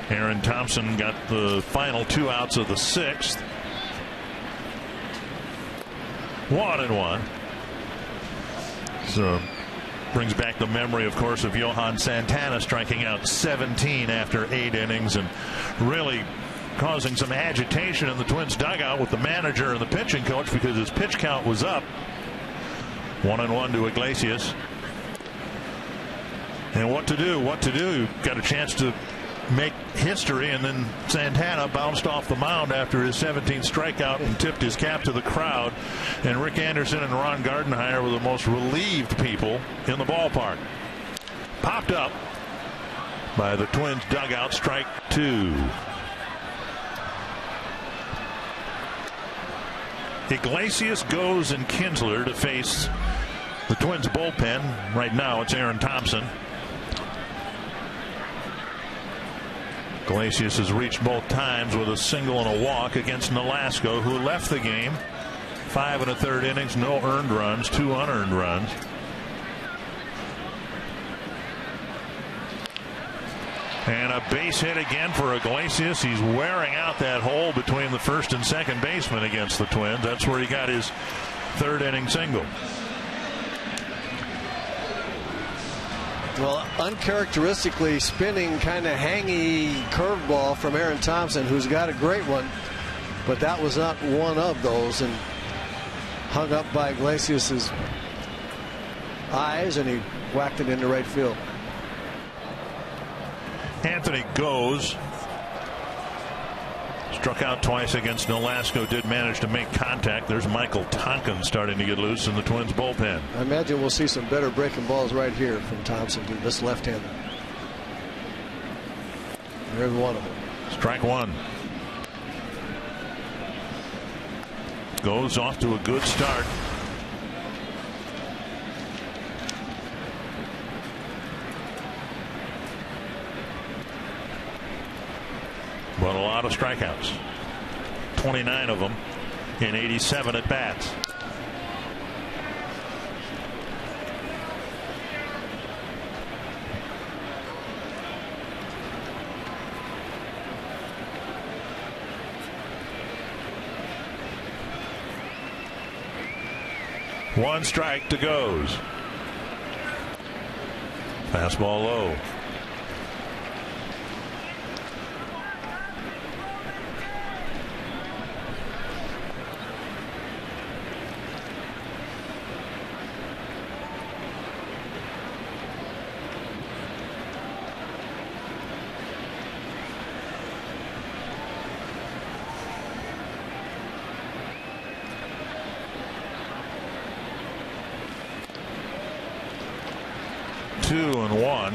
Aaron Thompson got the final 2 outs of the 6th. 1-1. So brings back the memory, of course, of Johan Santana striking out 17 after 8 innings and really causing some agitation in the Twins dugout with the manager and the pitching coach because his pitch count was up. 1-1 to Iglesias. And what to do? Got a chance to make history, and then Santana bounced off the mound after his 17th strikeout and tipped his cap to the crowd. And Rick Anderson and Ron Gardenhire were the most relieved people in the ballpark. Popped up by the Twins dugout, strike 2. Iglesias goes and Kinsler to face the Twins bullpen. Right now it's Aaron Thompson. Iglesias has reached both times with a single and a walk against Nolasco, who left the game. 5 1/3 innings, no earned runs, 2 unearned runs. And a base hit again for Iglesias. He's wearing out that hole between the first and second baseman against the Twins. That's where he got his 3rd inning single. Well, uncharacteristically spinning, kind of hangy curveball from Aaron Thompson, who's got a great one, but that was not one of those, and hung up by Iglesias's eyes, and he whacked it into right field. Anthony goes. Struck out twice against Nolasco, did manage to make contact. There's Michael Tonkin starting to get loose in the Twins bullpen. I imagine we'll see some better breaking balls right here from Thompson to this left-hander. There's one of them. Strike 1. Goes off to a good start. But a lot of strikeouts. 29 of them in 87 at bats. One strike to goes. Fastball low.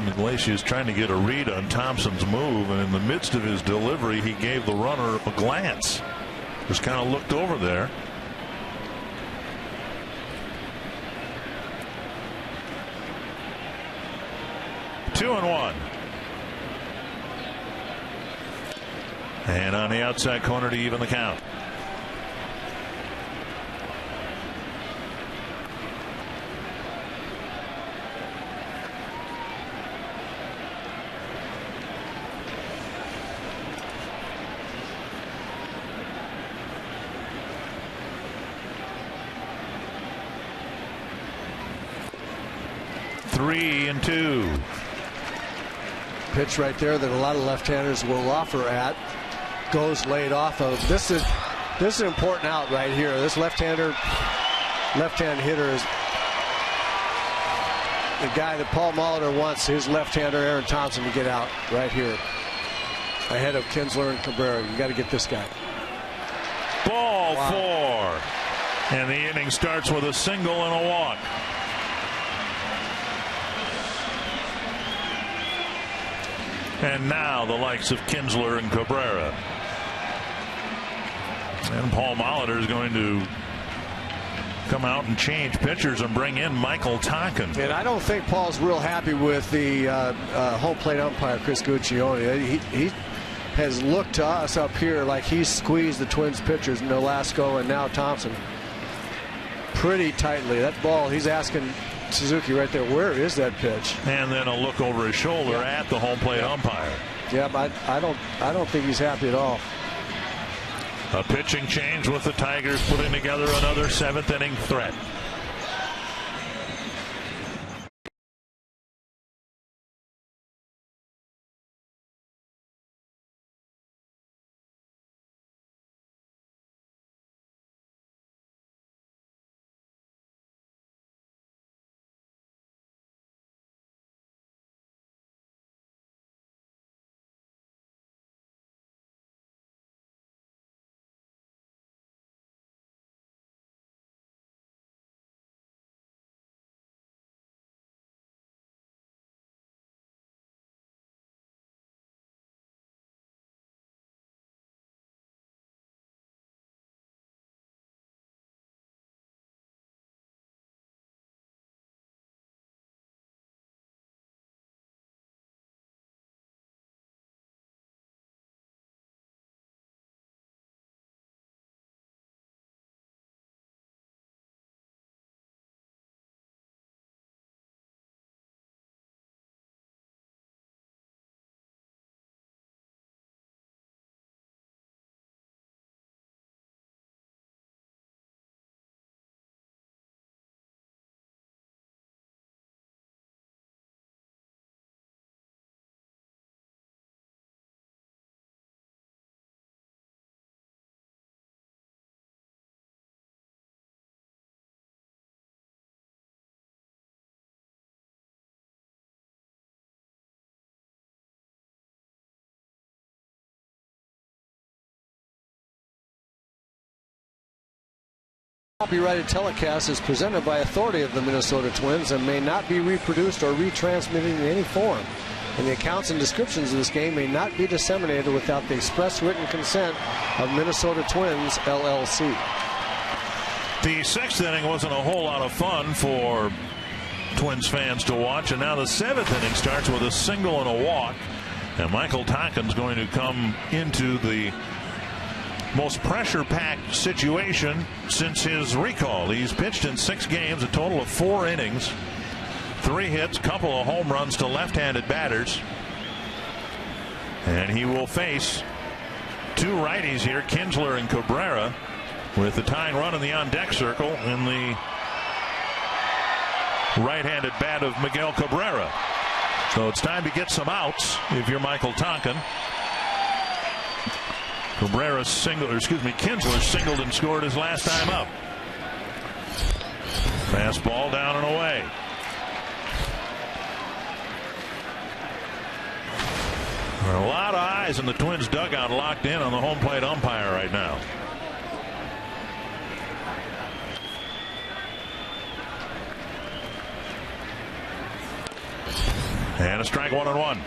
Iglesias trying to get a read on Thompson's move, and in the midst of his delivery he gave the runner a glance. Just kind of looked over there. Two and one. And on the outside corner to even the count. Three and two. Pitch right there that a lot of left-handers will offer at. Goes laid off of. This is an important out right here. This left-hand hitter is the guy that Paul Molitor wants his left-hander Aaron Thompson to get out right here ahead of Kinsler and Cabrera. You got to get this guy. Ball four, and the inning starts with a single and a walk. And now the likes of Kinsler and Cabrera. And Paul Molitor is going to come out and change pitchers and bring in Michael Tonkin. And I don't think Paul's real happy with the home plate umpire, Chris Guccione. has looked to us up here like he's squeezed the Twins pitchers, Nolasco and now Thompson, pretty tightly. That ball, he's asking Suzuki right there, where is that pitch? And then a look over his shoulder at the home plate umpire. Yeah, but I don't think he's happy at all. A pitching change with the Tigers putting together another 7th inning threat. Copyrighted telecast is presented by authority of the Minnesota Twins and may not be reproduced or retransmitted in any form. And the accounts and descriptions of this game may not be disseminated without the express written consent of Minnesota Twins, LLC. The 6th inning wasn't a whole lot of fun for Twins fans to watch, and now the 7th inning starts with a single and a walk. And Michael Tonkin's going to come into the most pressure-packed situation since his recall. He's pitched in 6 games, a total of 4 innings, 3 hits, couple of home runs to left-handed batters. And he will face 2 righties here, Kinsler and Cabrera, with the tying run in the on-deck circle in the right-handed bat of Miguel Cabrera. So it's time to get some outs if you're Michael Tonkin. Kinsler singled and scored his last time up. Fastball down and away. There are a lot of eyes in the Twins dugout locked in on the home plate umpire right now. And a strike, 1-1.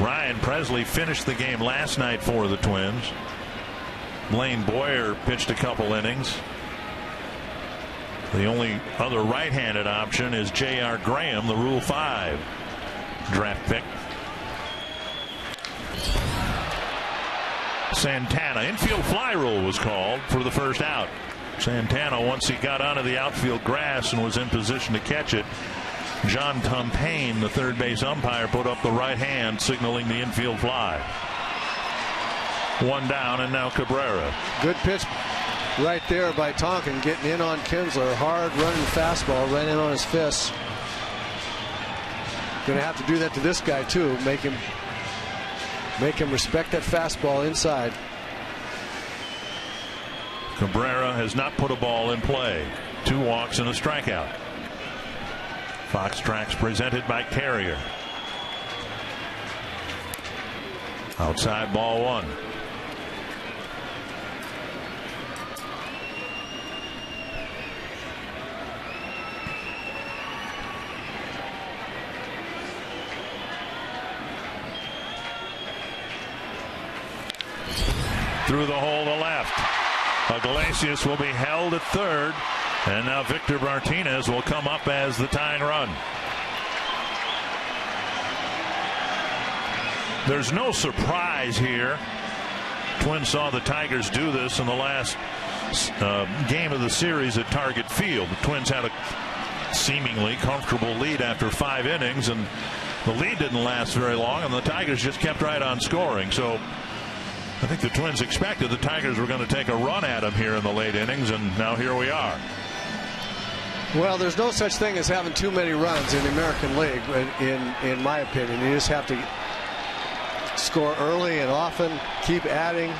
Ryan Presley finished the game last night for the Twins. Lane Boyer pitched a couple innings. The only other right-handed option is J.R. Graham, the Rule 5 draft pick. Santana, infield fly rule was called for the first out. Santana, once he got onto the outfield grass and was in position to catch it, John Tumpane, the third base umpire, put up the right hand signaling the infield fly. 1 down, and now Cabrera. Good pitch right there by Tonkin, getting in on Kinsler. Hard running fastball right in on his fists. Going to have to do that to this guy too. Make him respect that fastball inside. Cabrera has not put a ball in play. 2 walks and a strikeout. Fox Tracks presented by Carrier. Outside, ball 1. through the hole to left. Iglesias will be held at third, and now Victor Martinez will come up as the tying run. There's no surprise here. Twins saw the Tigers do this in the last game of the series at Target Field. The Twins had a seemingly comfortable lead after 5 innings, and the lead didn't last very long, and the Tigers just kept right on scoring. So I think the Twins expected the Tigers were going to take a run at them here in the late innings, and now here we are. Well, there's no such thing as having too many runs in the American League, in my opinion. You just have to score early and often, keep adding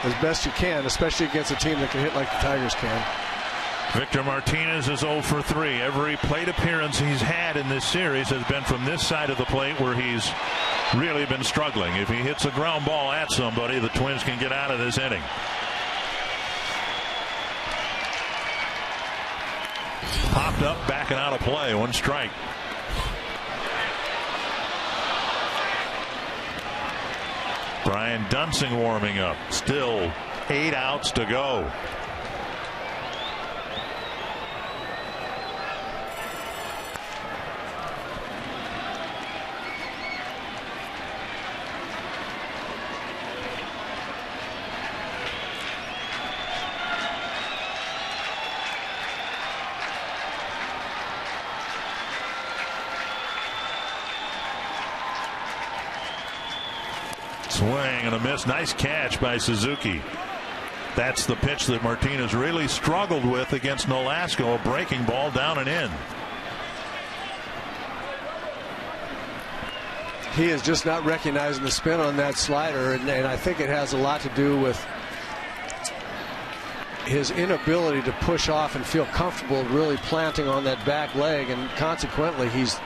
as best you can, especially against a team that can hit like the Tigers can. Victor Martinez is 0 for 3. Every plate appearance he's had in this series has been from this side of the plate where he's really been struggling. If he hits a ground ball at somebody, the Twins can get out of this inning. Popped up, backing out of play. 1 strike. Brian Dunsing warming up. Still 8 outs to go. Swing and a miss. Nice catch by Suzuki. That's the pitch that Martinez really struggled with against Nolasco. A breaking ball down and in. He is just not recognizing the spin on that slider, and I think it has a lot to do with his inability to push off and feel comfortable really planting on that back leg, and consequently he's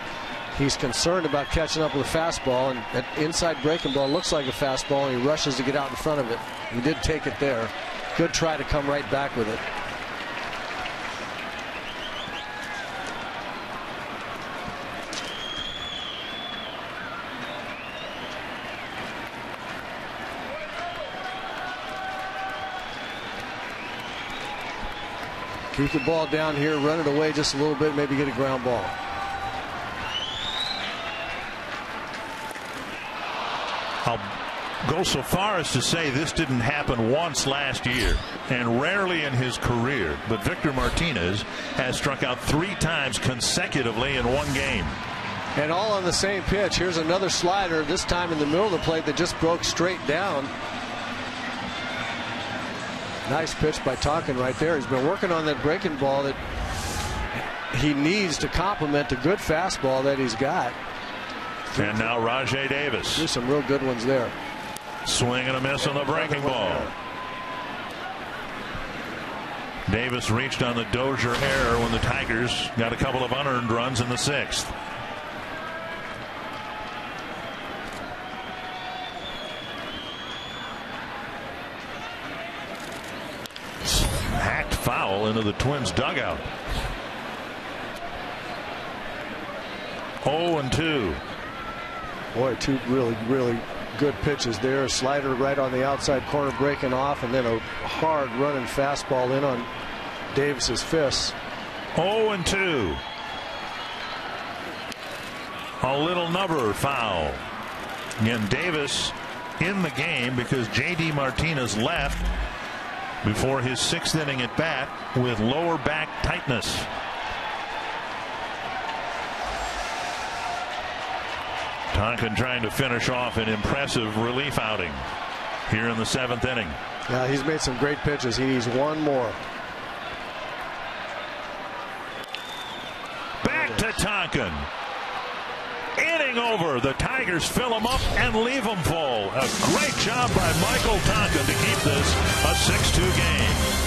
concerned about catching up with a fastball, and that inside breaking ball looks like a fastball, and he rushes to get out in front of it. He did take it there. Good try to come right back with it. Keep the ball down here, run it away just a little bit, maybe get a ground ball. I'll go so far as to say this didn't happen once last year and rarely in his career, but Victor Martinez has struck out 3 times consecutively in 1 game. And all on the same pitch. Here's another slider, this time in the middle of the plate, that just broke straight down. Nice pitch by Tonkin right there. He's been working on that breaking ball that he needs to complement the good fastball that he's got. And now Rajai Davis. There's some real good ones there. Swing and a miss on the breaking ball. Davis reached on the Dozier error when the Tigers got a couple of unearned runs in the 6th. Hacked foul into the Twins dugout. 0-2. Boy, 2 really good pitches there. A slider right on the outside corner breaking off, and then a hard running fastball in on Davis's fists. 0-2. A little number foul. Again, Davis in the game because J.D. Martinez left before his 6th inning at bat with lower back tightness. Tonkin trying to finish off an impressive relief outing here in the 7th inning. Yeah, he's made some great pitches. He needs 1 more. Back to Tonkin. Inning over. The Tigers fill them up and leave them full. A great job by Michael Tonkin to keep this a 6-2 game.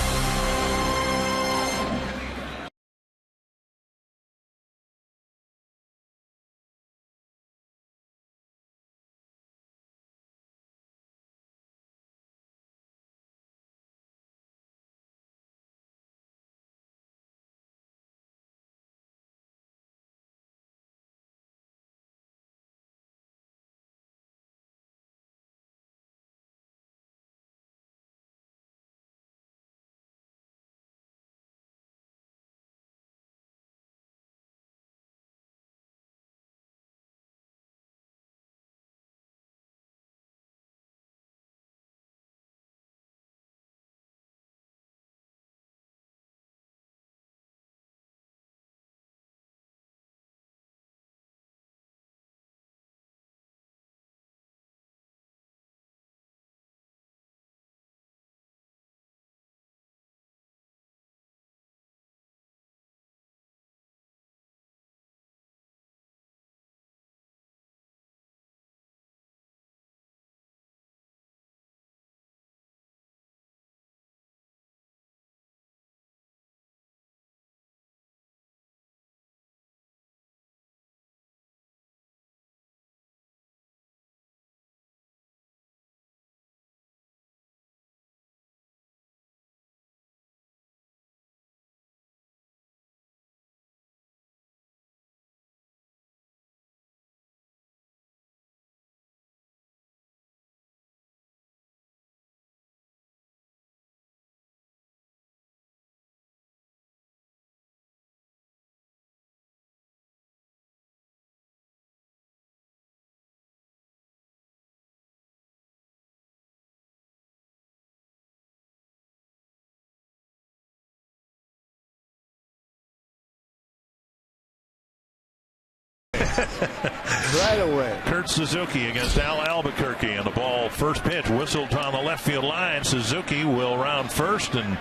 Right away. Kurt Suzuki against Al Albuquerque, and the ball, first pitch, whistled on the left field line. Suzuki will round first and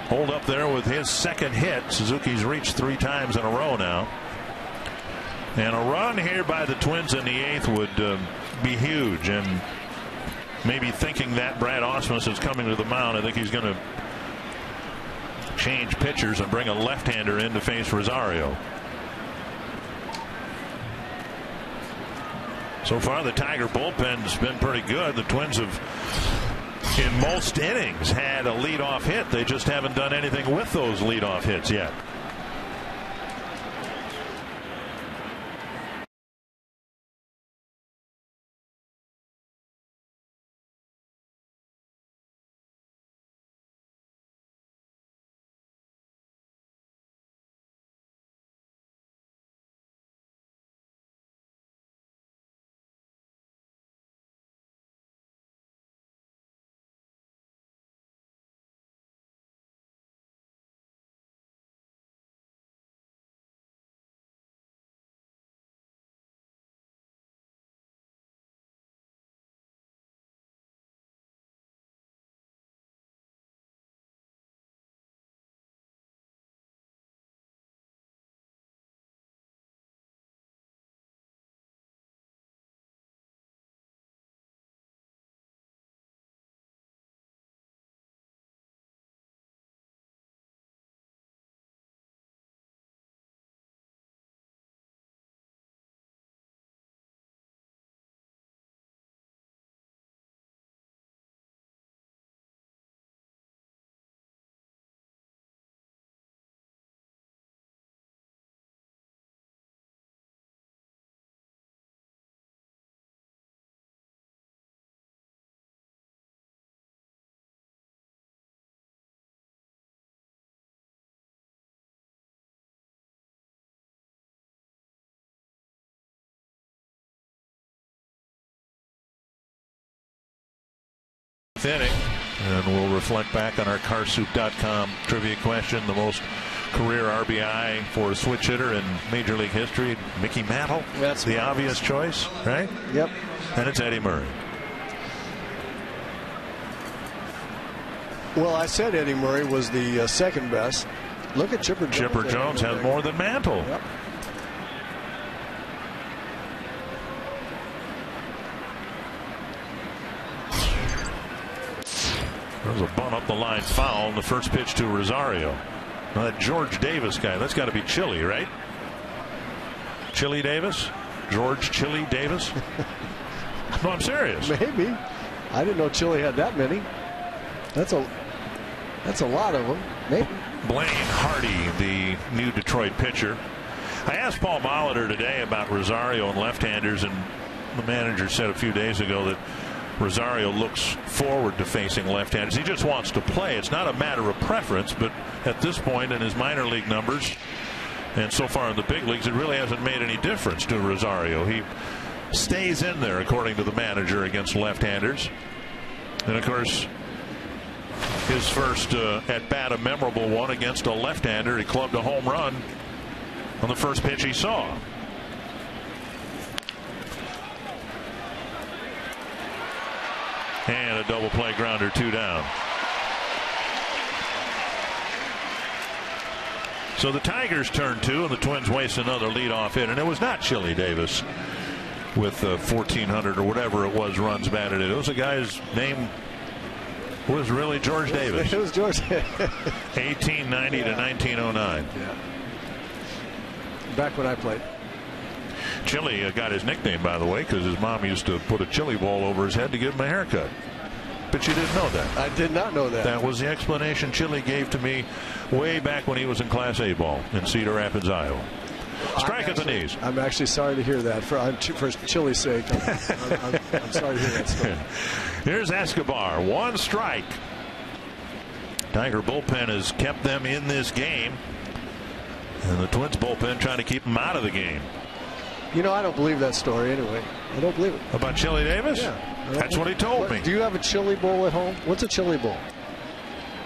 hold up there with his second hit. Suzuki's reached 3 times in a row now. And a run here by the Twins in the 8th would be huge. And maybe thinking that Brad Ausmus is coming to the mound, I think he's going to change pitchers and bring a left-hander in to face Rosario. So far, the Tiger bullpen's been pretty good. The Twins have, in most innings, had a leadoff hit. They just haven't done anything with those leadoff hits yet. Inning, and we'll reflect back on our carsoup.com trivia question. The most career RBI for a switch hitter in Major League history, Mickey Mantle. That's the obvious choice, right? Yep. And it's Eddie Murray. Well, I said Eddie Murray was the second best. Look at Chipper Jones. Chipper Jones has more than Mantle. Yep. There's a bunt up the line foul in the first pitch to Rosario. Now that George Davis guy, that's got to be Chili, right? Chili Davis? George Chili Davis? No, I'm serious. Maybe. I didn't know Chili had that many. That's a lot of them. Maybe. Blaine Hardy, the new Detroit pitcher. I asked Paul Molitor today about Rosario and left-handers, and the manager said a few days ago that Rosario looks forward to facing left-handers. He just wants to play. It's not a matter of preference, but at this point in his minor league numbers and so far in the big leagues, it really hasn't made any difference to Rosario. He stays in there, according to the manager, against left-handers. And, of course, his first at-bat, a memorable one against a left-hander. He clubbed a home run on the first pitch he saw. And a double play grounder, 2 down. So the Tigers turn 2, and the Twins waste another leadoff hit. And it was not Chili Davis with 1,400 or whatever it was runs batted in. It was a guy's name was really George Davis. It was George. 1890 to 1909. Yeah. Back when I played. Chili got his nickname, by the way, because his mom used to put a chili ball over his head to give him a haircut. But you didn't know that. I did not know that. That was the explanation Chili gave to me way back when he was in Class A ball in Cedar Rapids, Iowa. Strike at the knees. I'm actually sorry to hear that. For Chili's sake, I'm sorry to hear that story. Here's Escobar. 1 strike. Tiger bullpen has kept them in this game. And the Twins bullpen trying to keep them out of the game. You know, I don't believe that story anyway. I don't believe it. About Chili Davis? Yeah. That's what he told me. Do you have a chili bowl at home? What's a chili bowl?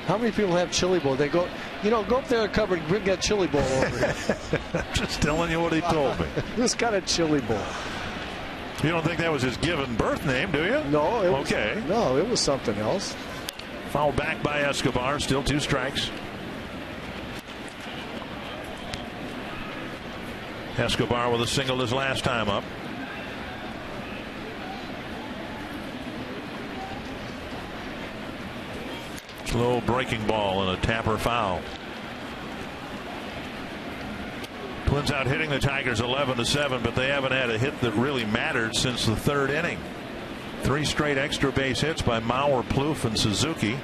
How many people have chili bowl? They go. You know, go up there and cover and bring that chili bowl over here. I'm just telling you what he told me. This kind of chili bowl. You don't think that was his given birth name, do you? No. It was, okay. No, it was something else. Foul back by Escobar. Still 2 strikes. Escobar with a single his last time up. Slow breaking ball and a tapper foul. Twins out hitting the Tigers 11-7, but they haven't had a hit that really mattered since the 3rd inning. 3 straight extra base hits by Mauer, Plouffe, and Suzuki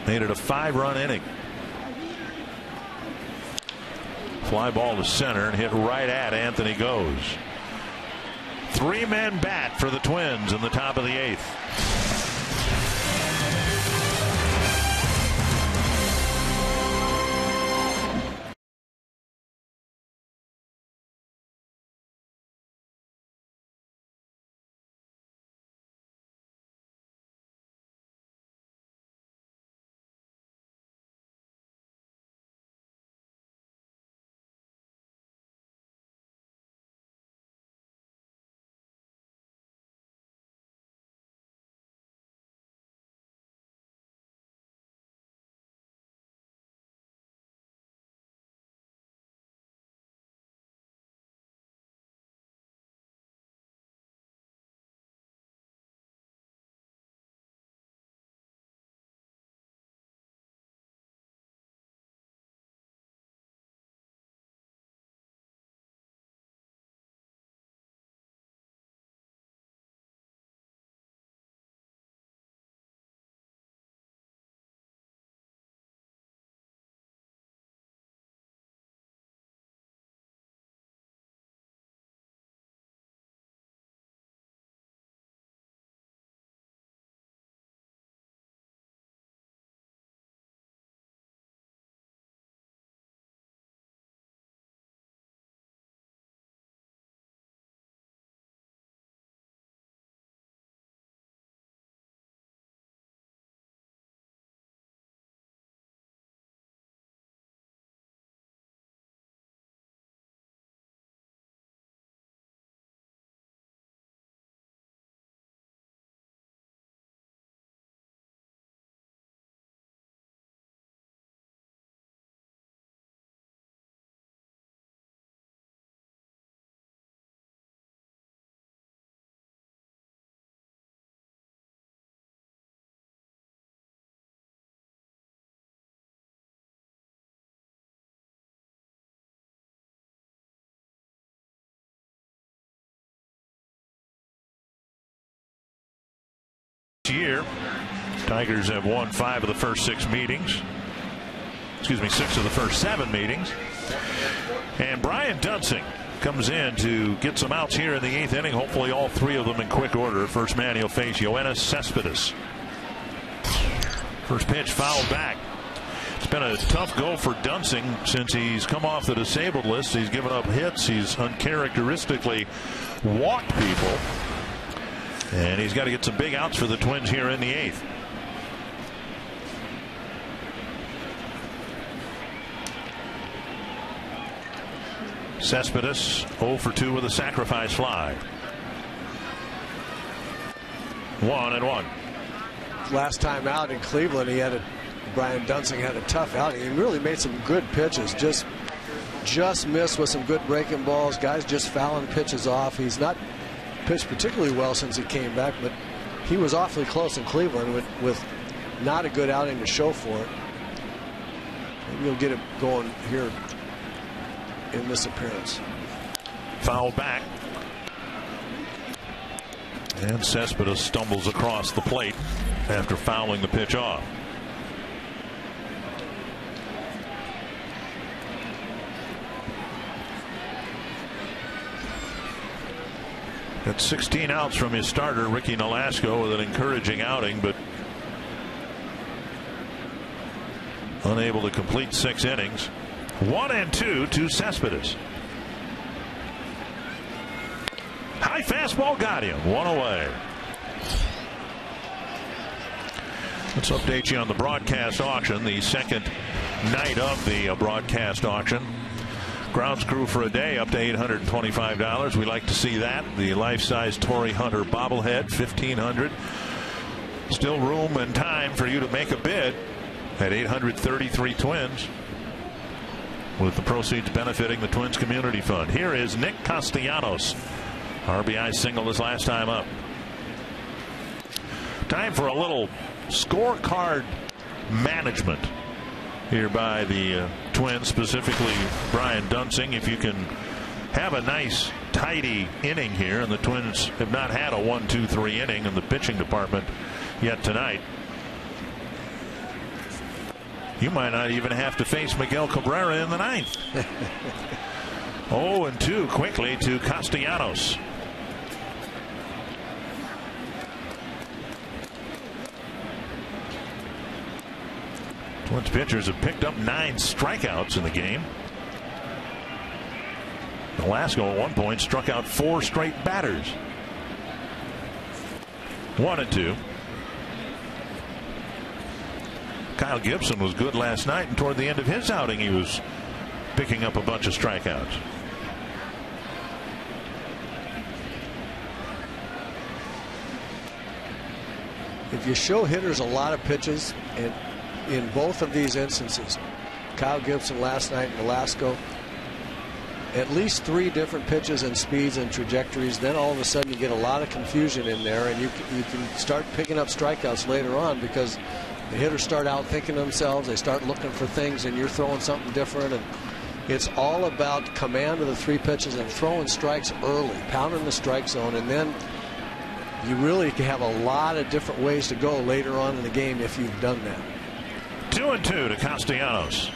made it a 5-run inning. Fly ball to center and hit right at Anthony Goes. 3-men bat for the Twins in the top of the 8th. Year, Tigers have won 5 of the first 6 meetings. Excuse me, 6 of the first 7 meetings. And Brian Dunsing comes in to get some outs here in the 8th inning. Hopefully all 3 of them in quick order. First man he'll face Yoenis Cespedes. First pitch fouled back. It's been a tough go for Dunsing since he's come off the disabled list. He's given up hits. He's uncharacteristically walked people. And he's got to get some big outs for the Twins here in the 8th. Cespedes 0 for 2 with a sacrifice fly. 1-1. Last time out in Cleveland, Brian Dunsing had a tough outing. He really made some good pitches. Just missed with some good breaking balls. Guys just fouling pitches off. He's not pitched particularly well since he came back, but he was awfully close in Cleveland with not a good outing to show for it. Maybe he'll get it going here in this appearance. Foul back. And Cespedes stumbles across the plate after fouling the pitch off. Got 16 outs from his starter, Ricky Nolasco, with an encouraging outing, but unable to complete 6 innings. 1-2 to Cespedes. High fastball got him. 1 away. Let's update you on the broadcast auction, the second night of the broadcast auction. Grounds crew for a day up to $825. We like to see that. The life-size Torrey Hunter bobblehead, $1,500. Still room and time for you to make a bid at 833 Twins, with the proceeds benefiting the Twins Community Fund. Here is Nick Castellanos. RBI single his last time up. Time for a little scorecard management here by the Twins, specifically Brian Dunsing. If you can have a nice tidy inning here, and the Twins have not had a 1-2-3 inning in the pitching department yet tonight, you might not even have to face Miguel Cabrera in the ninth. 0-2 quickly to Castellanos. Twins pitchers have picked up 9 strikeouts in the game. Velasco at one point struck out 4 straight batters. 1-2. Kyle Gibson was good last night, and toward the end of his outing he was picking up a bunch of strikeouts. If you show hitters a lot of pitches, and in both of these instances, Kyle Gibson last night and Velasco, at least 3 different pitches and speeds and trajectories, then all of a sudden you get a lot of confusion in there, and you can start picking up strikeouts later on, because the hitters start out thinking to themselves, they start looking for things, and you're throwing something different. And it's all about command of the 3 pitches and throwing strikes early, pounding the strike zone, and then you really have a lot of different ways to go later on in the game if you've done that. 2-2 to Castellanos.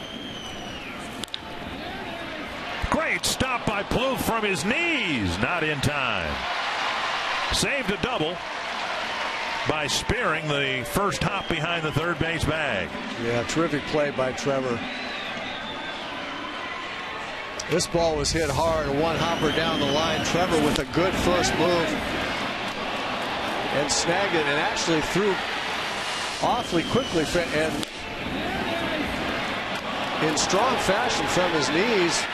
Great stop by Plouffe from his knees. Not in time. Saved a double by spearing the first hop behind the third base bag. Yeah, terrific play by Trevor. This ball was hit hard, one hopper down the line. Trevor with a good first move and snagged it, and actually threw awfully quickly and in strong fashion from his knees.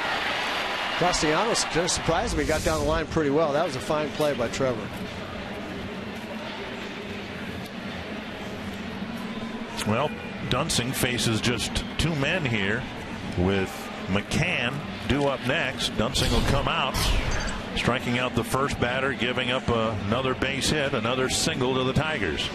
Castellanos just surprised me, got down the line pretty well. That was a fine play by Trevor. Well, Dunsing faces just 2 men here, with McCann due up next. Dunsing will come out, striking out the first batter, giving up another base hit, another single to the Tigers.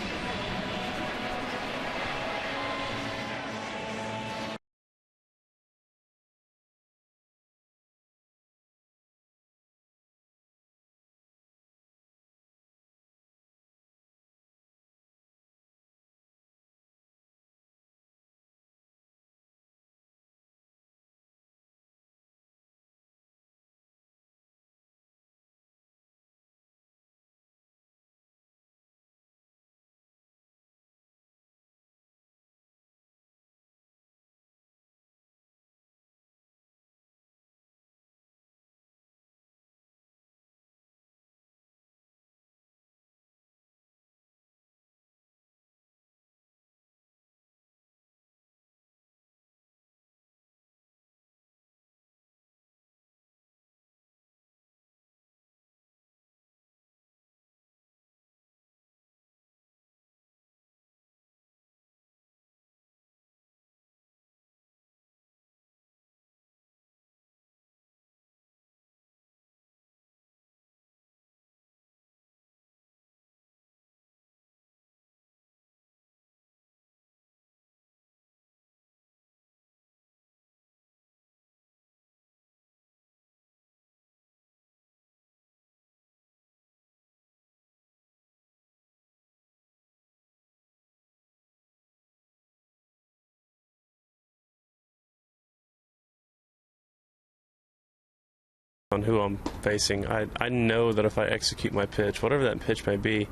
on who I'm facing. I know that if I execute my pitch, whatever that pitch may be,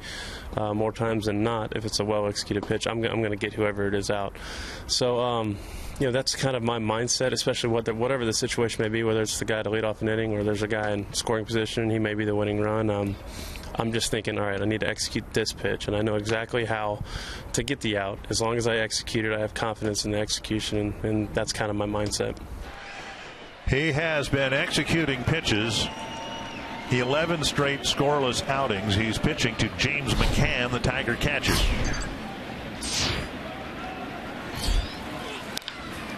more times than not, if it's a well-executed pitch, I'm going to get whoever it is out. So, that's kind of my mindset, especially whatever the situation may be, whether it's the guy to lead off an inning or there's a guy in scoring position and he may be the winning run. I'm just thinking, all right, I need to execute this pitch, and I know exactly how to get the out. As long as I execute it, I have confidence in the execution, and that's kind of my mindset. He has been executing pitches, 11 straight scoreless outings. He's pitching to James McCann, the Tiger catcher.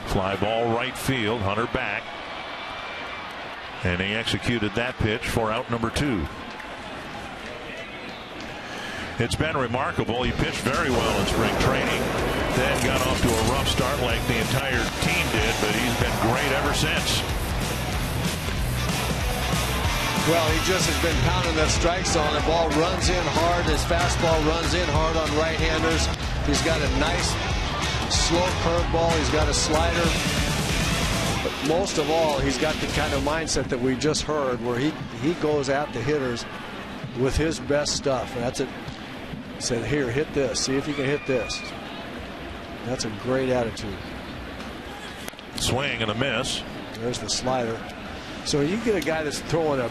Fly ball right field, Hunter back. And he executed that pitch for out number 2. It's been remarkable. He pitched very well in spring training, then got off to a rough start like the entire team did, but he's been great ever since. Well, he just has been pounding that strike zone. The ball runs in hard. His fastball runs in hard on right-handers. He's got a nice slow curveball. He's got a slider. But most of all, he's got the kind of mindset that we just heard, where he goes at the hitters with his best stuff. And that's it. He said, here, hit this. See if you can hit this. That's a great attitude. Swing and a miss. There's the slider. So you get a guy that's throwing a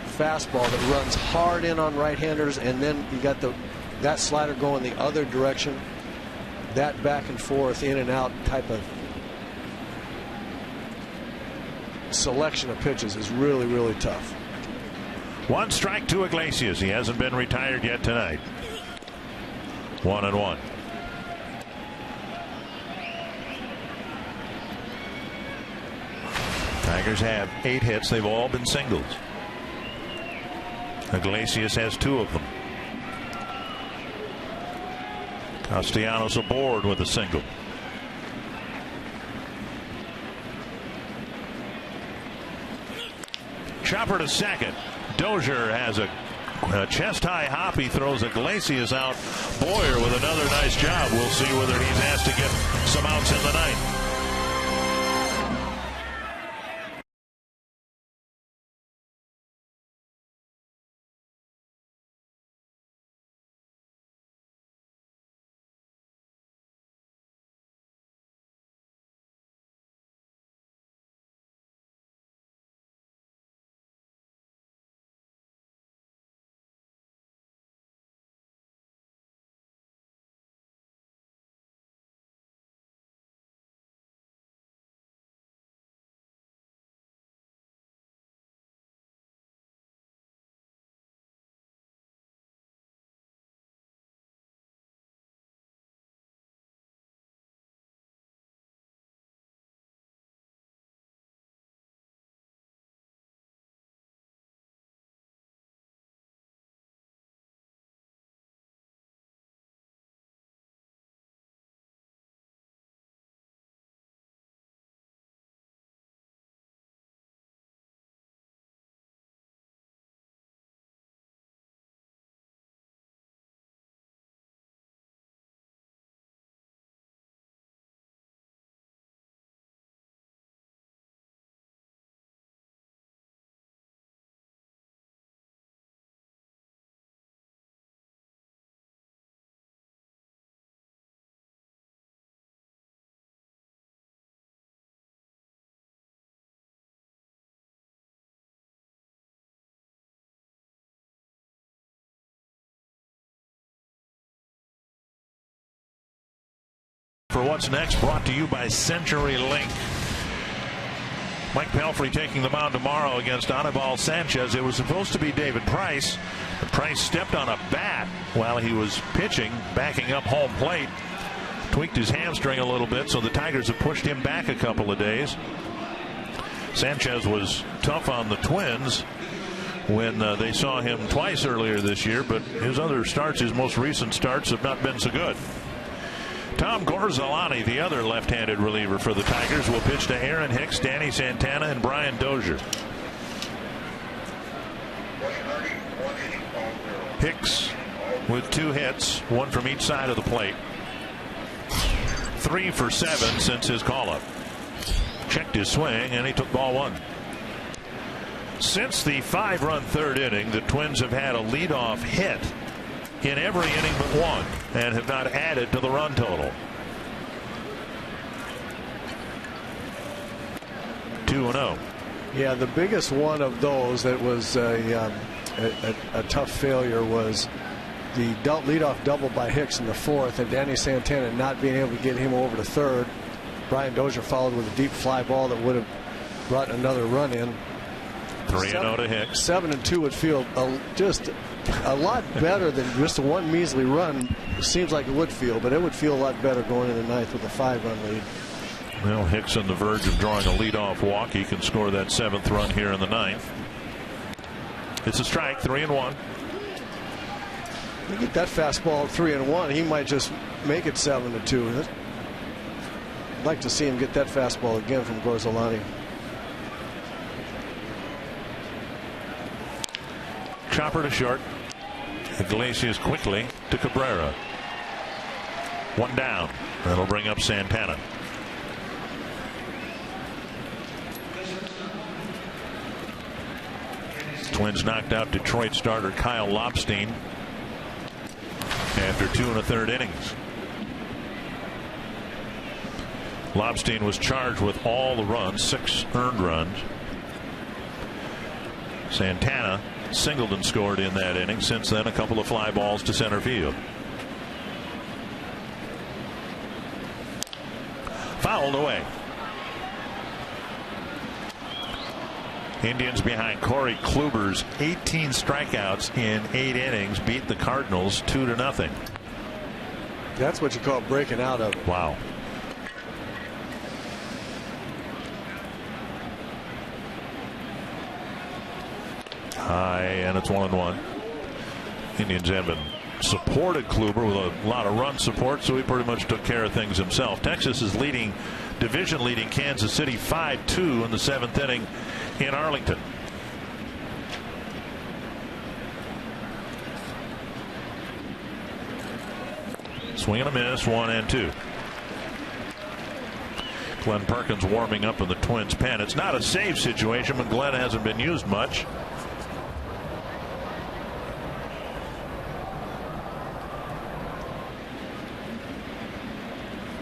fastball that runs hard in on right-handers, and then you got that slider going the other direction. That back and forth, in and out type of selection of pitches is really, really tough. 1 strike to Iglesias. He hasn't been retired yet tonight. 1-1. Tigers have 8 hits. They've all been singles. Iglesias has 2 of them. Castellanos aboard with a single. Chopper to second. Dozier has a chest-high hop. He throws Iglesias out. Boyer with another nice job. We'll see whether he's asked to get some outs in the ninth. For what's next, brought to you by CenturyLink. Mike Pelfrey taking the mound tomorrow against Anibal Sanchez. It was supposed to be David Price, but Price stepped on a bat while he was pitching, backing up home plate. Tweaked his hamstring a little bit, so the Tigers have pushed him back a couple of days. Sanchez was tough on the Twins when they saw him twice earlier this year, but his other starts, his most recent starts, have not been so good. Tom Gorzalani, the other left-handed reliever for the Tigers, will pitch to Aaron Hicks, Danny Santana, and Brian Dozier. Hicks with 2 hits, 1 from each side of the plate. 3 for 7 since his call-up. Checked his swing, and he took ball 1. Since the 5-run third inning, the Twins have had a leadoff hit in every inning but one and have not added to the run total. 2-0. Yeah, the biggest one of those that was a tough failure was the leadoff double by Hicks in the 4th, and Danny Santana not being able to get him over to third. Brian Dozier followed with a deep fly ball that would have brought another run in. 3-0 to Hicks. 7-2 would feel just a lot better than just a one measly run. Seems like it would feel, but it would feel a lot better going in the 9th with a 5-run lead. Well, Hicks on the verge of drawing a leadoff walk. He can score that 7th run here in the 9th. It's a strike, 3-1. You get that fastball 3-1, he might just make it 7-2. I'd like to see him get that fastball again from Gorzolani. Chopper to short. Iglesias quickly to Cabrera. One down. That'll bring up Santana. Twins knocked out Detroit starter Kyle Lobstein after 2 1/3 innings. Lobstein was charged with all the runs, 6 earned runs. Santana singled and scored in that inning. Since then, a couple of fly balls to center field. Fouled away. Indians behind Corey Kluber's 18 strikeouts in 8 innings beat the Cardinals 2-0. That's what you call breaking out of it. Wow. High, and it's 1-1. Indians haven't supported Kluber with a lot of run support, so he pretty much took care of things himself. Texas is division leading Kansas City 5-2 in the 7th inning in Arlington. Swing and a miss, 1-2. Glenn Perkins warming up in the Twins pen. It's not a save situation, but Glenn hasn't been used much.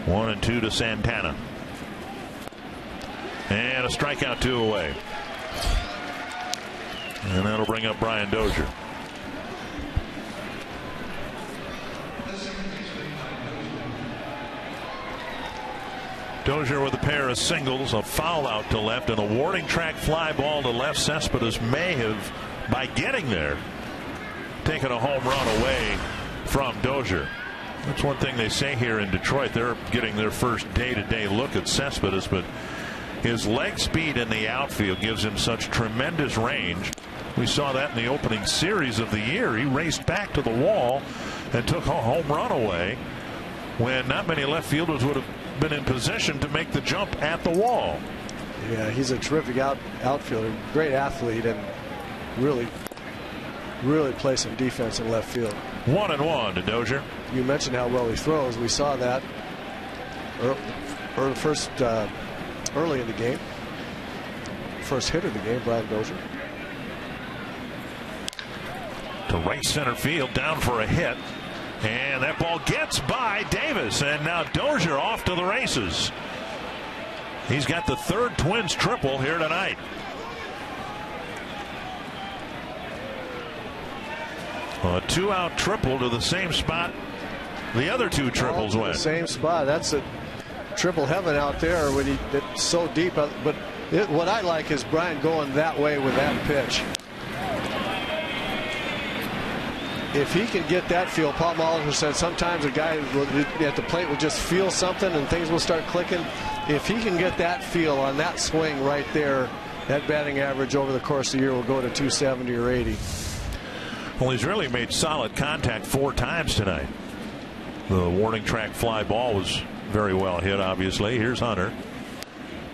One and 2 to Santana. And a strikeout, 2 away. And that'll bring up Brian Dozier. Dozier with a pair of singles, a foul out to left, and a warning track fly ball to left. Cespedes may have, by getting there, taken a home run away from Dozier. That's one thing they say here in Detroit. They're getting their first day-to-day look at Cespedes, but his leg speed in the outfield gives him such tremendous range. We saw that in the opening series of the year. He raced back to the wall and took a home run away when not many left fielders would have been in position to make the jump at the wall. Yeah, he's a terrific outfielder, great athlete, and really plays some defense in left field. 1-1 to Dozier. You mentioned how well he throws. We saw that early in the game. First hit of the game, Brian Dozier. To right center field, down for a hit. And that ball gets by Davis. And now Dozier off to the races. He's got the 3rd Twins triple here tonight. A 2-out triple to the same spot the other 2 triples went. The same spot. That's a triple heaven out there when it's so deep. But what I like is Brian going that way with that pitch. If he can get that feel, Paul Molitor said sometimes a guy at the plate will just feel something and things will start clicking. If he can get that feel on that swing right there, that batting average over the course of the year will go to 270 or 80. Well, he's really made solid contact 4 times tonight. The warning track fly ball was very well hit, obviously. Here's Hunter.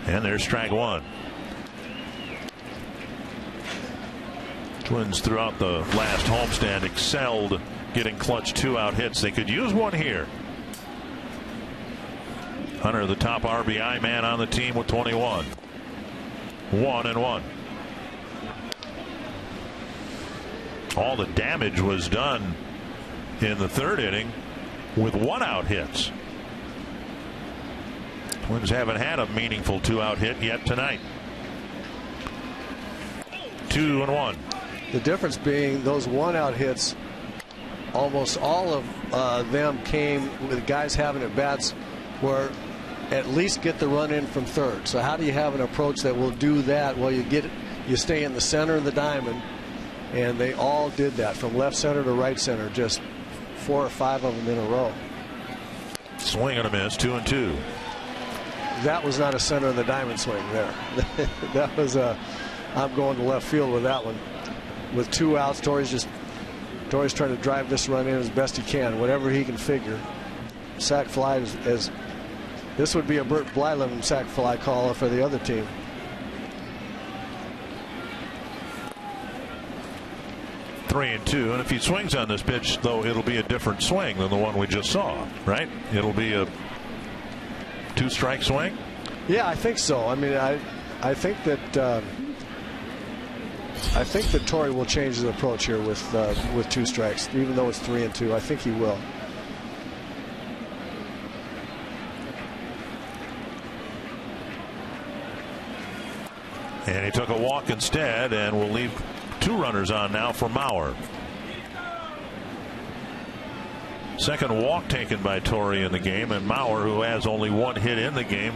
And there's strike 1. Twins throughout the last homestand excelled getting clutch 2-out hits. They could use one here. Hunter, the top RBI man on the team with 21. 1-1. All the damage was done in the third inning with 1-out hits. Twins haven't had a meaningful 2-out hit yet tonight. 2-1. The difference being those 1-out hits, almost all of them came with guys having at bats where at least get the run in from third. So how do you have an approach that will do that? Well, you stay in the center of the diamond, and they all did that from left center to right center, just 4 or 5 of them in a row. Swing and a miss, 2-2. That was not a center of the diamond swing there. That was I'm going to left field with that one. With 2 outs, Torrey's trying to drive this run in as best he can, whatever he can figure. Sac fly as this would be a Bert Blyleven sac fly call for the other team. Three and 2, and if he swings on this pitch, though, it'll be a different swing than the one we just saw, right? It'll be a 2-strike swing. Yeah, I think so. I mean, I think that Torrey will change his approach here with 2 strikes, even though it's 3 and 2. I think he will. And he took a walk instead, and will leave 2 runners on now for Mauer. Second walk taken by Torrey in the game, and Mauer, who has only 1 hit in the game,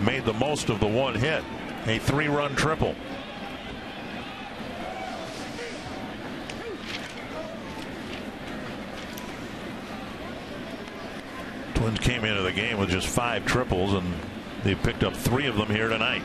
made the most of the 1 hit. A 3-run triple. Twins came into the game with just 5 triples, and they picked up 3 of them here tonight.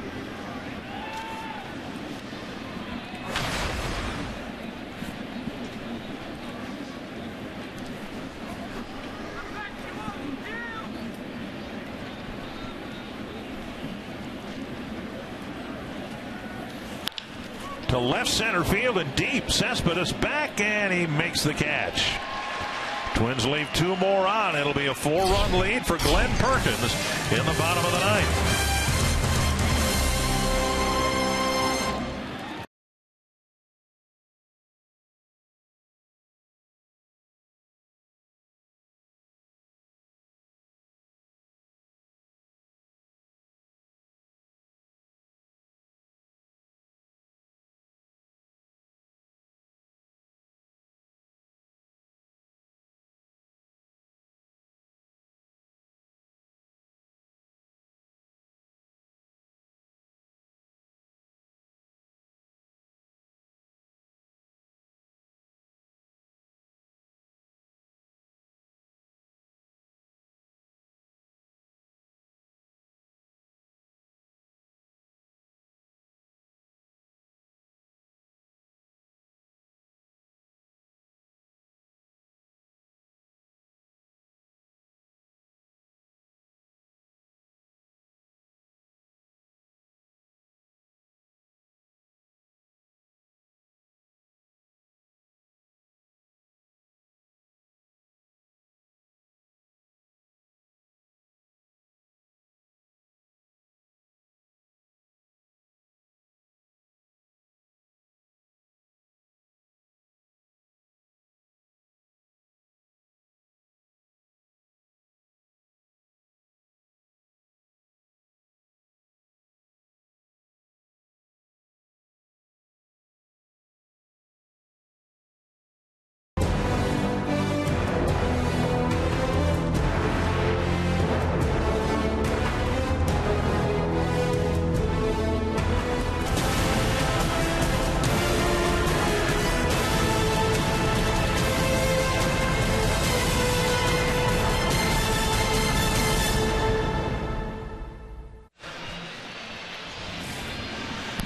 To left center field and deep. Cespedes back, and he makes the catch. Twins leave 2 more on. It'll be a 4-run lead for Glenn Perkins in the bottom of the 9th.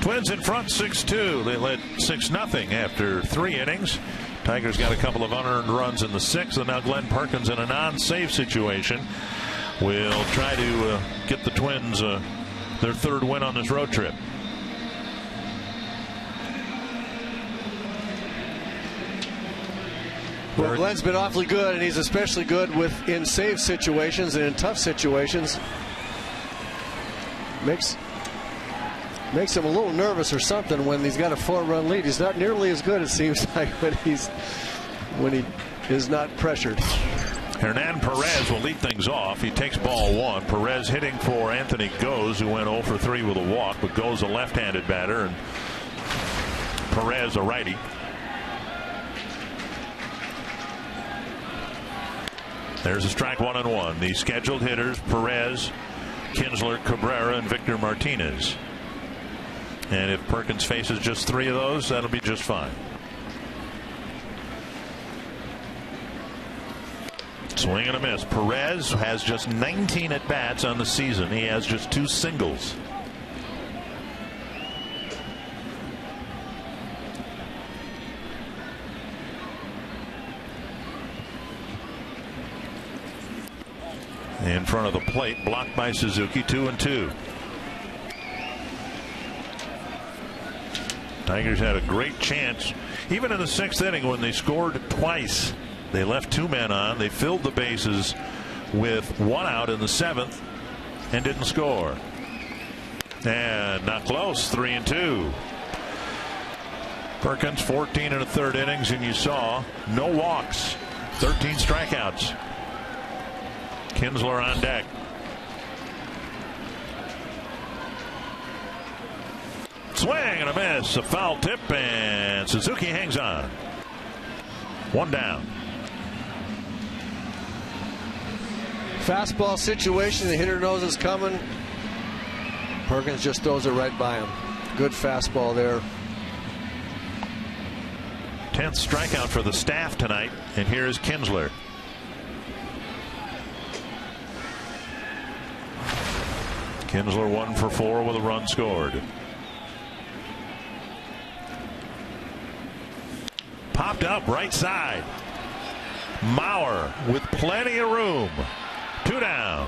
Twins in front 6-2. They led 6-0 after 3 innings. Tigers got a couple of unearned runs in the 6th, and now Glenn Perkins in a non-save situation will try to get the Twins their 3rd win on this road trip. Well, Glenn's been awfully good, and he's especially good in save situations and in tough situations. makes him a little nervous or something when he's got a 4-run lead. He's not nearly as good, it seems like, when he is not pressured. Hernan Perez will lead things off. He takes ball 1. Perez hitting for Anthony Goes, who went 0 for 3 with a walk, but Goes a left-handed batter, and Perez a righty. There's a strike 1-1. The scheduled hitters: Perez, Kinsler, Cabrera, and Victor Martinez. And if Perkins faces just 3 of those, that'll be just fine. Swing and a miss. Perez has just 19 at bats on the season. He has just 2 singles. In front of the plate, blocked by Suzuki, 2-2. Tigers had a great chance, even in the 6th inning when they scored twice. They left 2 men on. They filled the bases with 1 out in the 7th and didn't score. And not close. 3-2. Perkins 14 1/3 innings, and you saw no walks, 13 strikeouts. Kinsler on deck. Swing and a miss, a foul tip, and Suzuki hangs on. 1 down. Fastball situation, the hitter knows it's coming. Perkins just throws it right by him. Good fastball there. 10th strikeout for the staff tonight, and here is Kinsler. Kinsler 1 for 4 with a run scored. Popped up right side. Mauer with plenty of room. 2 down.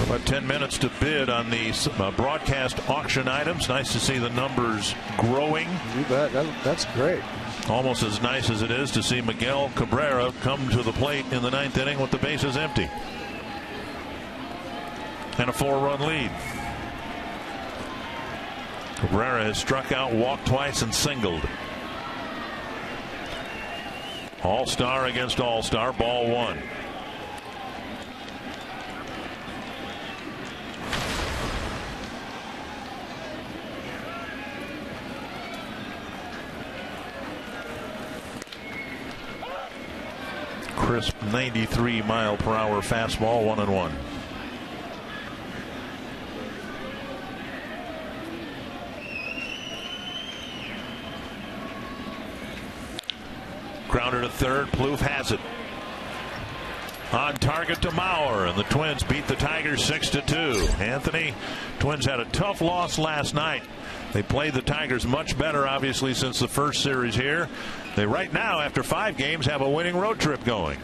About 10 minutes to bid on the broadcast auction items. Nice to see the numbers growing. You bet. That's great. Almost as nice as it is to see Miguel Cabrera come to the plate in the 9th inning with the bases empty. And a 4-run lead. Cabrera has struck out, walked twice, and singled. All-star against all-star, ball 1. Crisp 93-mile-per-hour fastball, 1-1. Grounder to third. Plouffe has it. On target to Mauer, and the Twins beat the Tigers 6-2. Anthony, Twins had a tough loss last night. They played the Tigers much better, obviously, since the first series here. They right now, after 5 games, have a winning road trip going.